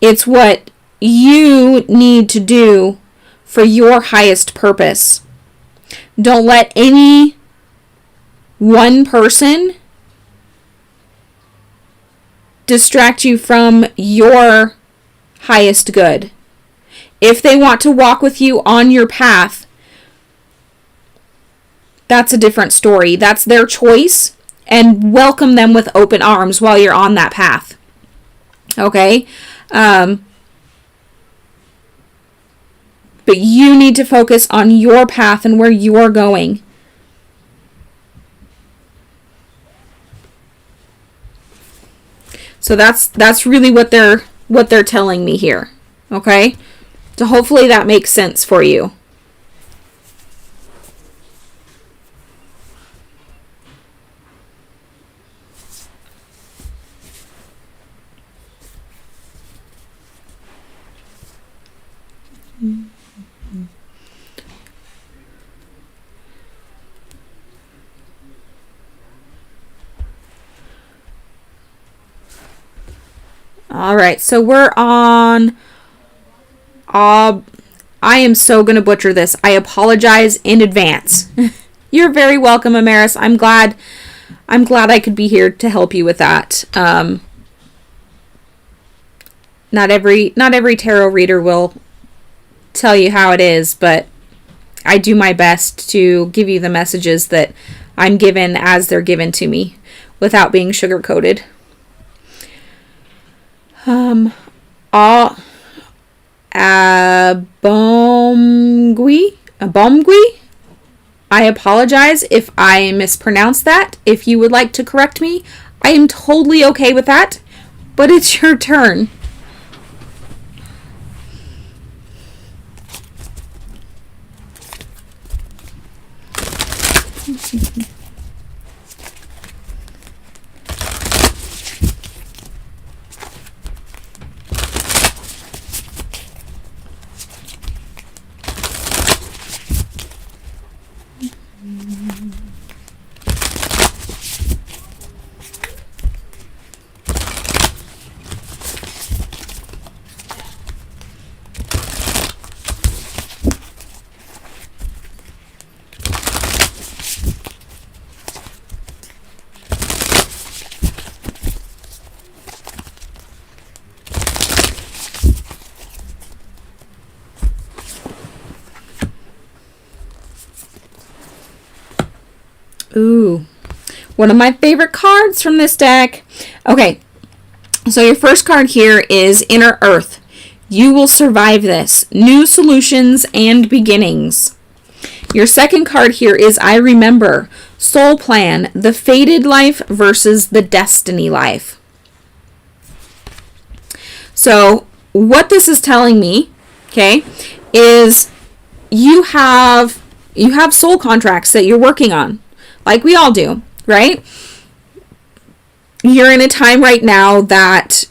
It's what you need to do for your highest purpose. Don't let any one person distract you from your highest good. If they want to walk with you on your path, that's a different story. That's their choice, and welcome them with open arms while you're on that path. Okay? But you need to focus on your path and where you're going. So that's really what they're telling me here. Okay? So hopefully that makes sense for you. All right, so we're on. I am so going to butcher this. I apologize in advance. You're very welcome, Amaris. I'm glad I could be here to help you with that. Not every tarot reader will tell you how it is, but I do my best to give you the messages that I'm given as they're given to me without being sugar-coated. Abomgui? I apologize if I mispronounced that. If you would like to correct me, I am totally okay with that, but it's your turn. Ooh, one of my favorite cards from this deck. Okay, so your first card here is Inner Earth. You will survive this. New solutions and beginnings. Your second card here is I Remember. Soul Plan. The fated life versus the destiny life. So what this is telling me, okay, is you have soul contracts that you're working on. Like we all do, right? You're in a time right now that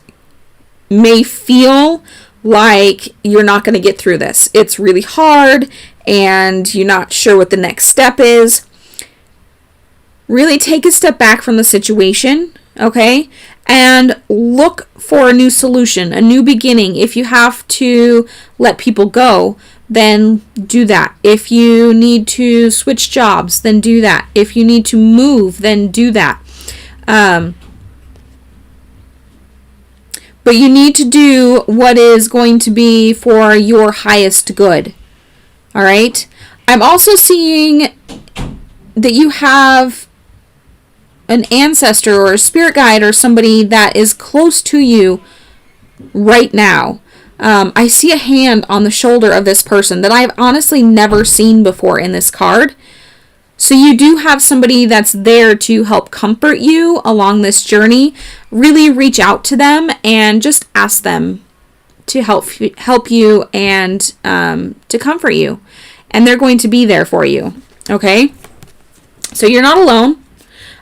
may feel like you're not going to get through this. It's really hard and you're not sure what the next step is. Really take a step back from the situation, okay? And look for a new solution, a new beginning. If you have to let people go, then do that. If you need to switch jobs, then do that. If you need to move, then do that. But you need to do what is going to be for your highest good. All right? I'm also seeing that you have an ancestor or a spirit guide or somebody that is close to you right now. I see a hand on the shoulder of this person that I've honestly never seen before in this card. So you do have somebody that's there to help comfort you along this journey. Really reach out to them and just ask them to help you and to comfort you. And they're going to be there for you. Okay? So you're not alone.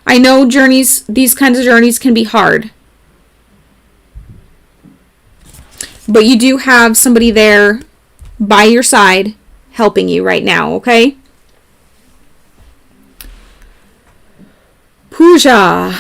I know these kinds of journeys can be hard. But you do have somebody there by your side helping you right now, okay? Puja.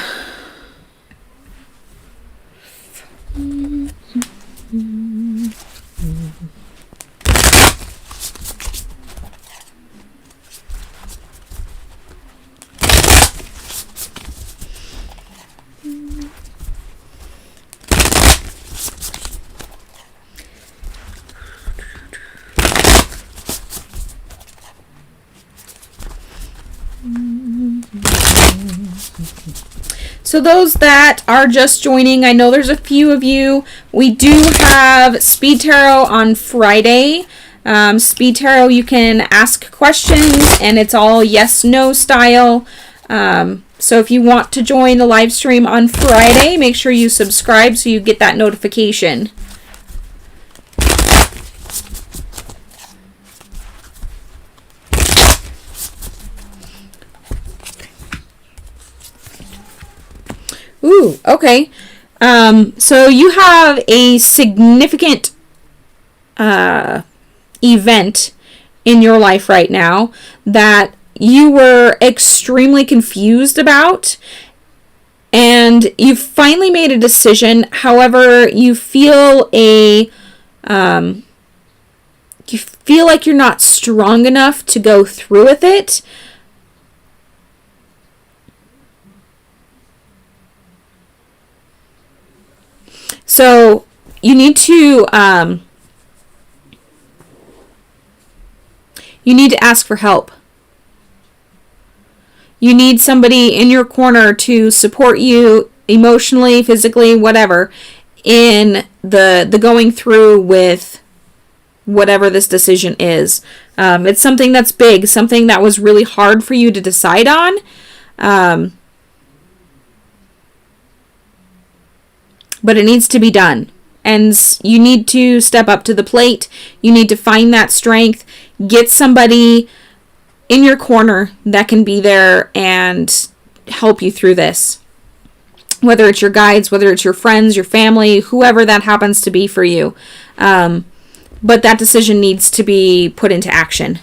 So those that are just joining, I know there's a few of you. We do have Speed Tarot on Friday. Speed Tarot, you can ask questions and it's all yes/no style. So if you want to join the live stream on Friday, make sure you subscribe so you get that notification. Ooh, okay. So you have a significant event in your life right now that you were extremely confused about, and you finally made a decision. However, you feel like you're not strong enough to go through with it. So you need to ask for help. You need somebody in your corner to support you emotionally, physically, whatever, in the going through with whatever this decision is. It's something that's big, something that was really hard for you to decide on. But it needs to be done. And you need to step up to the plate. You need to find that strength. Get somebody in your corner that can be there and help you through this. Whether it's your guides, whether it's your friends, your family, whoever that happens to be for you. But that decision needs to be put into action.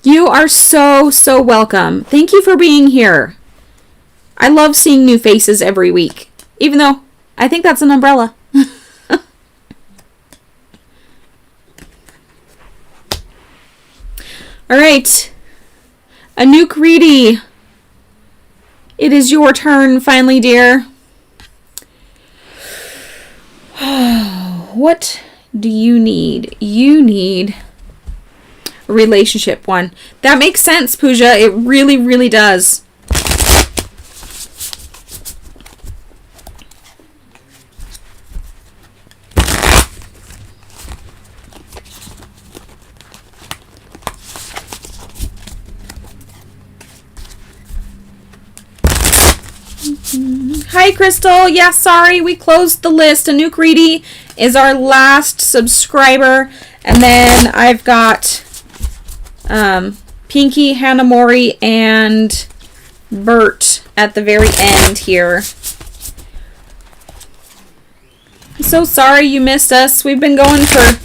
You are so, so welcome. Thank you for being here. I love seeing new faces every week, even though I think that's an umbrella. All right. Anouk Reedy, it is your turn finally, dear. What do you need? You need a relationship one. That makes sense, Pooja. It really, really does. Hi, Crystal. Yeah, sorry, we closed the list. Anouk Reedy is our last subscriber. And then I've got Pinky, Hanamori, and Bert at the very end here. I'm so sorry you missed us. We've been going for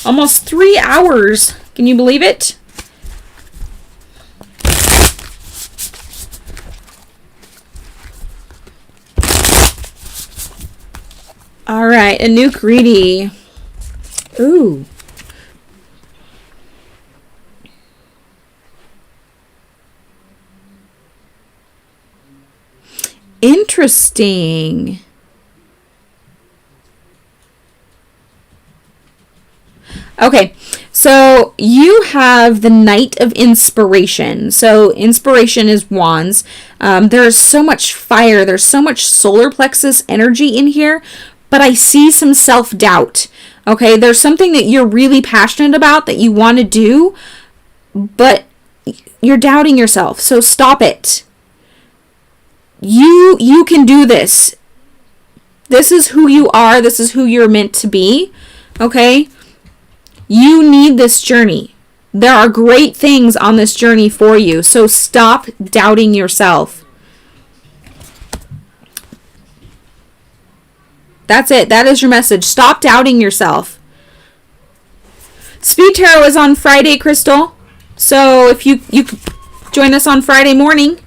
almost 3 hours. Can you believe it? All right, Anouk Reedy. Ooh. Interesting. Okay, so you have the Knight of Inspiration. So inspiration is wands. There's so much fire. There's so much solar plexus energy in here. But I see some self-doubt, okay? There's something that you're really passionate about that you want to do, but you're doubting yourself, so stop it. You can do this. This is who you are. This is who you're meant to be, okay? You need this journey. There are great things on this journey for you, so stop doubting yourself. That's it. That is your message. Stop doubting yourself. Speed Tarot is on Friday, Crystal. So if you could join us on Friday morning.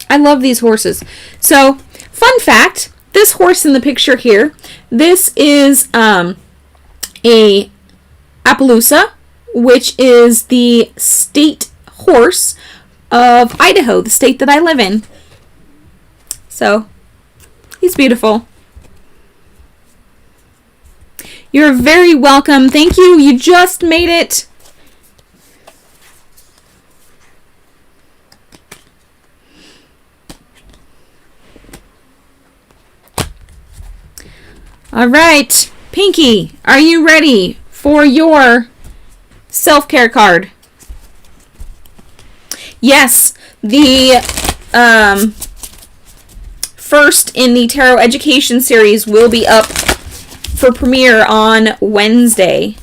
I love these horses. So, fun fact, this horse in the picture here, this is a Appaloosa, which is the state horse of Idaho, the state that I live in. So, he's beautiful. You're very welcome. Thank you. You just made it. All right. Pinky, are you ready for your self-care card? Yes, the first in the Tarot Education Series will be up for premiere on Wednesday.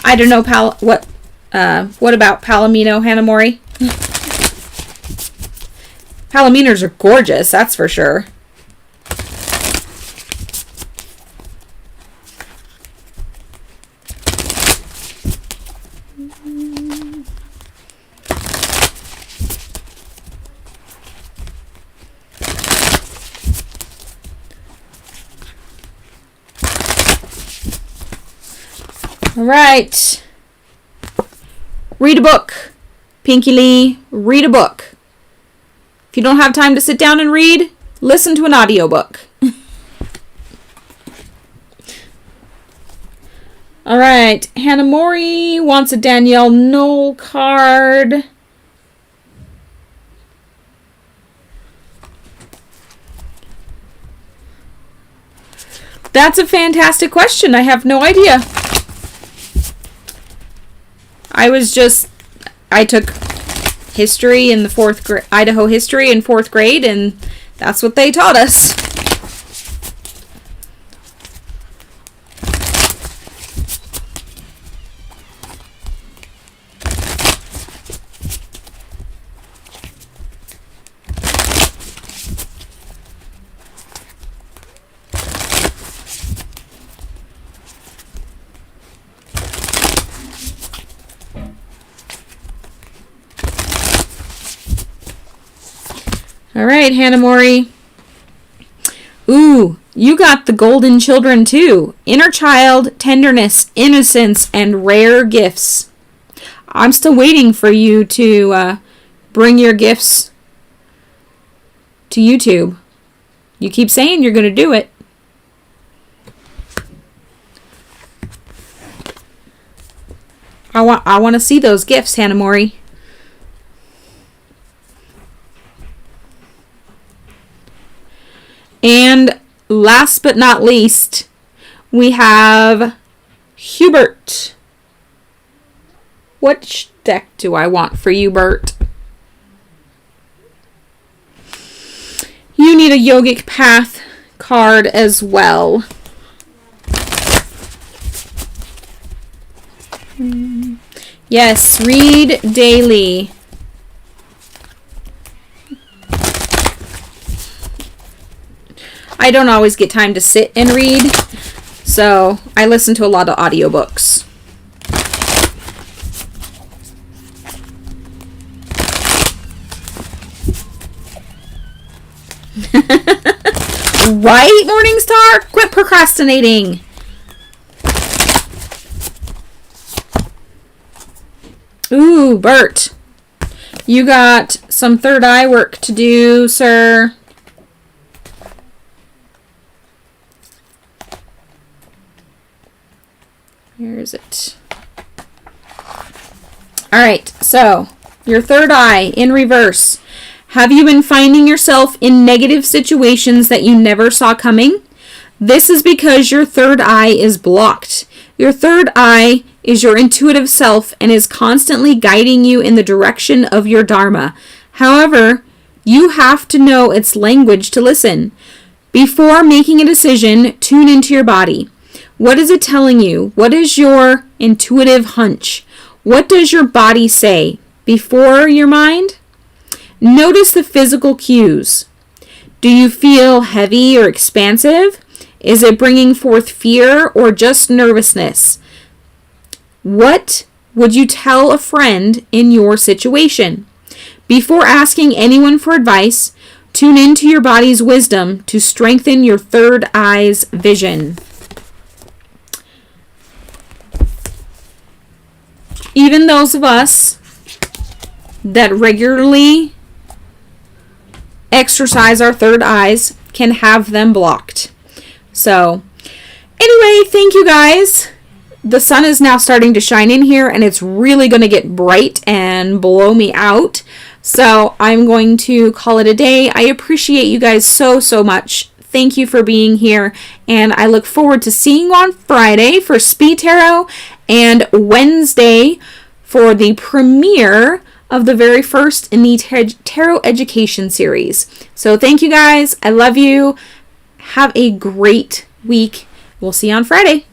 I don't know, what about Palomino, Hanamori? Palominos are gorgeous, that's for sure. All right. Read a book. Pinky Lee, read a book. If you don't have time to sit down and read, listen to an audiobook. All right. Hanamori wants a Danielle Knoll card. That's a fantastic question. I have no idea. I took history in the Idaho history in 4th grade, and that's what they taught us. All right, Hannah Mori. Ooh, you got the golden children too. Inner child, tenderness, innocence, and rare gifts. I'm still waiting for you to bring your gifts to YouTube. You keep saying you're going to do it. I want to see those gifts, Hannah Mori. And last but not least, we have Hubert. Which deck do I want for you, Bert? You need a Yogic Path card as well. Yes, read daily. I don't always get time to sit and read, so I listen to a lot of audiobooks. Right, Morningstar? Quit procrastinating. Ooh, Bert. You got some third eye work to do, sir. Where is it? All right, so your third eye in reverse. Have you been finding yourself in negative situations that you never saw coming? This is because your third eye is blocked. Your third eye is your intuitive self and is constantly guiding you in the direction of your Dharma. However, you have to know its language to listen. Before making a decision, tune into your body. What is it telling you? What is your intuitive hunch? What does your body say before your mind? Notice the physical cues. Do you feel heavy or expansive? Is it bringing forth fear or just nervousness? What would you tell a friend in your situation? Before asking anyone for advice, tune into your body's wisdom to strengthen your third eye's vision. Even those of us that regularly exercise our third eyes can have them blocked. So, anyway, thank you guys. The sun is now starting to shine in here, and it's really going to get bright and blow me out. So, I'm going to call it a day. I appreciate you guys so, so much. Thank you for being here, and I look forward to seeing you on Friday for Speed Tarot and Wednesday for the premiere of the very first in the Tarot Education series. So thank you guys. I love you. Have a great week. We'll see you on Friday.